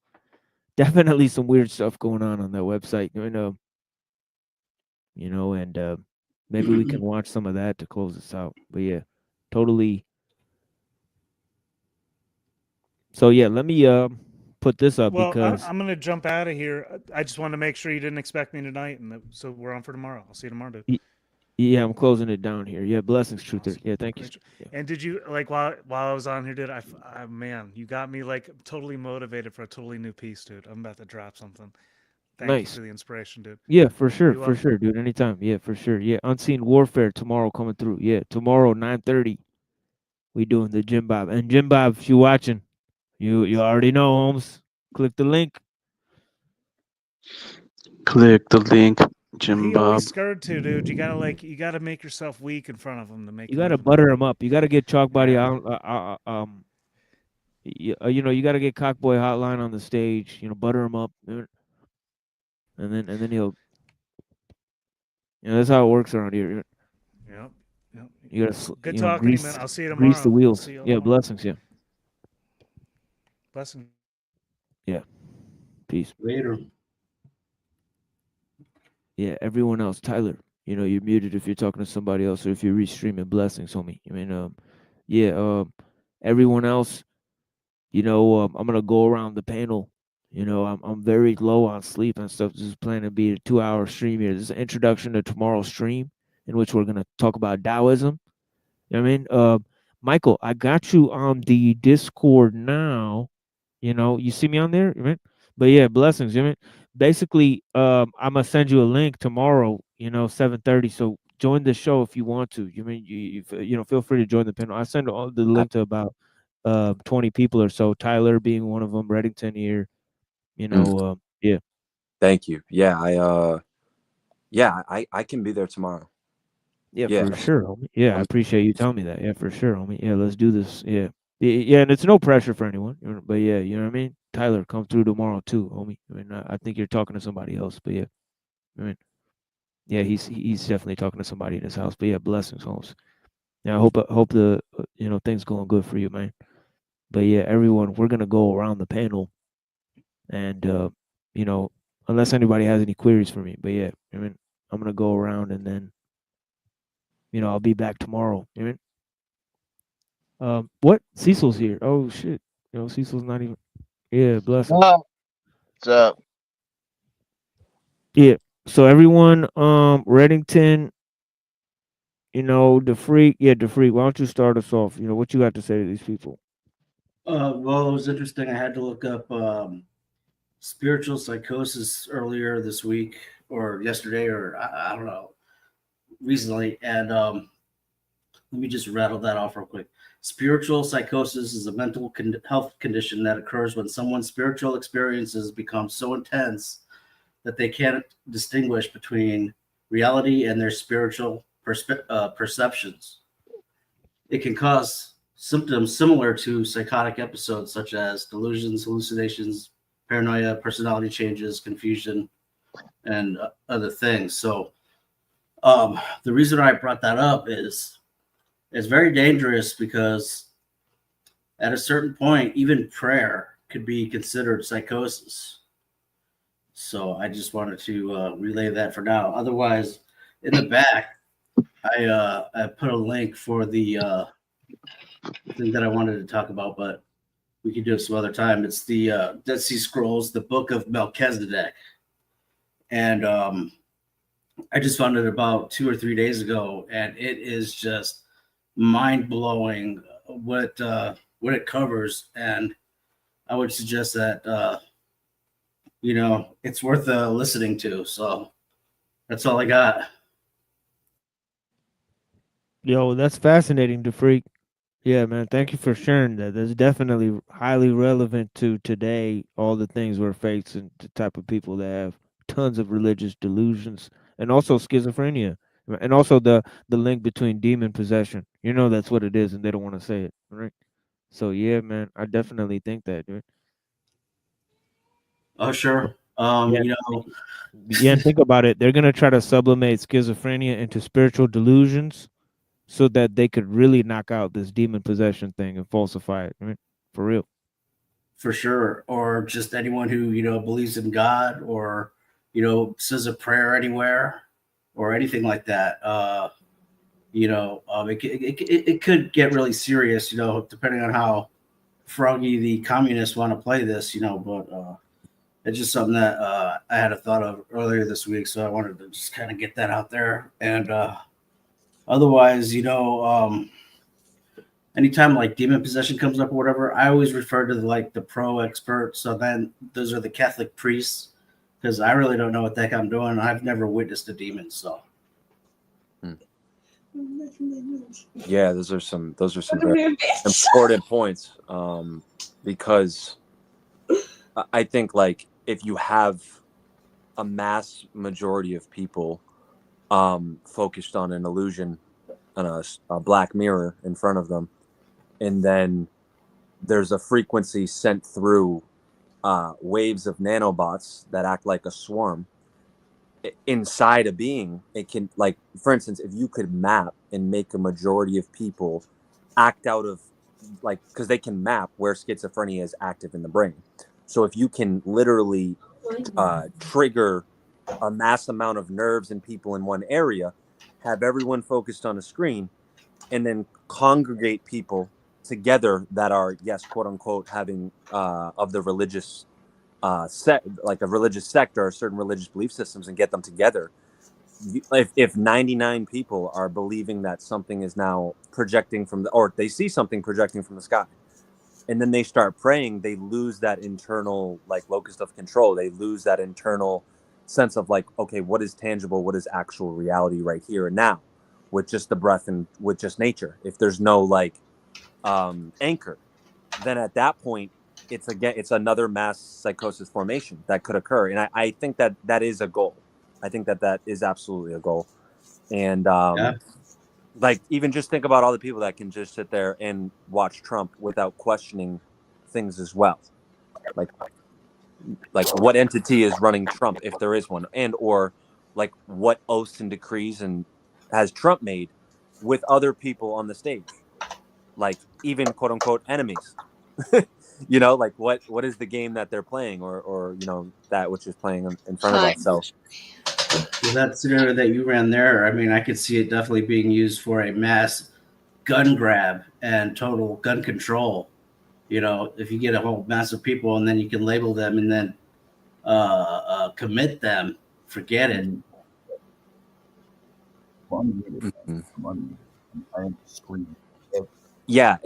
Definitely some weird stuff going on that website. And maybe we can watch some of that to close this out. But yeah, totally. So yeah, let me put this up Well, because I'm going to jump out of here. I just wanted to make sure you didn't expect me tonight, and so we're on for tomorrow. I'll see you tomorrow, dude. yeah, I'm closing it down here. Yeah, blessings, truther. Awesome. Yeah, thank you. Great. And did you like while I was on here, dude? Man, you got me like totally motivated for a totally new piece, dude. I'm about to drop something. Thank you Nice. for the inspiration, dude. Yeah, for sure, Be well. dude. Anytime. Yeah, for sure. Yeah, Unseen Warfare tomorrow coming through. Yeah, tomorrow 9:30. We doing the Jim Bob. And Jim Bob, if you watching, you already know, Holmes. Click the link. Click the link, Jim He Bob. always scared to, dude. You gotta make yourself weak in front of him to make. You gotta butter him up. You gotta get Chalk Body out. You gotta get Cockboy Hotline on the stage. Butter him up, and then he'll. That's how it works around here. Yep. You gotta. Good talking grease, to you, man. I'll see you grease the tomorrow. wheels. See you Yeah, tomorrow. blessings. Yeah. Blessings. Yeah. Peace. Later. Yeah, everyone else, Tyler, you're muted if you're talking to somebody else or if you're restreaming. Blessings, homie. Everyone else, I'm gonna go around the panel. I'm very low on sleep and stuff. This is planning to be a 2-hour stream here. This is an introduction to tomorrow's stream, in which we're gonna talk about Taoism. You know what I mean? Michael, I got you on the Discord now. You see me on there, right? But yeah, blessings. Basically, I'm gonna send you a link tomorrow. 7:30. So join the show if you want to. Feel free to join the panel. I send all the link to about 20 people or so. Tyler being one of them. Reddington here. Yeah. Thank you. Yeah, I can be there tomorrow. Yeah, for sure, homie. Yeah, I appreciate you telling me that. Yeah, for sure, homie. Yeah, let's do this. Yeah. Yeah, and it's no pressure for anyone. But yeah, you know what I mean? Tyler, come through tomorrow too, homie. I think you're talking to somebody else, but yeah. Yeah, he's definitely talking to somebody in his house. But yeah, blessings, Holmes. Yeah, I hope the things going good for you, man. But yeah, everyone, we're gonna go around the panel, and unless anybody has any queries for me. But yeah, I'm gonna go around and then I'll be back tomorrow. What? Cecil's here. Oh shit. Cecil's not even. Yeah, blessings. What's up? Yeah. So everyone, Reddington, the freak. Yeah, the freak. Why don't you start us off? What you got to say to these people? Well, it was interesting. I had to look up spiritual psychosis earlier this week or yesterday or I don't know, recently. And let me just rattle that off real quick. Spiritual psychosis is a mental health condition that occurs when someone's spiritual experiences become so intense that they can't distinguish between reality and their spiritual perceptions. It can cause symptoms similar to psychotic episodes such as delusions, hallucinations, paranoia, personality changes, confusion, and other things. So the reason I brought that up is it's very dangerous because at a certain point, even prayer could be considered psychosis. So I just wanted to relay that for now. Otherwise, in the back, I put a link for the thing that I wanted to talk about, but we can do it some other time. It's the Dead Sea Scrolls, the Book of Melchizedek. And I just found it about 2 or 3 days ago, and it is just mind-blowing what it covers. And I would suggest that it's worth listening to. So that's all I got. Yo, that's fascinating, the freak. Yeah, man. Thank you for sharing that. That's definitely highly relevant to today. All the things we're facing, the type of people that have tons of religious delusions, and also schizophrenia, and also the link between demon possession. That's what it is, and they don't want to say it, right? So yeah, man. I definitely think that, dude. Oh, sure. Yeah, and think about it. They're gonna try to sublimate schizophrenia into spiritual delusions, so that they could really knock out this demon possession thing and falsify it, right? For real. for sure, or just anyone who believes in God, or says a prayer anywhere, or anything like that. It could get really serious, depending on how froggy the communists want to play this, but it's just something that I had a thought of earlier this week, so I wanted to just kind of get that out there. And otherwise, anytime like demon possession comes up or whatever, I always refer to the pro experts. So then those are the Catholic priests, because I really don't know what the heck I'm doing. I've never witnessed a demon, so. Yeah, those are some very important points, because I think like if you have a mass majority of people focused on an illusion and a black mirror in front of them, and then there's a frequency sent through waves of nanobots that act like a swarm inside a being. It can, like, for instance, if you could map and make a majority of people act out of, like, because they can map where schizophrenia is active in the brain. So if you can literally trigger a mass amount of nerves in people in one area, have everyone focused on a screen, and then congregate people together that are, yes, quote unquote, having of the religious like a religious sect or certain religious belief systems, and get them together. If 99 people are believing that something is now projecting from or they see something projecting from the sky, and then they start praying, they lose that internal like locus of control. They lose that internal sense of like, okay, what is tangible? What is actual reality right here and now, with just the breath and with just nature? If there's no like anchor, then at that point, it's another mass psychosis formation that could occur. And I think that is a goal. I think that is absolutely a goal. And like, even just think about all the people that can just sit there and watch Trump without questioning things as well. Like what entity is running Trump, if there is one, and or like what oaths and decrees and has Trump made with other people on the stage, like even quote unquote enemies. Like what is the game that they're playing, or that which is playing in front of us. So that scenario that you ran there, I mean, I could see it definitely being used for a mass gun grab and total gun control. If you get a whole mass of people and then you can label them and then commit them, forget it. Yeah,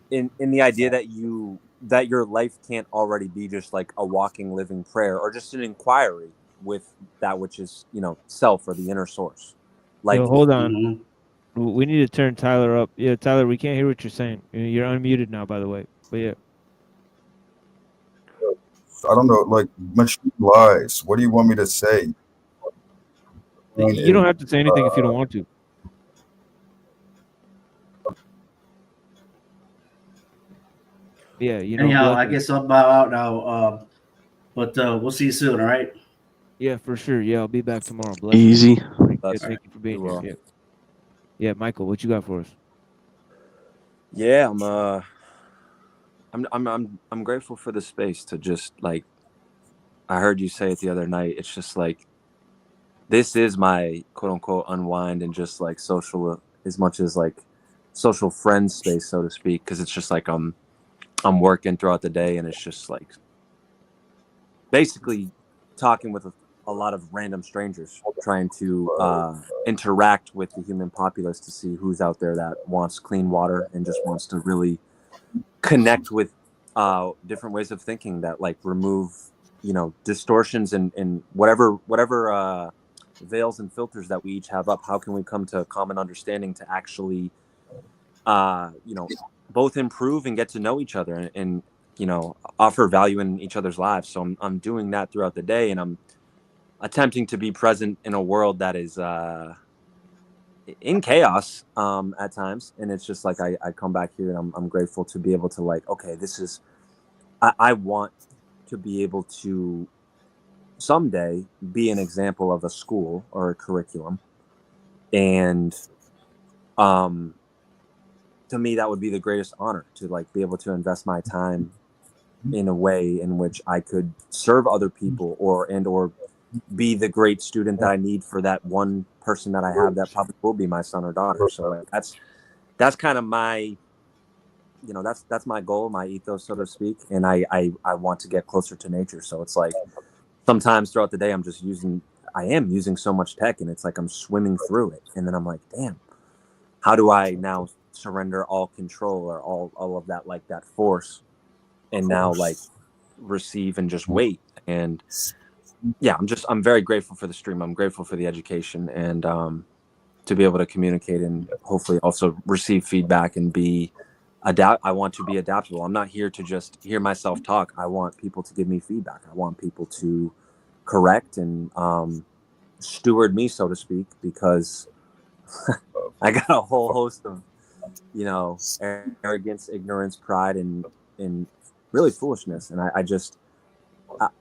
in the idea that your life can't already be just like a walking, living prayer, or just an inquiry with that which is self, or the inner source. Like, yo, hold on, we need to turn Tyler up. Yeah, Tyler, we can't hear what you're saying. You're unmuted now, by the way. But yeah, I don't know, like machine lies. What do you want me to say? you don't have to say anything if you don't want to. Yeah, anyhow, I guess I'll bow out now. But we'll see you soon. All right. Yeah, for sure. Yeah, I'll be back tomorrow. Bless Easy. Yeah, thank you for being here. Yeah, Michael, what you got for us? Yeah, I'm grateful for the space to just, like, I heard you say it the other night. It's just like, this is my quote unquote unwind and just like social, as much as like social friend space, so to speak, because it's just like I'm working throughout the day, and it's just like basically talking with a lot of random strangers, trying to interact with the human populace to see who's out there that wants clean water and just wants to really connect with different ways of thinking that like remove distortions and whatever veils and filters that we each have up. How can we come to a common understanding to actually both improve and get to know each other and offer value in each other's lives? So I'm doing that throughout the day, and I'm attempting to be present in a world that is in chaos at times. And it's just like I come back here, and I'm grateful to be able to, like, okay, this is I want to be able to someday be an example of a school or a curriculum. And to me, that would be the greatest honor, to like be able to invest my time in a way in which I could serve other people or be the great student that I need for that one person that I have that probably will be my son or daughter. So like, that's kind of my, that's my goal, my ethos, so to speak. And I want to get closer to nature. So it's like sometimes throughout the day, I am using so much tech, and it's like I'm swimming through it. And then I'm like, damn, how do I now surrender all control or all of that, like that force, and now like receive and just wait. And yeah, I'm very grateful for the stream. I'm grateful for the education and to be able to communicate and hopefully also receive feedback and I want to be adaptable. I'm not here to just hear myself talk. I want people to give me feedback. I want people to correct and steward me, so to speak, because I got a whole host of, arrogance, ignorance, pride, and really foolishness. And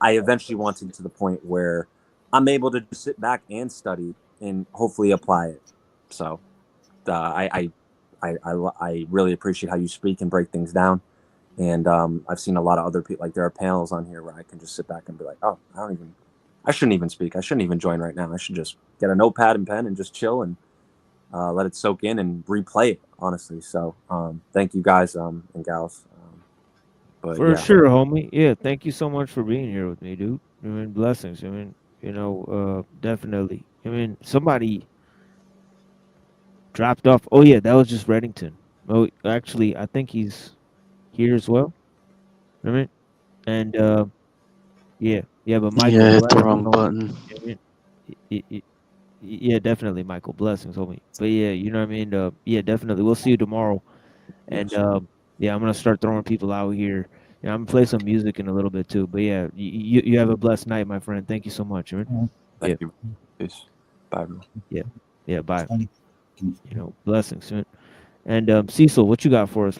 I eventually want to get to the point where I'm able to just sit back and study and hopefully apply it. So I really appreciate how you speak and break things down. And I've seen a lot of other people, like there are panels on here where I can just sit back and be like, oh, I shouldn't even speak. I shouldn't even join right now. I should just get a notepad and pen and just chill and let it soak in and replay it, honestly. So thank you guys and gals. But For yeah. sure, homie. Yeah, thank you so much for being here with me, dude. I mean, blessings. I mean, definitely. I mean, somebody dropped off. Oh yeah, that was just Reddington. Oh, actually, I think he's here as well. I mean, and yeah, but Michael, Yeah, I hit the blessings, wrong homie. button. I mean, yeah, definitely, Michael, blessings, homie. But yeah, you know what I mean. Yeah, definitely. We'll see you tomorrow. And yeah, I'm gonna start throwing people out here. Yeah, I'm gonna play some music in a little bit too. But yeah, you have a blessed night, my friend. Thank you so much. Man. Yeah. Thank you. Peace. Bye, everyone. Yeah. Bye. Blessings, man. And Cecil, what you got for us?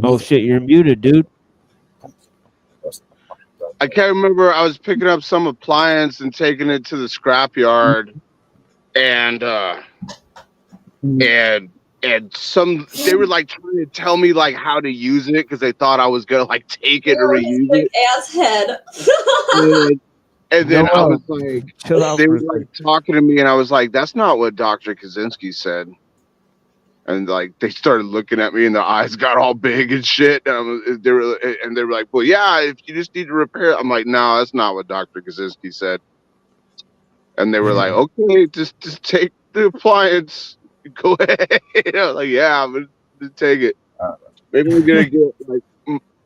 Oh shit, you're muted, dude. I can't remember. I was picking up some appliance and taking it to the scrapyard, and they were like trying to tell me like how to use it because they thought I was gonna like take it or reuse it. Ass head. And then I was like, they were like talking to me, and I was like, that's not what Dr. Kaczynski said. And like they started looking at me, and their eyes got all big and shit. And they were like, well, yeah, if you just need to repair it. I'm like, no, that's not what Dr. Kaczynski said. And they were like, okay, just take the appliance, go ahead. I was like, yeah, I'm gonna take it. Maybe I'm gonna get like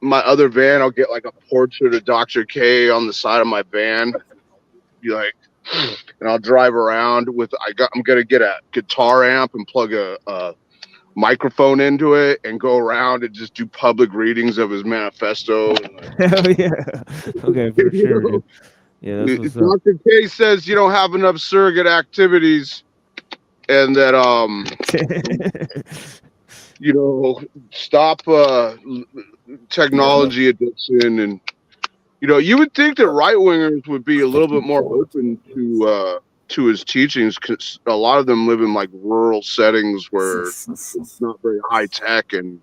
my other van. I'll get like a portrait of Dr. K on the side of my van. Be like, and I'll drive around with. I'm gonna get a guitar amp and plug a microphone into it and go around and just do public readings of his manifesto. Hell yeah. Okay, for sure, dude. Yeah, that's what's up. Dr. K says you don't have enough surrogate activities, and that stop technology addiction, and you would think that right wingers would be a little bit more open to his teachings, because a lot of them live in like rural settings where it's not very high tech, and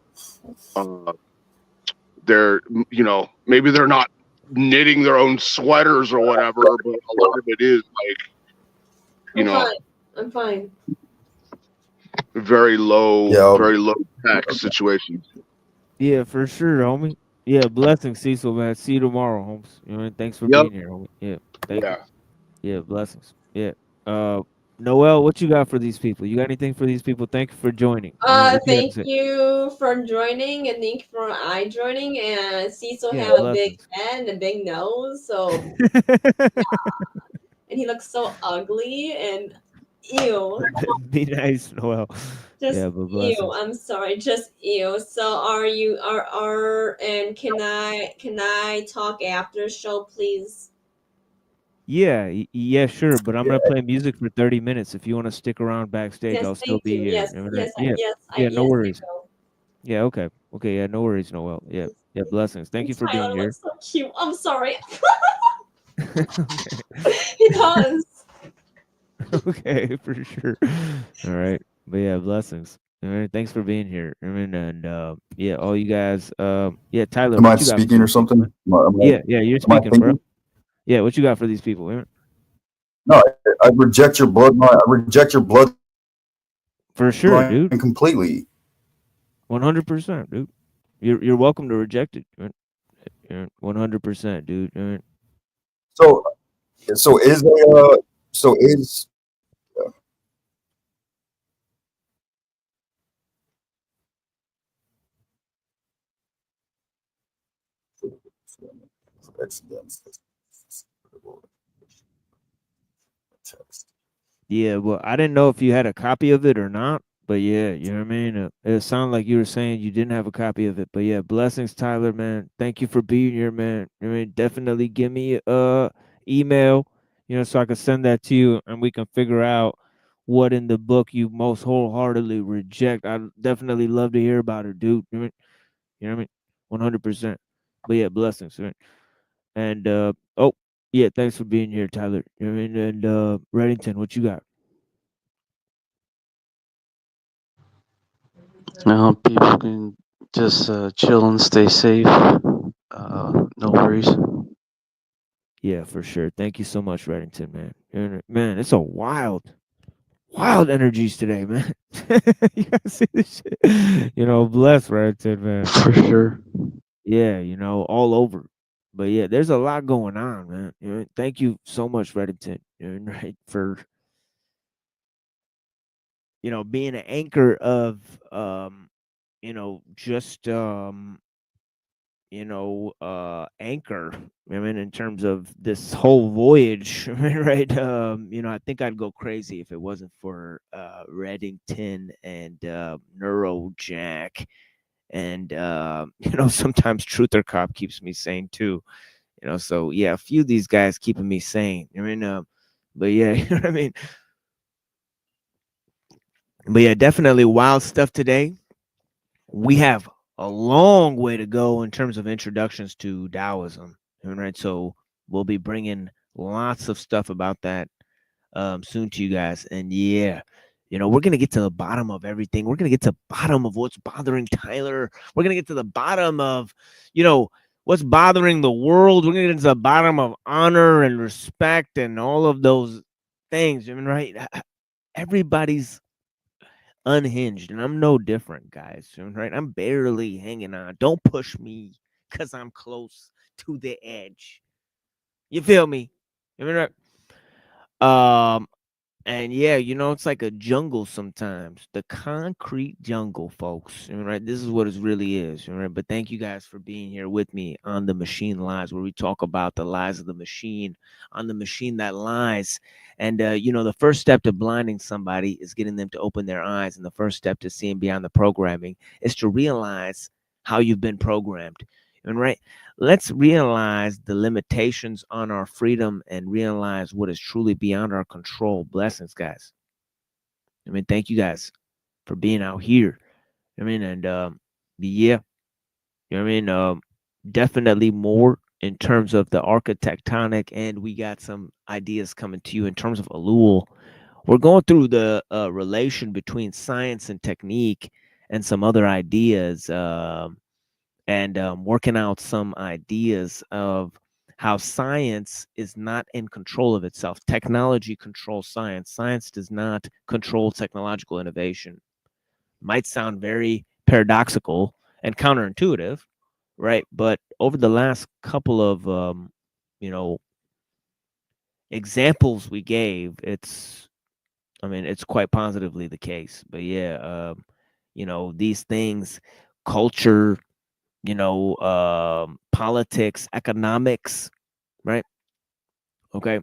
they're maybe they're not knitting their own sweaters or whatever, but a lot of it is like I'm fine. very low tech situations. Yeah, for sure, homie. Yeah, blessings, Cecil, man. See you tomorrow, Holmes. Thanks for being here, homie. Yeah, thank you. Yeah, blessings. Yeah. Noel, what you got for these people? You got anything for these people? Thank you for joining. Thank you for joining, and thank you for joining. And Cecil have a big head and a big nose, so and he looks so ugly and ew. Be nice, Noel. Just but blessings. ew. I'm sorry, just ew. So and can I talk after the show, please? Yeah, sure. But I'm gonna play music for 30 minutes. If you want to stick around backstage, I'll still be here. No worries. Yeah, okay. Yeah, no worries, Noel. Yeah, blessings. Thank you for being here. So cute. I'm sorry. He does. Okay, for sure. All right, but yeah, blessings. All right, thanks for being here. I mean, and yeah, all you guys. Yeah, Tyler, Am I what you got for speaking or these people, something? man? Yeah, you're Am I speaking, bro. thinking? Yeah, what you got for these people, man? No, I reject your bloodline. I reject your bloodline For sure, dude. completely. 100%, dude. You're welcome to reject it. 100%, dude. So, so is so is Yeah, well, I didn't know if you had a copy of it or not, but yeah, you know what I mean. It sounded like you were saying you didn't have a copy of it, but yeah, blessings, Tyler, man. Thank you for being here, man. I mean, definitely give me email, so I can send that to you, and we can figure out what in the book you most wholeheartedly reject. I'd definitely love to hear about it, dude. You know what I mean? 100%. But yeah, blessings, right? And oh, yeah, thanks for being here, Tyler. You know what I mean? And Reddington, what you got? I hope people can just chill and stay safe. No worries. Yeah, for sure. Thank you so much, Reddington, man. Man, it's a wild energies today, man. You guys see this shit? Bless Reddington, man. For sure. Yeah, all over. But yeah, there's a lot going on, man. Thank you so much, Reddington, right, for being an anchor of just anchor. I mean, in terms of this whole voyage, right? I think I'd go crazy if it wasn't for Reddington and Neurojack, and sometimes Truther Cop keeps me sane too. So yeah, a few of these guys keeping me sane. I mean, but yeah, you know what I mean. But yeah, definitely wild stuff today. We have a long way to go in terms of introductions to Taoism, right? So we'll be bringing lots of stuff about that soon to you guys. And yeah, we're gonna get to the bottom of everything. We're gonna get to the bottom of what's bothering Tyler. We're gonna get to the bottom of, what's bothering the world. We're gonna get to the bottom of honor and respect and all of those things. I mean, right? Everybody's unhinged, and I'm no different, guys. Right? I'm barely hanging on. Don't push me because I'm close to the edge. You feel me? I mean, right? And yeah, it's like a jungle sometimes. The concrete jungle, folks. Right? This is what it really is. Right? But thank you guys for being here with me on the Machine Lies, where we talk about the lies of the machine, on the machine that lies. And the first step to blinding somebody is getting them to open their eyes, and the first step to seeing beyond the programming is to realize how you've been programmed. And right, let's realize the limitations on our freedom and realize what is truly beyond our control. Blessings, guys. I mean, thank you guys for being out here. I mean, and yeah, I mean, definitely more in terms of the architectonic, and we got some ideas coming to you in terms of Elul. We're going through the relation between science and technique and some other ideas. And working out some ideas of how science is not in control of itself. Technology controls science. Science does not control technological innovation. Might sound very paradoxical and counterintuitive, right? But over the last couple of examples we gave, it's quite positively the case. But yeah, these things, culture, politics, economics, right? Okay.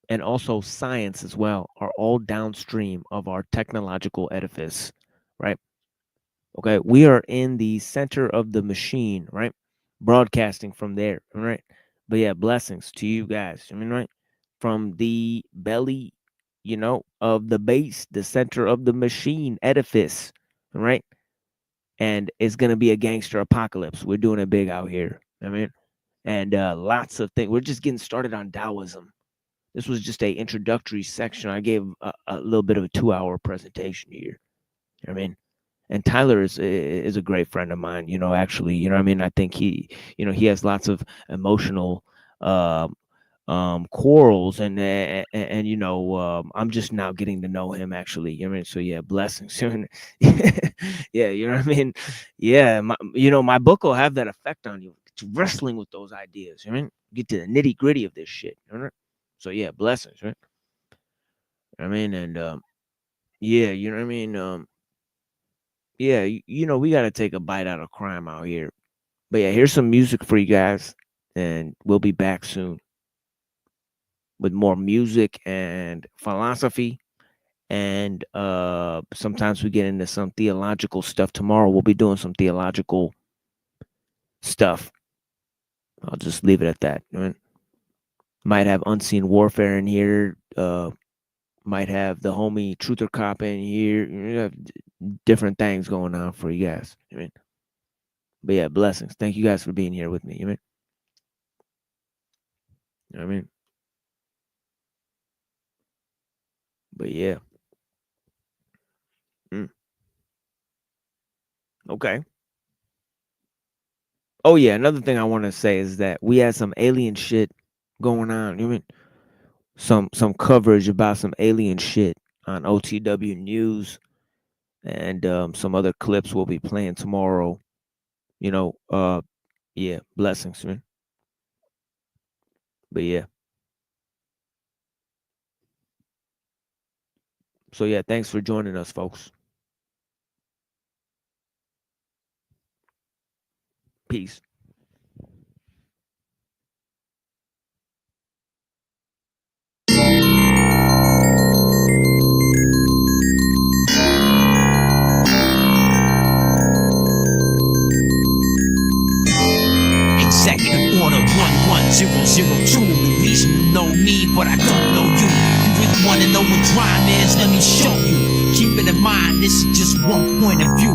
And also science as well are all downstream of our technological edifice, right? Okay. We are in the center of the machine, right? Broadcasting from there, right? But yeah, blessings to you guys. I mean, right? From the belly, of the base, the center of the machine edifice, right? And it's gonna be a gangster apocalypse. We're doing it big out here. I mean, and lots of things. We're just getting started on Taoism. This was just a introductory section. I gave a little bit of a 2-hour presentation here. I mean, And Tyler is a great friend of mine, you know, actually, you know what I mean? I think he, you know, he has lots of emotional quarrels and you know, I'm just now getting to know him actually. You know what I mean? So yeah, blessings. Yeah, you know what I mean? Yeah, you know, my book will have that effect on you. It's wrestling with those ideas, you know what I mean? Get to the nitty-gritty of this shit. You know? So yeah, blessings, right? You know what I mean? And yeah, you know what I mean? Yeah, you know, we gotta take a bite out of crime out here. But yeah, here's some music for you guys, and we'll be back soon with more music and philosophy. And sometimes we get into some theological stuff. Tomorrow we'll be doing some theological stuff. I'll just leave it at that. Right? Might have Unseen Warfare in here. Might have the homie Truther Cop in here. You have different things going on for you guys. I mean, but yeah, blessings. Thank you guys for being here with me. You know what I mean? But yeah. Okay. Oh yeah, another thing I want to say is that we had some alien shit going on. You know what I mean? Some coverage about some alien shit on OTW News, and some other clips we'll be playing tomorrow. You know, yeah, blessings, man. But yeah. So yeah, thanks for joining us, folks. Peace. Executive order 11002. The reason you know me, but I don't know you. You really wanna know what crime is? Let me show you. Keep it in mind, this is just one point of view.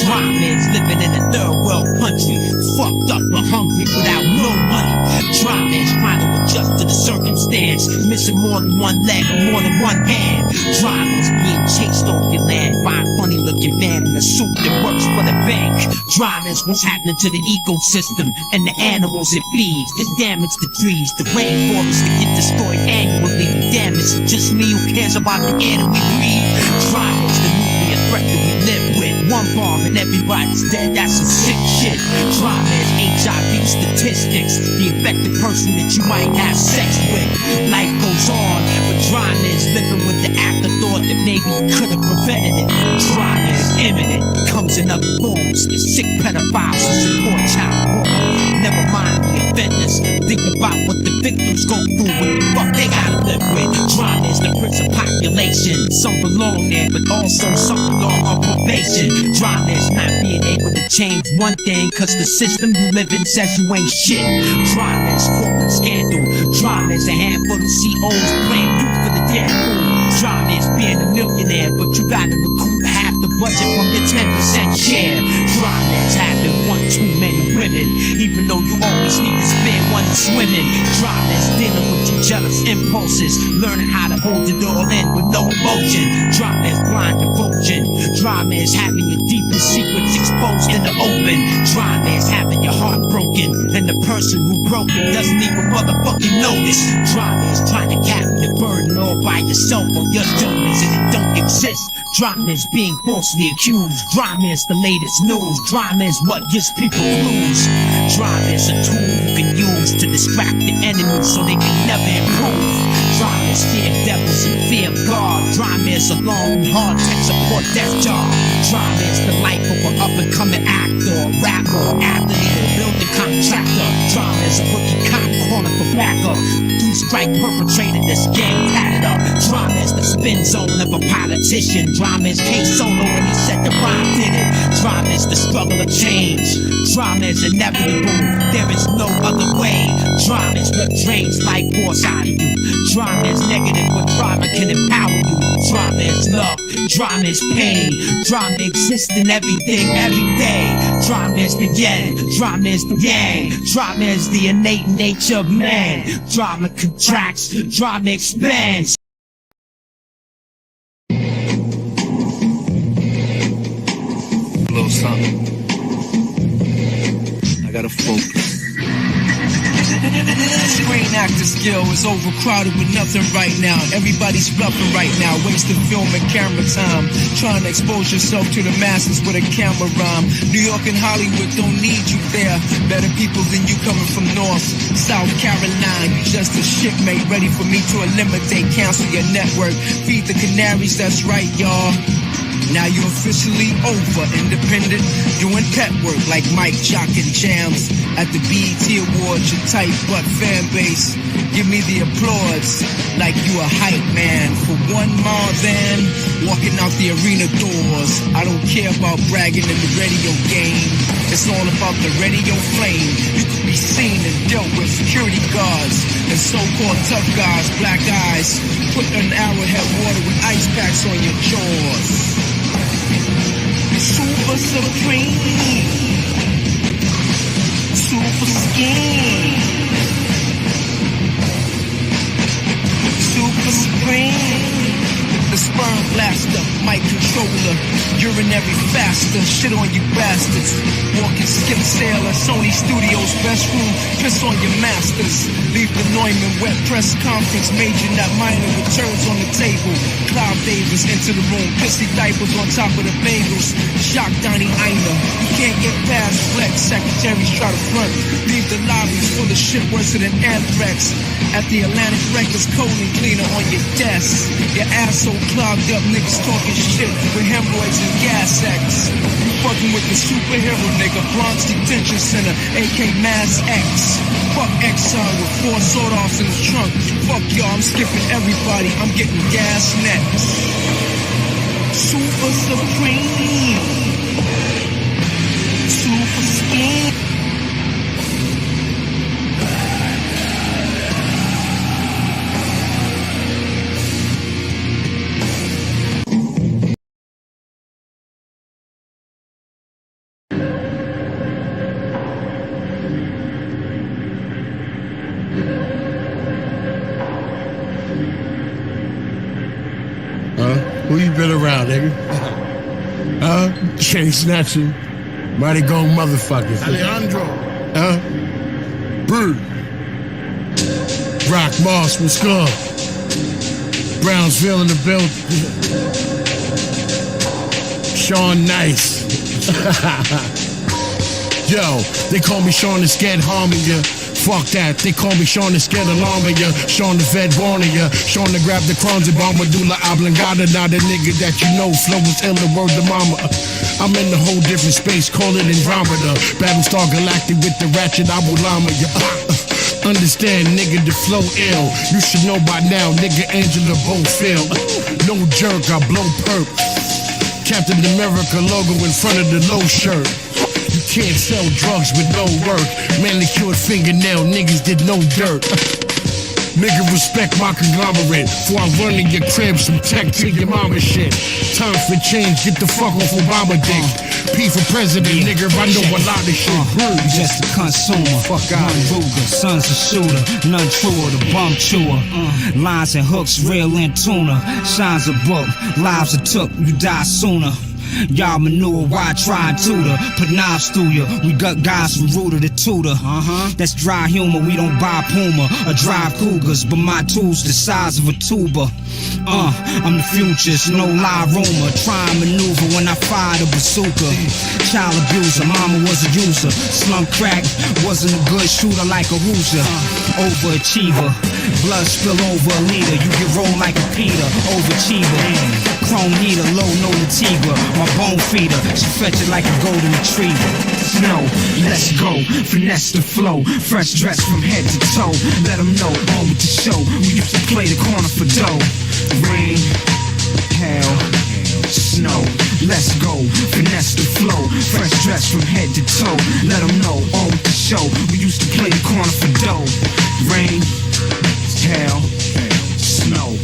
Dry man's living in a third world country, fucked up but hungry without no money. Dry man's trying to adjust to the circumstance, missing more than one leg or more than one hand. Dry man's being chased off your land by a funny looking man in a suit that works for the bank. Dry man's what's happening to the ecosystem and the animals it feeds. It damaged the trees, the rainforests that get destroyed annually. Damn, it's just me who cares about the air that we breathe. Dry man's the nuclear threat that we live with. One bomb and everybody's dead, that's some sick shit. Dry man's HIV statistics, the infected person that you might have sex with. Life goes on, but dry man's living with the afterthought that maybe you could have prevented it. Dry man's imminent, comes in other forms. The sick pedophiles who support child porn. Never mind the offenders, think about what the victims go through, what the fuck they gotta live with. Dry man's the prince of population. Some belong there, but also some belong on probation. Dry man's not being able to change one thing, cause the system you live in says you ain't shit. Dry man's corporate scandal. Dry man's a handful of COs playing you for the damn fool. Dry man's being a millionaire, but you gotta recoup half the budget from your 10% share. Dry man's having one too many women, even though you always need to spare one swimming. Dry man's dealing with your jealous impulses, learning how to hold it all in with no emotion. Dry man's blind devotion. Dry man's having your deepest secrets exposed in the open. Dry man's having your heart broken, and the person who broke it doesn't even motherfucking notice. Dry man's trying to carry the burden all by yourself on your shoulders, and it don't exist. Dry man's being falsely accused. Dry man's the latest news. Dry man's what gives people clues. Dry man's a tool you can use to distract the enemy so they can never improve. Dry man's fear devils and fear God. Dry man's a long, hard tech support death job. Dry man's the life of an up-and-coming actor, rapper, athlete, or building contractor. Dry man's a rookie cop corner for backup. Three-strike perpetrator that's gang tatted up. Dry man's the spin zone of a politician. Dry man's case solo when he said the rhyme did it. Dry man's the struggle of change. Dry man's inevitable, there is no other way. Dry man's what drains life force out of you. Dry man's negative, but drama can empower you. Dry man's love, dry man's pain. Drama exists in everything, every day. Dry man's the yin, dry man's the yang. Dry man's the innate nature of man. Drama contracts, drama expands. focus. Screen actor skill is overcrowded with nothing right now. Everybody's bluffing right now, wasting film and camera time. Trying to expose yourself to the masses with a camera rhyme. New York and Hollywood don't need you there. Better people than you coming from North, South Carolina. You just a shipmate, ready for me to eliminate, cancel your network. Feed the canaries, that's right, y'all. Now you're officially over, independent, doing pet work like Mike Jock and Jams. At the BET Awards, your tight butt fan base. Give me the applause like you a hype man. For one more than walking out the arena doors. I don't care about bragging in the radio game. It's all about the radio flame. You could be seen and dealt with security guards and so-called tough guys, black eyes. Put an arrowhead water with ice packs on your jaws. Super supreme, super skin, super supreme. The sperm blaster, mic controller, urinary faster, shit on you bastards. Walking skip sailor, Sony Studios best room, piss on your masters. Leave the Neumann wet press conference, major not minor, returns on the table. Clive Davis into the room, pissy diapers on top of the bagels. Shock Donnie Einer, you can't get past flex. Secretaries try to front, leave the lobbies full of shit worse than anthrax. At the Atlantic Records, colon cleaner on your desk. Your asshole clogged up, niggas talking shit with hemorrhoids and gas sacks. You fucking with the superhero nigga, Bronx Detention Center, AK Mass X. Fuck Exxon with 4 sword-offs in the trunk. Fuck y'all, I'm skipping everybody, I'm getting gas next. Super Supreme, Super Skin. Who you been around, nigga? Chain snatching, mighty gone motherfuckers. Alejandro. Bird. Rock Moss was gone. Brownsville in the building. Sean Nice. Yo, they call me Sean the Scared harming ya. Fuck that, they call me Sean the Scared alarming ya. Sean the Vet warning ya. Sean the grab the crowns and bomb medulla oblongata. Now the nigga that you know flow is ill the word to mama. I'm in a whole different space, call it Andromeda. Battlestar Galactic with the ratchet Abu Lama ya. Understand, nigga, the flow ill. You should know by now, nigga, Angela Bofield. No jerk, I blow perp. Captain America logo in front of the low shirt. You can't sell drugs with no work. Manicured fingernail, niggas did no dirt. Nigga, respect my conglomerate. Before I run in your crib, some tech to your mama shit. Time for change, get the fuck off Obama dick. P for president, nigga, I know a lot of shit. You just a consumer, fuck out Ruger, son's a shooter, none truer, the bum chewer. Lines and hooks, real and tuna. Shines a book, lives are took, you die sooner. Y'all manure, why try and tutor? Put knives through ya. We got guys from Rooter to Tutor. That's dry humor, we don't buy Puma or drive Cougars, but my tools the size of a tuba. I'm the futurist, no lie rumor. Try and maneuver when I fired a bazooka. Child abuser, mama was a user. Slum crack, wasn't a good shooter like a Hoosier. Overachiever, blood spill over a leader. You get rolled like a Peter, overachiever. Chrome heater, low, no Latigra. My bone feeder, she fetch it like a golden retriever. Snow, let's go, finesse the flow. Fresh dress from head to toe. Let them know, on with the show. We used to play the corner for dough. Rain, hail, snow. Let's go, finesse the flow. Fresh dress from head to toe. Let them know, on with the show. We used to play the corner for dough. Rain, hail, snow.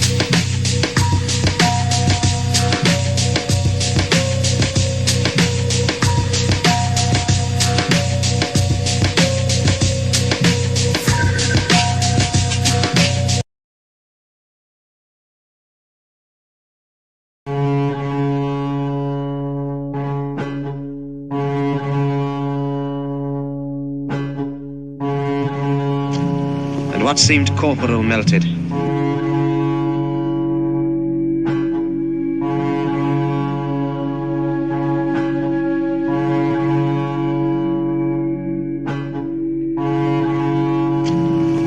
And what seemed corporal melted.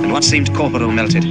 And what seemed corporal melted.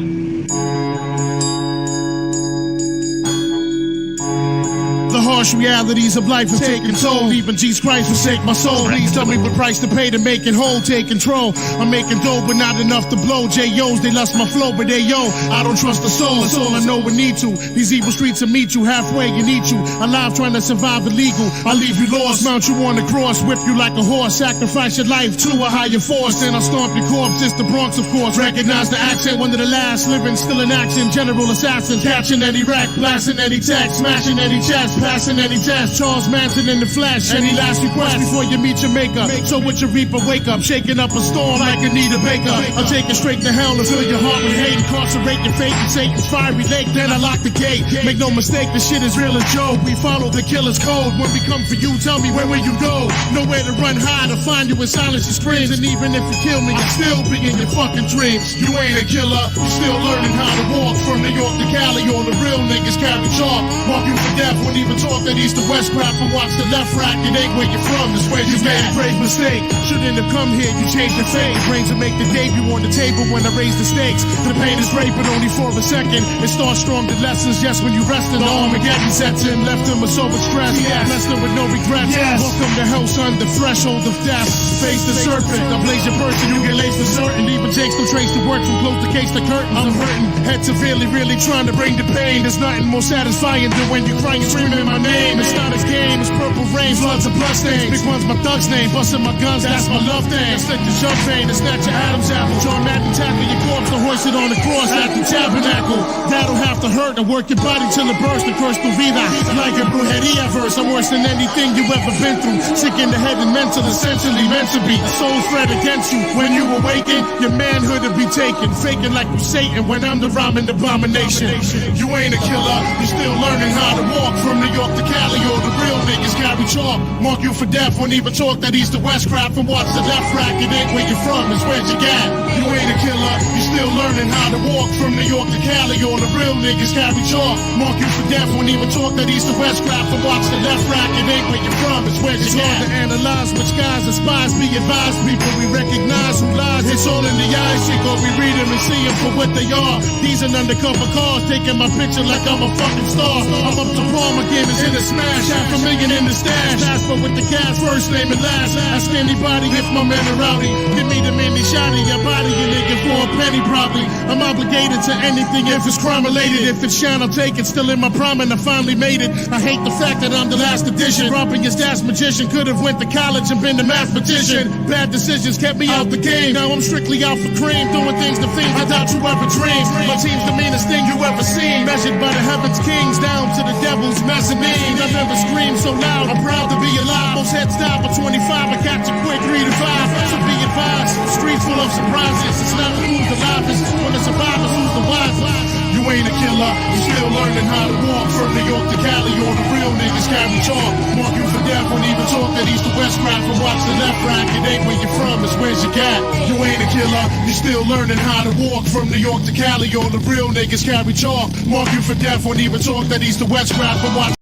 The harsh realities of life have taken toll. Even Jesus Christ forsake my soul. Please tell me what price to pay to make it whole. Take control. I'm making dough, but not enough to blow. J.O.'s, they lust my flow, but they yo. I don't trust the soul. That's all I know we need to. These evil streets will meet you halfway. You need you alive, trying to survive illegal. I'll leave you lost. Mount you on the cross, whip you like a horse. Sacrifice your life to a higher force. Then I'll stomp your corpse. It's the Bronx, of course. Recognize the accent. One of the last living, still in action. General assassin, catching any rack, blasting any text, smashing any chest. Passing any test, Charles Manson in the flesh. Any last request before you meet your maker? So with your reaper, wake up, shaking up a storm like Anita Baker. I'll take it straight to hell and fill your heart with hate. Incarcerate your fate in Satan's fiery lake. Then I lock the gate. Make no mistake, the shit is real as Joe. We follow the killer's code. When we come for you, tell me where will you go? Nowhere to run high to find you in silence and screams. And even if you kill me, I'll still be in your fucking dreams. You ain't a killer, you still learning how to walk. From New York to Cali, all the real niggas carry chalk. Mark you for death, won't even talk that east to west crap. And watch the left rack, it ain't where you're from, it's where you made a grave mistake. Shouldn't have come here, you changed your fate. Brains will make the debut on the table when I raise the stakes. The pain is great, but only for a second. It starts strong, the lessons, yes, when you rest in the Armageddon sets in. Left him with so much stress, blessed him with no regrets. Welcome to hell, son, the threshold of death. Face the serpent, I blaze your person, you get laced for certain. Even Jake's no trace to work from close the case to curtains. I'm hurting, head severely, really trying to bring the pain. There's nothing more satisfying than when you're crying and screaming my name. It's not a game, it's purple rain, floods of bloodstains. Big one's my thug's name, busting my guns, that's my love thing. Slick the jump vein, to snatch your Adam's apple. John Madden tackle your corpse, to hoist it on the cross at the tabernacle. That'll have to hurt, to work your body till it bursts. The curse to vida, like a brujeria verse. I'm worse than anything you ever been through. Sick in the head and mental, essentially meant to be. The soul's threat against you. When you awaken, your manhood will be taken. Faking like you Satan when I'm the rhyming abomination. You ain't a killer, you still learning how to walk. From New York to Cali, all the real niggas carry chalk. Mark you for death, won't even talk that east to west crap. And watch the left rack, it ain't where you're from, it's where you got. You ain't a killer, you still learning how to walk. From New York to Cali, all the real niggas carry chalk. Mark you for death, won't even talk that east to west crap. And watch the left rack, it ain't where you're from, it's where you got. It's hard to analyze which guys despise. Be advised, people, we recognize who lies. It's all in the eyes, shit, go we read them and see them for what they are. These are undercover cars, taking my picture like I'm a fucking star. I'm up to Palm again, it's in a smash. $500,000 in the stash. Jasper with the cash, first name and last. Ask anybody if my men are rowdy. Give me the mini shotty, your body, you nigga for a penny probably. I'm obligated to anything if it's crime related. If it's shine, I'll take it. Still in my prime and I finally made it. I hate the fact that I'm the last edition. Robbing his dad's magician. Could have went to college and been a mathematician. Bad decisions kept me out the game. Now I'm strictly out for cream. Doing things to fiends I doubt you ever dreamed. My team's the meanest thing you ever seen. Measured by the heavens kings down to the devil's mezzanine. I've never screamed so loud. I'm proud to be alive. Most heads die for 25. I catch a quick 3 to 5. So be advised. Streets full of surprises. It's not who's the livest. When the survivors, who's the wisest. You ain't a killer. You still learning how to walk. From New York to Cali, all the real niggas carry chalk. Mark you for death, won't even talk that east to west crap. And watch the left rack, it ain't where you're from, it's where you got. You ain't a killer. You still learning how to walk. From New York to Cali, all the real niggas carry chalk. Mark you for death, won't even talk that east to west crap. And watch.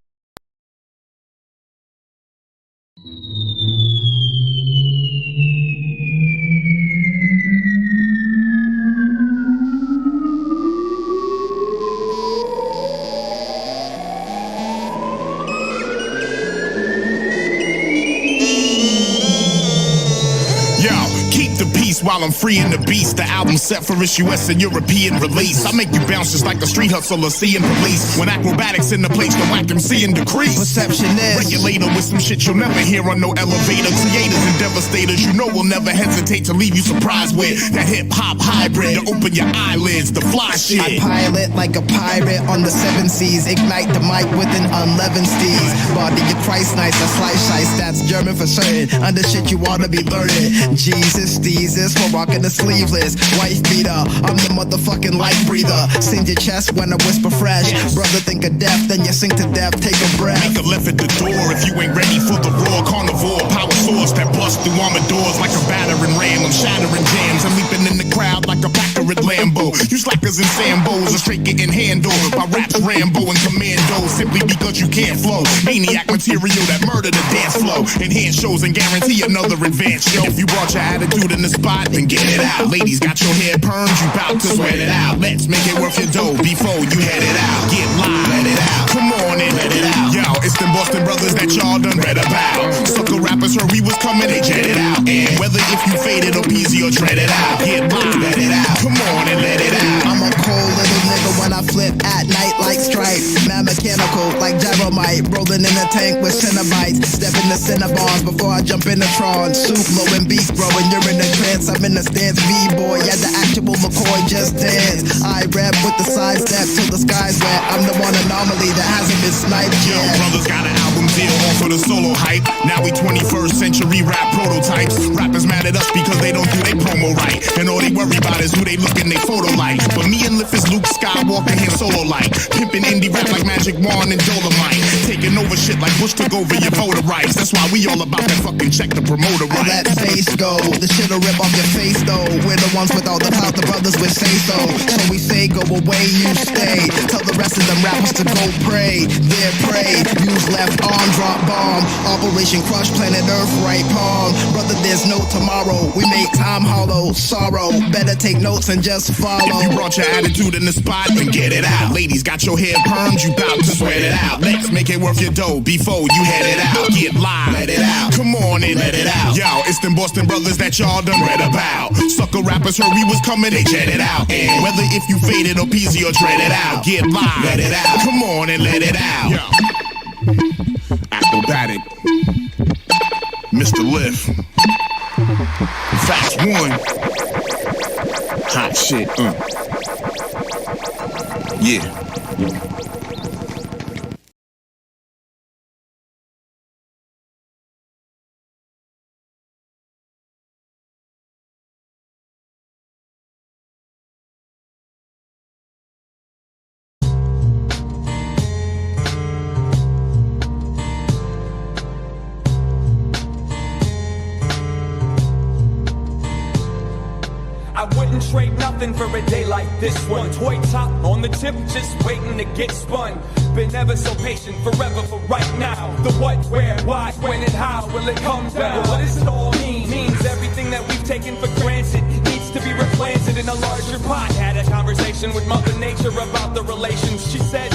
While I'm freeing the beast, the album set for its US and European release. I make you bounce just like a street hustler seeing police. When acrobatics in the place, the whack MC and decrease. Perception is regulator with some shit you'll never hear on no elevator. Creators and devastators, you know will never hesitate to leave you surprised with that hip hop hybrid to open your eyelids, the fly shit. I pilot like a pirate on the 7 seas. Ignite the mic with an unleavened steez. Body your Christ nice, a slice shice, that's German for certain. Under shit you ought to be learning. Jesus, for rocking the sleeveless wife beater. I'm the motherfucking life breather. Sing your chest when I whisper fresh. Brother, think of death, then you sink to death. Take a breath. Make a left at the door if you ain't ready for the raw carnivore. Power source that bust through armored doors like a battering ram. I'm shattering jams bands and leaping in the crowd like a Packard Lambo. You slackers and Sambos are straight getting handled by raps Rambo and Commando, simply because you can't flow. Maniac material that murder the dance flow. Enhance shows and guarantee another advance show. If you brought your attitude in the spot, then get it out. Ladies got your hair permed, you bout to sweat it out. Let's make it worth your dough before you head it out. Get live, let it out. Come on and let it out. Yo, it's them Boston brothers that y'all done read about. Sucker rappers heard we was coming, they jetted out. And whether if you faded or peasy or dread it out, get live, let it out. Come on and let it out. I'm a cold little nigga when I flip at night like Stripe. Man mechanical like Jeromite. Rolling in a tank with Cinnabites. Step in the Cinnabons before I jump in the Tron. Soup low and beef growing, you're in a trance. I'm in the stance, V-boy. Yeah, the actual McCoy just dance. I rap with the side step till the sky's wet. I'm the one anomaly that hasn't been sniped Yo, yet. brothers got an album deal off for the solo hype. Now we 21st century rap prototypes. Rappers mad at us because they don't do their promo right. And all they worry about is who they look in their photo like. But me and Liff is Luke Skywalker here solo like. Pimping indie rap like Magic Wand and Dolomite. Taking over shit like Bush took over your voter rights. That's why we all about that fucking check the promoter right. Let face go, the shit'll rip off your face though. We're the ones with all the clout, the brothers would say so. So we say go away, you stay. Tell the rest of them rappers to go pray. Their prey, use left arm, drop bomb. Operation Crush, planet Earth, right palm. Brother, there's no tomorrow. We make time hollow, sorrow. Better take notes and just follow. If you brought your attitude in the spot, then get it out. Ladies got your hair permed, you bout to sweat it out. Let's make it worth your dough before you head it out. Get live, let it out. Come on and let it out. Yo, it's them Boston brothers that y'all done read about. Sucker rappers heard we was coming, they jetted out. And whether if you faded or peasy or dread it out, get live, let it out. Come on and let it out. Yo. Acrobatic, Mr. Liff, Facts 1, hot shit, yeah. I wouldn't trade nothing for a day like this one. Toy top on the tip, just waiting to get spun. Been ever so patient, forever for right now. The what, where, why, when, and how will it come down? What does it all mean? Means everything that we've taken for granted needs to be replanted in a larger pot. Had a conversation with Mother Nature about the relations. She said,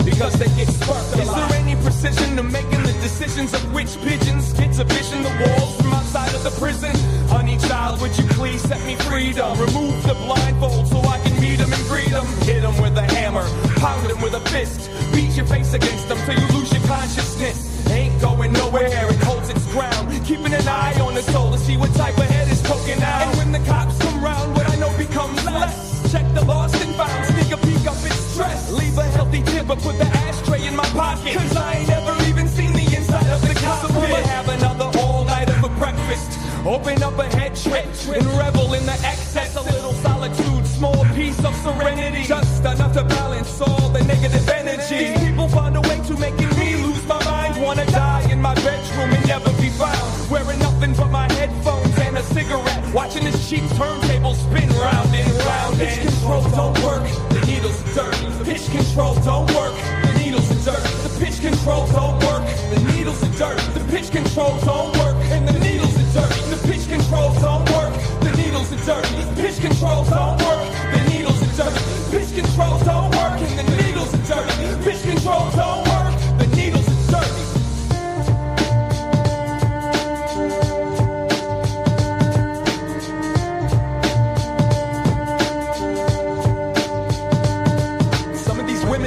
because they get sparked. Is there any precision to making the decisions of which pigeons get to vision the walls from outside of the prison? Honey child, would you please set me freedom? Remove the blindfold so I can meet them and greet them. Hit them with a hammer, pound them with a fist. Beat your face against them till you lose your consciousness. Ain't going nowhere, it holds its ground. Keeping an eye on the soul to see what type of head is poking out. And when the cops come round, what I know becomes less. Check the lost and found, sneak a peek up its stress. Leave a healthy tip or put the ashtray in my pocket. Cause I ain't never even seen the inside of the cockpit. So we'll have another all-nighter for breakfast. Open up a head trip and revel in the excess. A little solitude, small piece of serenity. Just enough to balance all the negative energy. These people find a way to making me lose my mind. Wanna die in my bedroom and never be found. Wearing nothing but my headphones and a cigarette. Watching this cheap turntable spin round and round. Pitch control don't work, the needles are dirty. Pitch control don't work, the needles are dirty. The pitch control don't work, the needles are dirty. The pitch control don't work, and the needles are dirty. The pitch control don't work, the needles are dirty. Pitch control don't work, the needles are dirty. Pitch control don't work, and the needles are dirty. Pitch control don't work, the needles are dirty.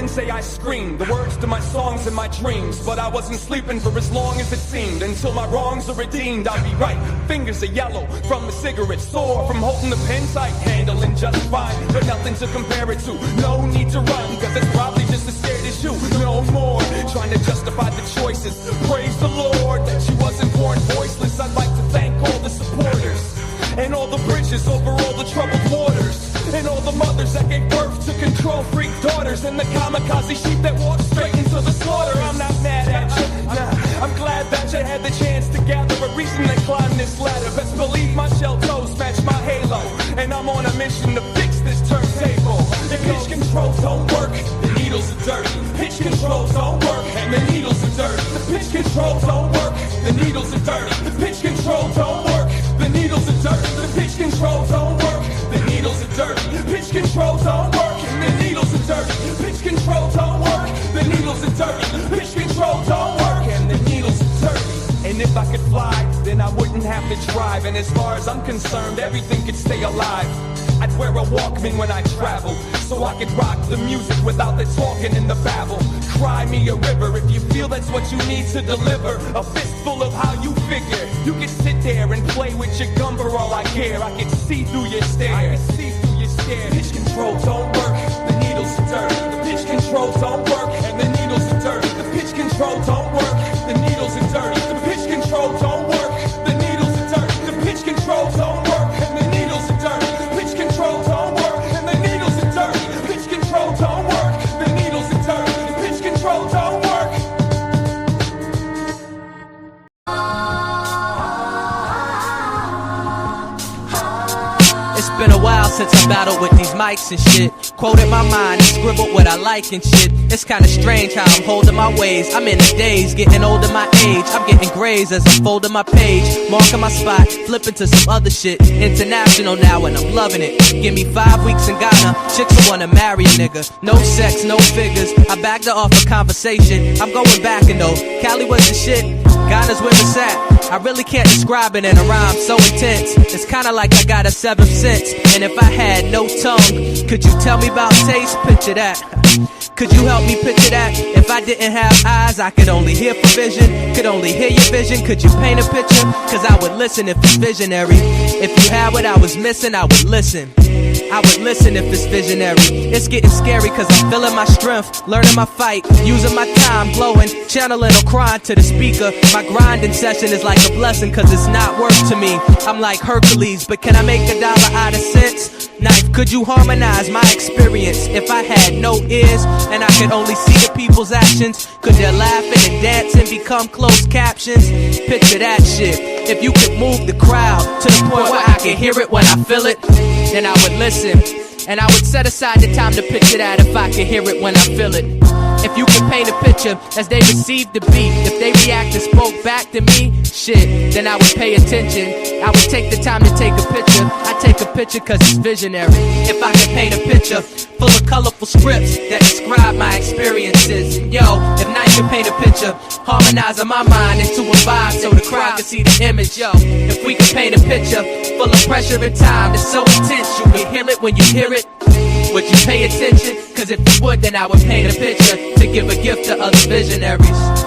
Say I scream the words to my songs and my dreams, but I wasn't sleeping for as long as it seemed. Until my wrongs are redeemed, I'll be right. Fingers are yellow from the cigarette, sore from holding the pen tight, handling just fine, but nothing to compare it to. No need to run, cause it's probably just as scared as you. No more trying to justify the choices. Praise the Lord that she wasn't born voiceless. I'd like to thank all the supporters and all the bridges over all the troubled waters. And all the mothers that gave birth to control freak daughters. And the kamikaze sheep that walked straight into the slaughter. I'm not mad at you, nah, I'm glad that you had the chance to gather a reason to climb this ladder. Best believe my shell toes match my halo. and I'm on a mission to fix this turntable. The pitch controls don't work, the needles are dirty. Pitch controls don't work, and the needles are dirty. The pitch controls don't work, the needles are dirty. The pitch controls don't work, the needles are dirty. The pitch controls don't work, the needles are dirty. Pitch controls don't work, and the needles are dirty. Pitch controls don't work, the needles are dirty. Pitch controls don't work, and the needles are dirty. And if I could fly, then I wouldn't have to drive. And as far as I'm concerned, everything could stay alive. I'd wear a Walkman when I travel, so I could rock the music without the talking and the babble. Cry me a river if you feel that's what you need to deliver. A fistful of how you figure. You can sit there and play with your gum for all I care. I can see through your stare. I can see through your stare. Pitch controls don't work, the needles are dirty. The pitch controls don't work, and the needles are dirty. The pitch controls don't work, the needles are dirty. The pitch controls don't work, the needles are dirty. The pitch controls don't work, and the needles are dirty. Pitch controls don't work, and the needles are dirty. Pitch controls don't work, the needles are dirty. The pitch controls don't work. It's been a while since I battled with these mics and shit. Quoted my mind and scribbled what I like and shit. It's kinda strange how I'm holding my ways. I'm in the days, getting older my age. I'm getting grays as I'm folding my page. Marking my spot, flipping to some other shit. International now and I'm loving it. Give me 5 weeks in Ghana, chicks who wanna marry a nigga. No sex, no figures, I backed her off a conversation. I'm going back and though, Cali was the shit. Ghana's where it's at. I really can't describe it in a rhyme so intense. It's kinda like I got a 7th sense. And if I had no tongue, could you tell me about taste? Picture that. Could you help me picture that? If I didn't have eyes, I could only hear for vision. Could only hear your vision. Could you paint a picture? Cause I would listen if it's visionary. If you had what I was missing, I would listen. I would listen if it's visionary. It's getting scary cause I'm feeling my strength, learning my fight, using my time, blowing, channeling or crying to the speaker. My grinding session is like a blessing cause it's not work to me. I'm like Hercules, but can I make $1 out of cents? Knife, could you harmonize my experience? If I had no ears and I could only see the people's actions, could their laughing and dancing become closed captions? Picture that shit. If you could move the crowd to the point where I can hear it when I feel it, then I would listen. And I would set aside the time to picture that if I could hear it when I feel it. If you could paint a picture as they received the beat, if they react and spoke back to me, shit, then I would pay attention. I would take the time to take a picture. I take a picture cause it's visionary. If I could paint a picture full of colorful scripts that describe my experiences. And yo, if Night could paint a picture, harmonizing my mind into a vibe so the crowd can see the image. Yo, if we could paint a picture full of pressure and time that's so intense you can hear it when you hear it, would you pay attention? Cause if you would, then I would paint a picture to give a gift to other visionaries.